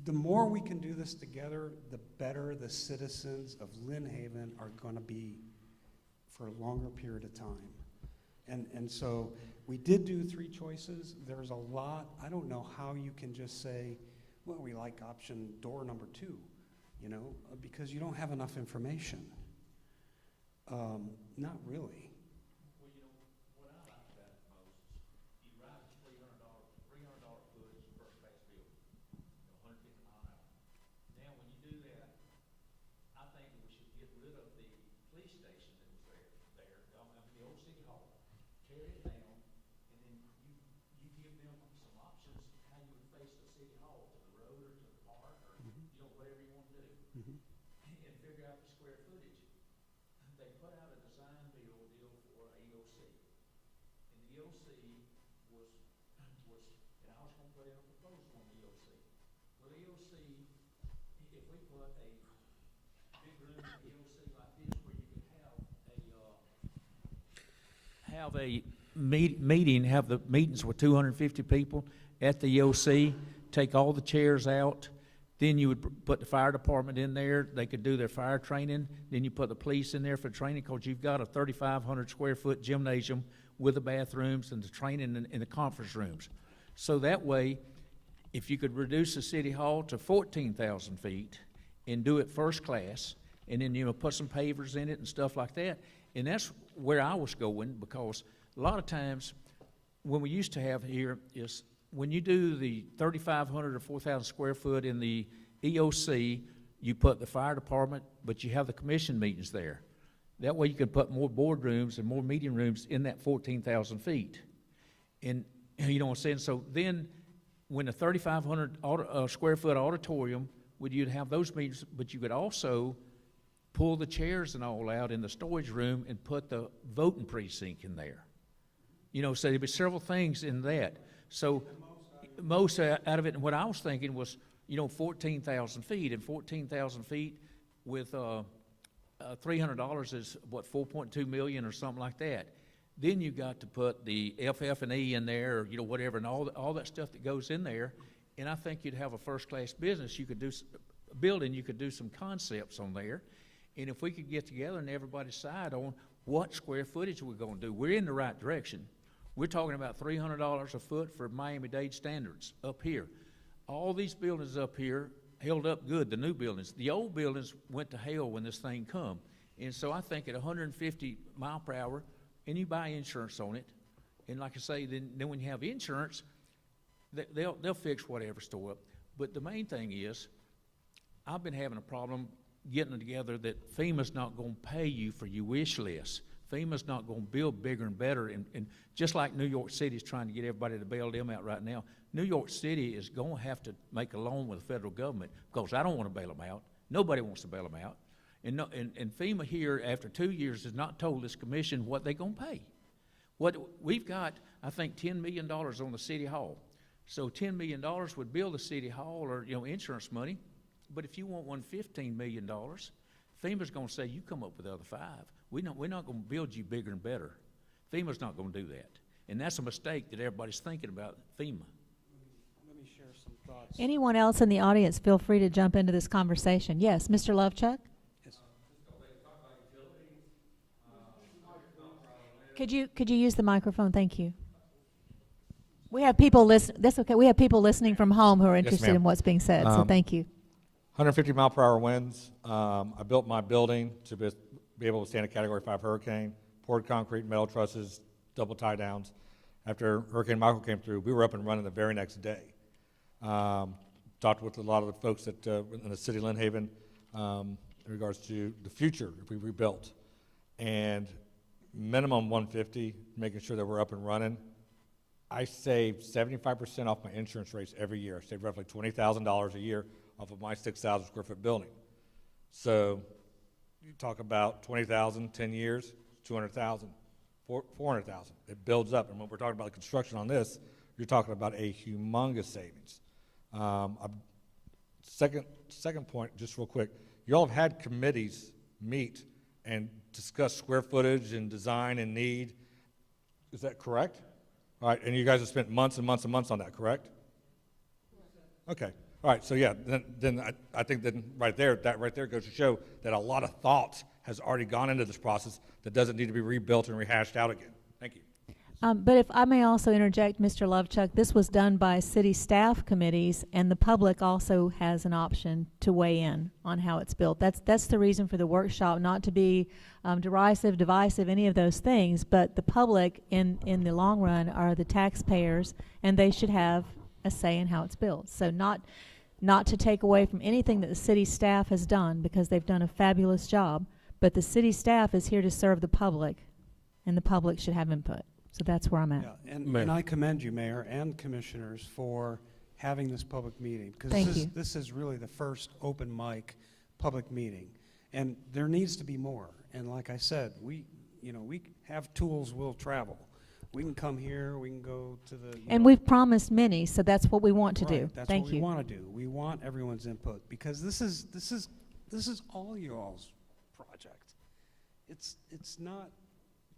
The more we can do this together, the better the citizens of Lynn Haven are going to be for a longer period of time. And so we did do 3 choices. There's a lot. I don't know how you can just say, well, we like option door number 2, you know, because you don't have enough information. Not really. Well, you know, what I like about it most is you drive a $300 foot is a first class building, 150 mile an hour. Now, when you do that, I think that we should get rid of the police station that was there, the old city hall, tear it down, and then you give them some options how you would face the city hall, to the road or to the park, or, you know, whatever you want to do. And figure out the square footage. They put out a design deal for EOC. And the EOC was, and I was gonna put in a proposal on the EOC. Well, the EOC, if we put a big room in the EOC like this, where you could have a meeting, have the meetings with 250 people at the EOC, take all the chairs out, then you would put the fire department in there, they could do their fire training, then you put the police in there for training, because you've got a 3,500 square foot gymnasium with the bathrooms and the training in the conference rooms. So that way, if you could reduce the city hall to 14,000 feet and do it first class, and then, you know, put some pavers in it and stuff like that, and that's where I was going, because a lot of times, when we used to have here is, when you do the 3,500 or 4,000 square foot in the EOC, you put the fire department, but you have the commission meetings there. That way you can put more boardrooms and more meeting rooms in that 14,000 feet. And, you know what I'm saying? So then, when the 3,500 square foot auditorium, you'd have those meetings, but you could also pull the chairs and all out in the storage room and put the voting precinct in there. You know, so there'd be several things in that. So most out of it, and what I was thinking was, you know, 14,000 feet, and 14,000 feet with $300 is what, 4.2 million or something like that. Then you got to put the FF&E in there, or, you know, whatever, and all that stuff that goes in there. And I think you'd have a first-class business. You could do a building. You could do some concepts on there. And if we could get together and everybody decide on what square footage we're going to do, we're in the right direction. We're talking about $300 a foot for Miami-Dade standards up here. All these buildings up here held up good, the new buildings. The old buildings went to hell when this thing come. And so I think at 150 mile per hour, and you buy insurance on it, and like I say, then when you have insurance, they'll fix whatever store up. But the main thing is, I've been having a problem getting it together that FEMA's not gonna pay you for your wish list. FEMA's not gonna build bigger and better, and just like New York City is trying to get everybody to bail them out right now, New York City is gonna have to make a loan with the federal government, because I don't wanna bail them out. Nobody wants to bail them out. And FEMA here, after 2 years, has not told this commission what they're gonna pay. What we've got, I think, $10 million on the city hall. So $10 million would build the city hall, or, you know, insurance money. But if you want $15 million, FEMA's gonna say, you come up with the other 5. We're not gonna build you bigger and better. FEMA's not gonna do that. And that's a mistake that everybody's thinking about FEMA. Let me share some thoughts. Anyone else in the audience, feel free to jump into this conversation. Yes, Mr. Lovechuck? Yes. Could you use the microphone? Thank you. We have people that's okay. We have people listening from home who are interested in what's being said, so thank you. 150 mile per hour winds. I built my building to be able to stand a Category 5 hurricane, poured concrete, metal trusses, double tie downs. After Hurricane Michael came through, we were up and running the very next day. Talked with a lot of the folks that in the city of Lynn Haven in regards to the future if we rebuilt. And minimum 150, making sure that we're up and running. I save 75% off my insurance rates every year. I save roughly $20,000 a year off of my 6,000 square foot building. So you talk about 20,000, 10 years, 200,000, 400,000. It builds up. And when we're talking about the construction on this, you're talking about a humongous savings. Second point, just real quick, you all have had committees meet and discuss square footage and design and need. Is that correct? All right, and you guys have spent months and months and months on that, correct? Okay, all right, so yeah, then I think that that right there goes to show that a lot of thought has already gone into this process that doesn't need to be rebuilt and rehashed out again. Thank you. But if I may also interject, Mr. Lovechuck, this was done by city staff committees, and the public also has an option to weigh in on how it's built. That's the reason for the workshop, not to be derisive, divisive, any of those things, but the public in the long run are the taxpayers, and they should have a say in how it's built. So not to take away from anything that the city staff has done, because they've done a fabulous job, but the city staff is here to serve the public, and the public should have input. So that's where I'm at. Yeah, and I commend you, Mayor and Commissioners, for having this public meeting. Thank Because you. this is really the first open mic public meeting. And there needs to be more. And like I said, we have tools, we'll travel. We can come here, we can go to the... And we've promised many, so that's what we want to do. Right, that's Thank what you. we want to do. We want everyone's input, because this is all you all's project. It's not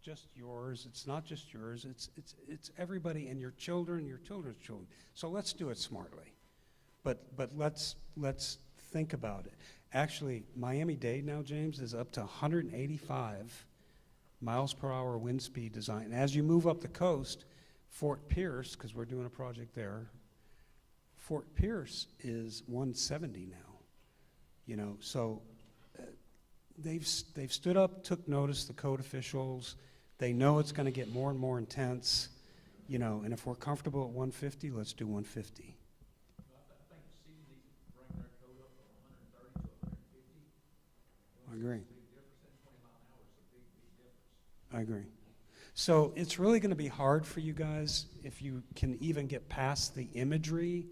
just yours. It's not just yours. It's everybody and your children's children. So let's do it smartly. But let's think about it. Actually, Miami-Dade now, James, is up to 185 miles per hour wind speed design. And as you move up the coast, Fort Pierce, because we're doing a project there, Fort Pierce is 170 now. So they've stood up, took notice, the code officials. They know it's going to get more and more intense, and if we're comfortable at 150, let's do 150. I agree. I agree. So it's really going to be hard for you guys if you can even get past the imagery,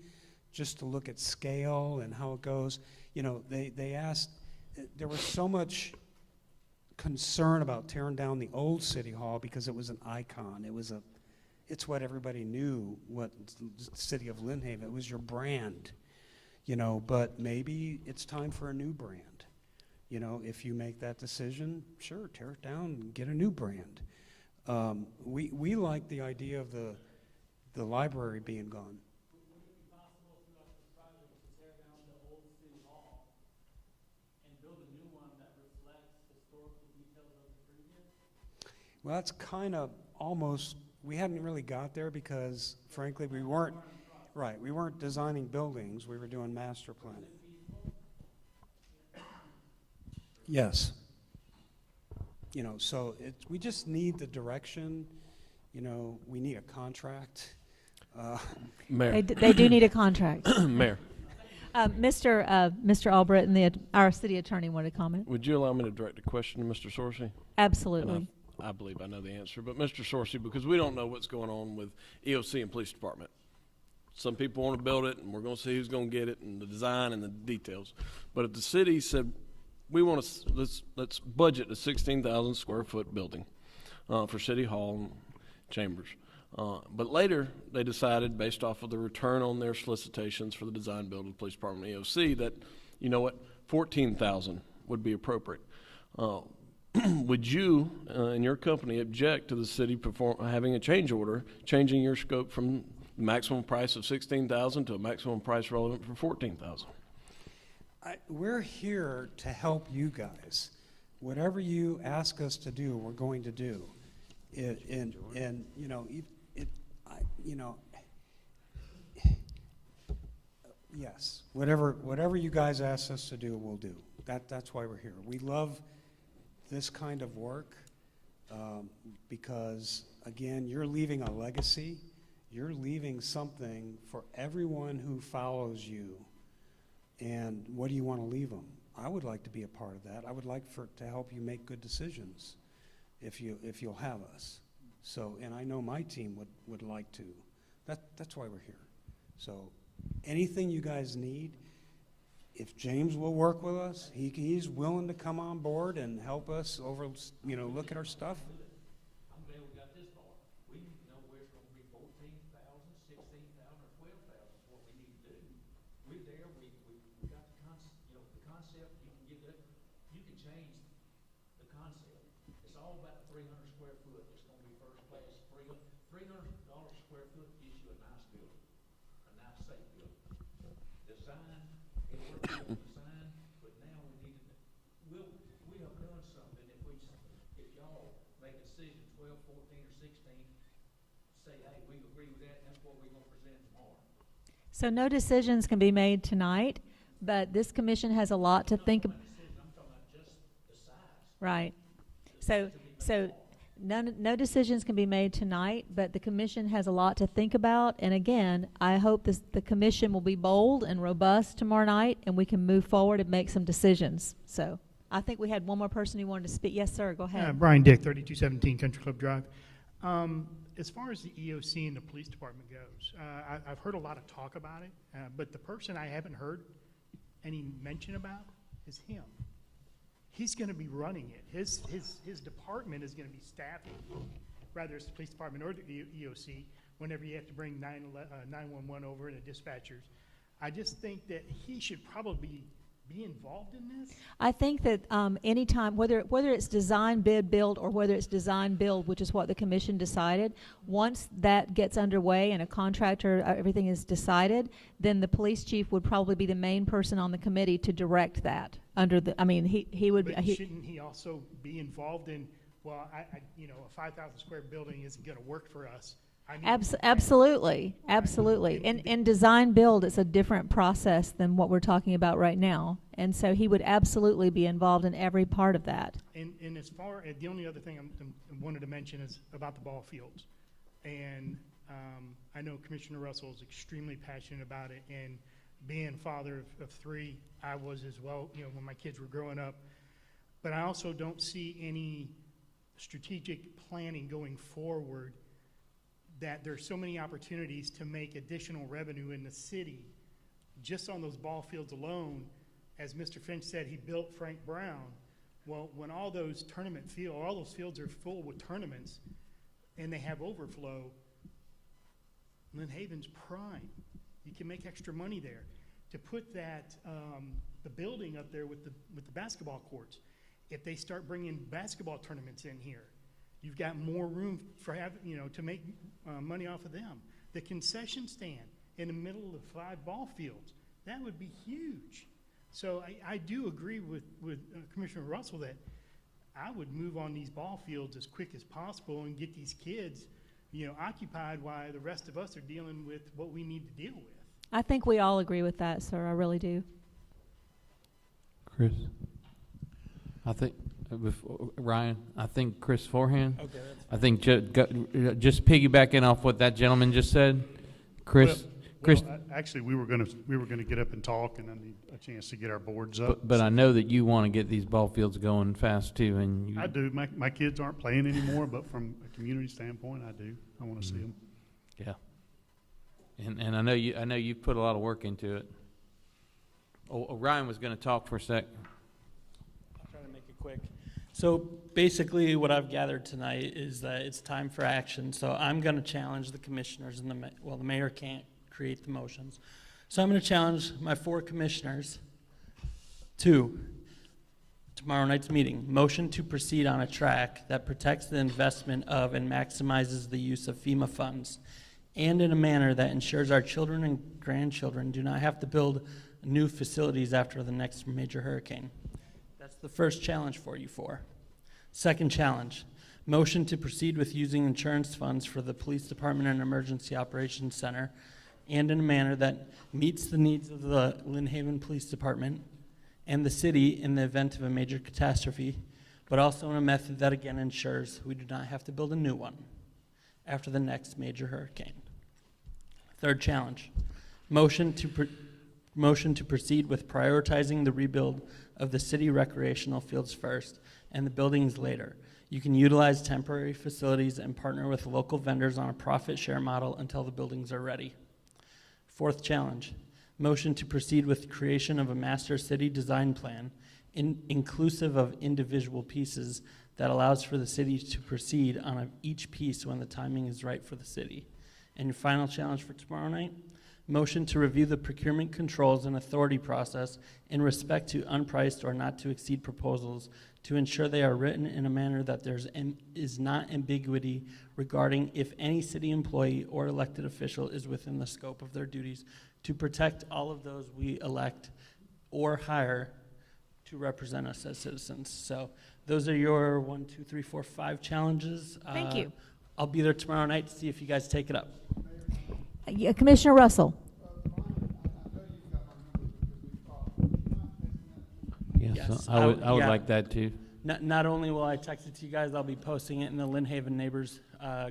just to look at scale and how it goes. They asked, there was so much concern about tearing down the old city hall because it was an icon. It's what everybody knew, what the city of Lynn Haven, it was your brand, but maybe it's time for a new brand. If you make that decision, sure, tear it down and get a new brand. We like the idea of the library being gone. Well, that's kind of almost, we hadn't really got there because, frankly, we weren't designing buildings, we were doing master planning. Yes. So we just need the direction, we need a contract. Mayor. They do need a contract. Mayor, Mr. Albritton, our city attorney, wanted to comment. would you allow me to direct a question to Mr. Sorcy? Absolutely. And I believe I know the answer, but Mr. Sorcy, because we don't know what's going on with EOC and police department. Some people want to build it, and we're going to see who's going to get it, and the design and the details. But if the city said, we want to, let's budget a 16,000 square foot building for City Hall and Chambers. But later, they decided, based off of the return on their solicitations for the design build of the police department and EOC, that, 14,000 would be appropriate. Would you and your company object to the city having a change order, changing your scope from the maximum price of 16,000 to a maximum price relevant for 14,000? We're here to help you guys. Whatever you ask us to do, we're going to do. Yes, whatever you guys ask us to do, we'll do. That's why we're here. We love this kind of work because, again, you're leaving a legacy. You're leaving something for everyone who follows you. And what do you want to leave them? I would like to be a part of that. I would like to help you make good decisions if you'll have us. So, and I know my team would like to. That's why we're here. So anything you guys need, if James will work with us, he's willing to come on board and help us look at our stuff. I'm glad we got this far. We need to know where it's going to be 14,000, 16,000, or 12,000 is what we need to do. We're there. We got the concept. You can give that 300 square foot, it's gonna be first class, $300 a square foot gets you a nice building, a nice safe building. Design, it works on design, but now we need to, we have done something, if y'all make a decision 12, 14, or 16, say, hey, we agree with that, that's what we're gonna present tomorrow. So no decisions can be made tonight, but this commission has a lot to think about. I'm talking about just the size. Right. So no decisions can be made tonight, but the commission has a lot to think about. And again, I hope the commission will be bold and robust tomorrow night, and we can move forward and make some decisions. So I think we had one more person who wanted to speak. Yes, sir, go ahead. Brian Dick, 3217 Country Club Drive. As far as the EOC and the police department goes, I've heard a lot of talk about it, but the person I haven't heard any mention about is him. He's going to be running it. His department is going to be staffing, whether it's the police department or the EOC, whenever you have to bring 911 over and the dispatchers. I just think that he should probably be involved in this. I think that anytime, whether it's design, bid, build, or whether it's design, build, which is what the commission decided, once that gets underway and a contractor, everything is decided, then the police chief would probably be the main person on the committee to direct that. He would. But shouldn't he also be involved in, well, a 5,000 square building isn't going to work for us. Absolutely. In design build, it's a different process than what we're talking about right now. And so he would absolutely be involved in every part of that. And as far as, the only other thing I wanted to mention is about the ball fields. And I know Commissioner Russell is extremely passionate about it. And being father of three, I was as well, when my kids were growing up. But I also don't see any strategic planning going forward, that there's so many opportunities to make additional revenue in the city just on those ball fields alone. As Mr. Finch said, he built Frank Brown. Well, when all those all those fields are full with tournaments and they have overflow, Lynn Haven's prime. You can make extra money there. To put that, the building up there with the basketball courts, if they start bringing basketball tournaments in here, you've got more room for to make money off of them. The concession stand in the middle of 5 ball fields, that would be huge. So I do agree with Commissioner Russell that I would move on these ball fields as quick as possible and get these kids, occupied while the rest of us are dealing with what we need to deal with. I think we all agree with that, sir. I really do. Chris? I think, Ryan, I think Chris Forehand. Okay, that's I think just piggybacking off what that gentleman just said, Chris. Actually, we were gonna get up and talk, and then need a chance to get our boards up. But I know that you want to get these ball fields going fast too, and I do. My kids aren't playing anymore, but from a community standpoint, I do. I want to see them. Yeah. And I know you've put a lot of work into it. Ryan was going to talk for a sec. I'll try to make it quick. So basically what I've gathered tonight is that it's time for action. So I'm going to challenge the commissioners and the mayor can't create the motions. So I'm going to challenge my 4 commissioners to tomorrow night's meeting. Motion to proceed on a track that protects the investment of and maximizes the use of FEMA funds, and in a manner that ensures our children and grandchildren do not have to build new facilities after the next major hurricane. That's the first challenge for you 4. Second challenge, motion to proceed with using insurance funds for the Police Department and Emergency Operations Center, and in a manner that meets the needs of the Lynn Haven Police Department and the city in the event of a major catastrophe, but also in a method that again ensures we do not have to build a new one after the next major hurricane. Third challenge, motion to proceed with prioritizing the rebuild of the city recreational fields first and the buildings later. You can utilize temporary facilities and partner with local vendors on a profit share model until the buildings are ready. Fourth challenge, motion to proceed with creation of a master city design plan inclusive of individual pieces that allows for the city to proceed on each piece when the timing is right for the city. And your final challenge for tomorrow night, Motion to review the procurement controls and authority process in respect to unpriced or not to exceed proposals to ensure they are written in a manner that is not ambiguity regarding if any city employee or elected official is within the scope of their duties to protect all of those we elect or hire to represent us as citizens. So those are your 1, 2, 3, 4, 5 challenges. Thank you. I'll be there tomorrow night to see if you guys take it up. Yeah, Commissioner Russell. Yes, I would yeah. like that too. Not only will I text it to you guys, I'll be posting it in the Lynn Haven Neighbors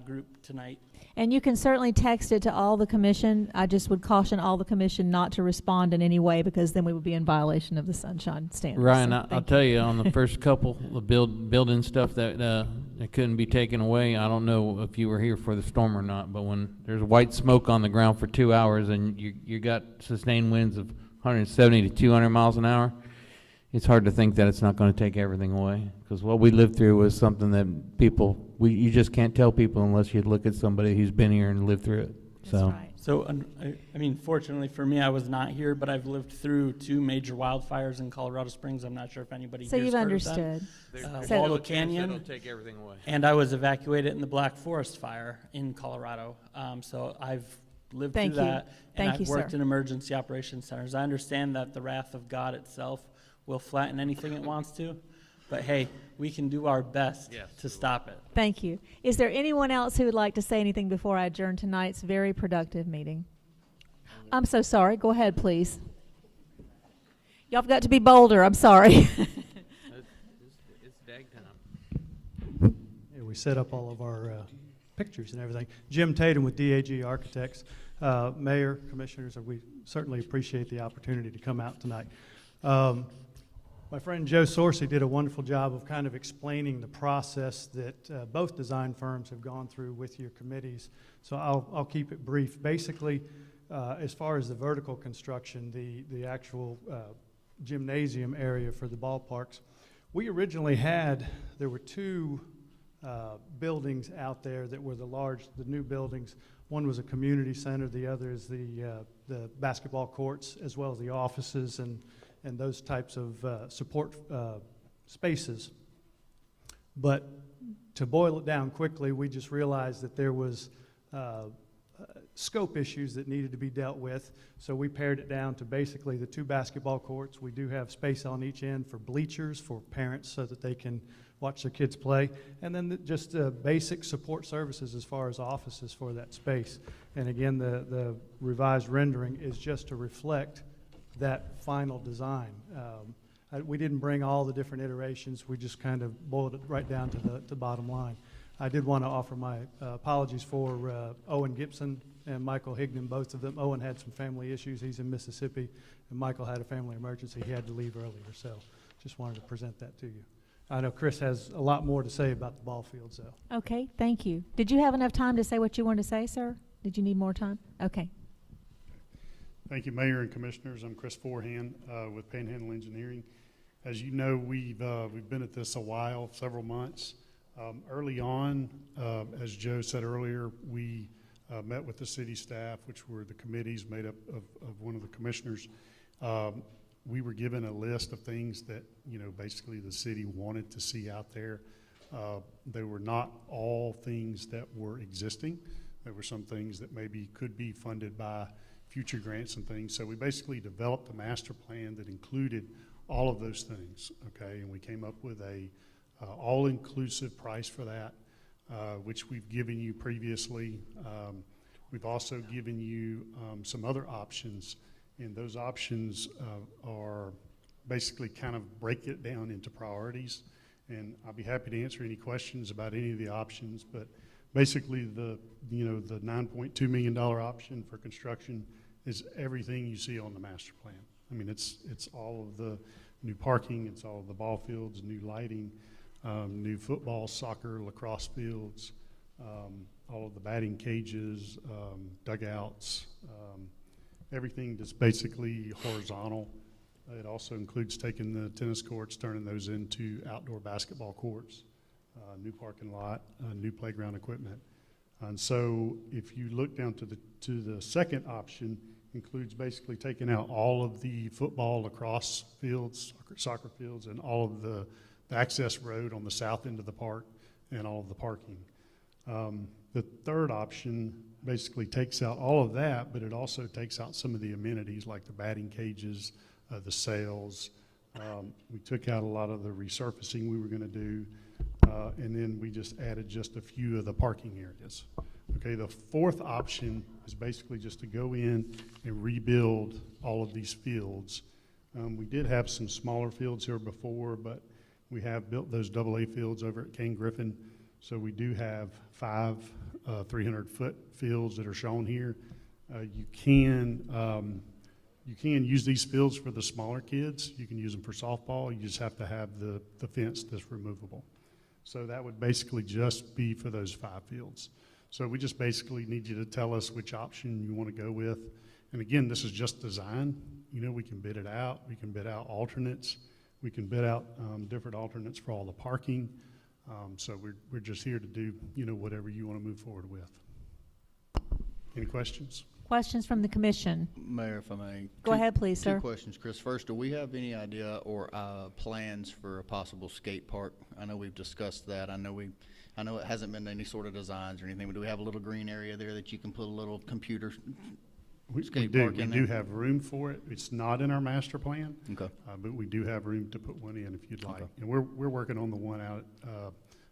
group tonight. And you can certainly text it to all the commission. I just would caution all the commission not to respond in any way, because then we would be in violation of the sunshine standards. Ryan, So, I'll tell you, on the first couple, the building stuff that couldn't be taken away, I don't know if you were here for the storm or not, but when there's white smoke on the ground for 2 hours and you got sustained winds of 170 to 200 miles an hour, it's hard to think that it's not going to take everything away, because what we lived through was something that you just can't tell people unless you look at somebody who's been here and lived through it. So. right. So, I mean, fortunately for me, I was not here, but I've lived through 2 major wildfires in Colorado Springs. I'm not sure if anybody So here's you've heard understood. of them. So- Waldo Canyon. It'll take everything away. And I was evacuated in the Black Forest fire in Colorado. So I've lived Thank through you. that. Thank and you, I've worked sir. in emergency operations centers. I understand that the wrath of God itself will flatten anything it wants to. But hey, we can do our best to stop it. Thank you. Is there anyone else who would like to say anything before I adjourn tonight's very productive meeting? I'm so sorry. Go ahead, please. Y'all have got to be bolder. I'm sorry. It's dag time. Yeah, we set up all of our pictures and everything. Jim Tatum with DAG Architects. Mayor, Commissioners, we certainly appreciate the opportunity to come out tonight. My friend Joe Sorsey did a wonderful job of kind of explaining the process that both design firms have gone through with your committees, so I'll keep it brief. Basically, as far as the vertical construction, the actual gymnasium area for the ballparks, we originally there were 2 buildings out there that were the new buildings. One was a community center, the other is the basketball courts, as well as the offices and those types of support spaces. But to boil it down quickly, we just realized that there was scope issues that needed to be dealt with, so we pared it down to basically the 2 basketball courts. We do have space on each end for bleachers for parents so that they can watch their kids play, and then just basic support services as far as offices for that space. And again, the revised rendering is just to reflect that final design. We didn't bring all the different iterations, we just kind of boiled it right down to the bottom line. I did want to offer my apologies for Owen Gibson and Michael Higdon, both of them. Owen had some family issues, he's in Mississippi, and Michael had a family emergency, he had to leave earlier, so just wanted to present that to you. I know Chris has a lot more to say about the ball fields, though. Okay, thank you. Did you have enough time to say what you wanted to say, sir? Did you need more time? Okay. Thank you, Mayor and Commissioners. I'm Chris Forehand with Panhandle Engineering. As you know, we've been at this a while, several months. Early on, as Joe said earlier, we met with the city staff, which were the committees made up of one of the commissioners. We were given a list of things that, basically the city wanted to see out there. They were not all things that were existing. There were some things that maybe could be funded by future grants and things. So we basically developed a master plan that included all of those things, okay? And we came up with a all-inclusive price for that, which we've given you previously. We've also given you some other options, and those options are basically kind of break it down into priorities. And I'll be happy to answer any questions about any of the options, but basically the $9.2 million option for construction is everything you see on the master plan. I mean, it's all of the new parking, it's all of the ball fields, new lighting, new football, soccer, lacrosse fields, all of the batting cages, dugouts, everything that's basically horizontal. It also includes taking the tennis courts, turning those into outdoor basketball courts, new parking lot, new playground equipment. And so if you look down to the second option, includes basically taking out all of the football, lacrosse fields, soccer fields, and all of the access road on the south end of the park and all of the parking. The third option basically takes out all of that, but it also takes out some of the amenities like the batting cages, the sails. We took out a lot of the resurfacing we were going to do, and then we just added just a few of the parking areas. Okay, the fourth option is basically just to go in and rebuild all of these fields. We did have some smaller fields here before, but we have built those AA fields over at Kane Griffin. So we do have 5 300-foot fields that are shown here. You can use these fields for the smaller kids. You can use them for softball. You just have to have the fence that's removable. So that would basically just be for those 5 fields. So we just basically need you to tell us which option you want to go with. And again, this is just design. You know, we can bid it out. We can bid out alternates. We can bid out different alternates for all the parking. So we're just here to do, you know, whatever you want to move forward with. Any questions? Questions from the commission? Mayor, if I may. Go ahead, please, sir. 2 questions, Chris. First, do we have any idea or plans for a possible skate park? I know we've discussed that. I know it hasn't been any sort of designs or anything, but do we have a little green area there that you can put a little computer skate park in there? We do have room for it. It's not in our master plan. Okay. But we do have room to put one in if you'd like. Okay. And we're working on the one out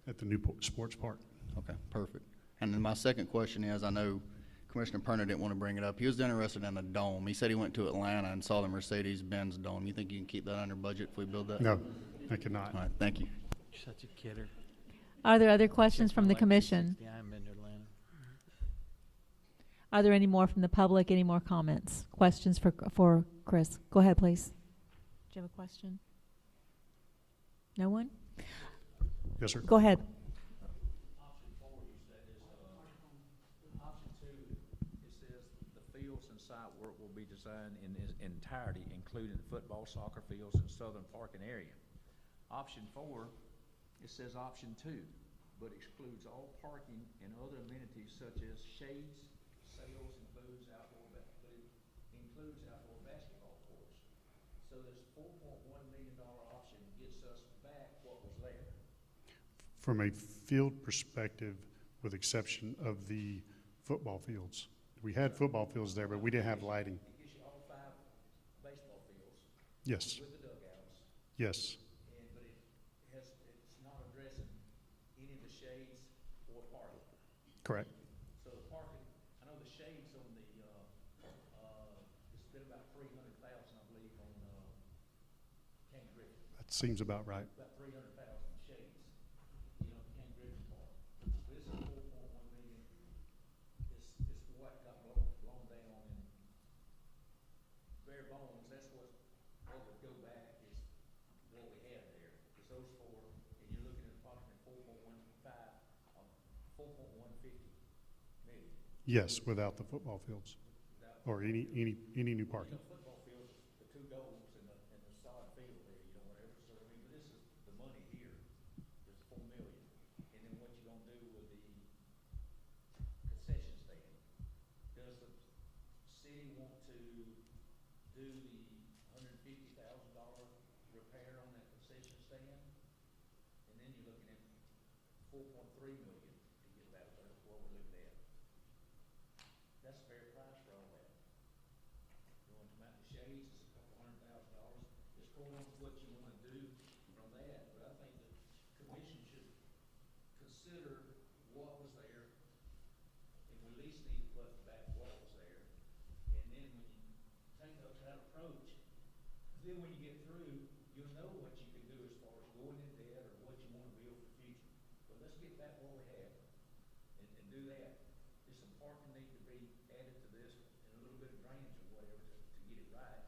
at the new sports park. Okay, perfect. And then my second question is, I know Commissioner Perna didn't want to bring it up. He was interested in a dome. He said he went to Atlanta and saw the Mercedes-Benz dome. You think you can keep that under budget if we build that? No, I cannot. All right, thank you. You're such a kidder. Are there other questions from the commission? Yeah, I've been to Atlanta. Are there any more from the public? Any more comments? Questions for Chris? Go ahead, please. Do you have a question? No one? Yes, sir. Go ahead. Option 4, you said is, option 2, it says the fields and site work will be designed in its entirety, including the football, soccer fields, and southern parking area. Option 4, it says option 2, but excludes all parking and other amenities such as shades, sales, and booths, includes outdoor basketball courts. So this $4.1 million option gets us back what was there. From a field perspective, with exception of the football fields. We had football fields there, but we didn't have lighting. It gives you all 5 baseball fields. Yes. With the dugouts. Yes. But it's not addressing any of the shades or parking. Correct. So the parking, I know the shades on the, it's been about 300,000, I believe, on, King Griffin. That seems about right. About 300,000 shades, you know, King Griffin Park. This is 4.1 million. It's what got blown down in bare bones. That's what would go back is what we had there. Because those 4, and you're looking at approximately 4.150 million. Yes, without the football fields or any new parking. The football field, the 2 goals and the sod field there, you know, whatever. So I mean, but this is the money here is $4 million. And then what you gonna do with the concession stand? Does the city want to do the $150,000 repair on that concession stand? And then you're looking at $4.3 million to get that, what we're looking at. That's a fair price for all that. You want to come out the shades, it's $200,000. It's going on with what you want to do from that, but I think the commission should consider what was there, and we at least need to put back what was there. And then when you take that approach, then when you get through, you'll know what you can do as far as going in debt or what you want to build for the future. But let's get back what we have and do that. There's some parking need to be added to this and a little bit of drainage or whatever to get it right.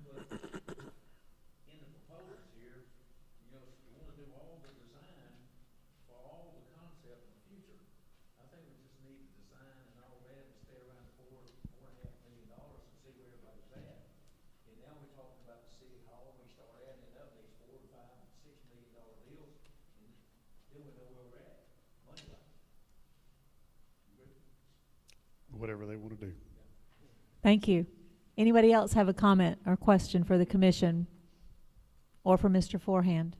But in the proposals here, you know, if you want to do all the design for all the concept in the future, I think we just need the design and all that and stay around $4.5 million and see where everybody's at. And now we're talking about the city hall, we start adding it up, these $4, $5, $6 million deals, and then we know where we're at, money-wise. Whatever they want to do. Thank you. Anybody else have a comment or question for the commission or for Mr. Forehand?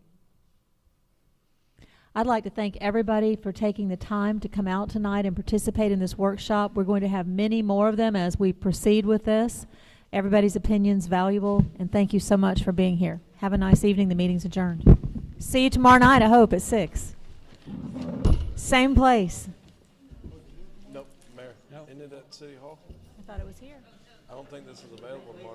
I'd like to thank everybody for taking the time to come out tonight and participate in this workshop. We're going to have many more of them as we proceed with this. Everybody's opinion's valuable, and thank you so much for being here. Have a nice evening. The meeting's adjourned. See you tomorrow night, I hope, at 6. Same place. Nope, Mayor, isn't it at City Hall? I thought it was here. I don't think this is available tomorrow.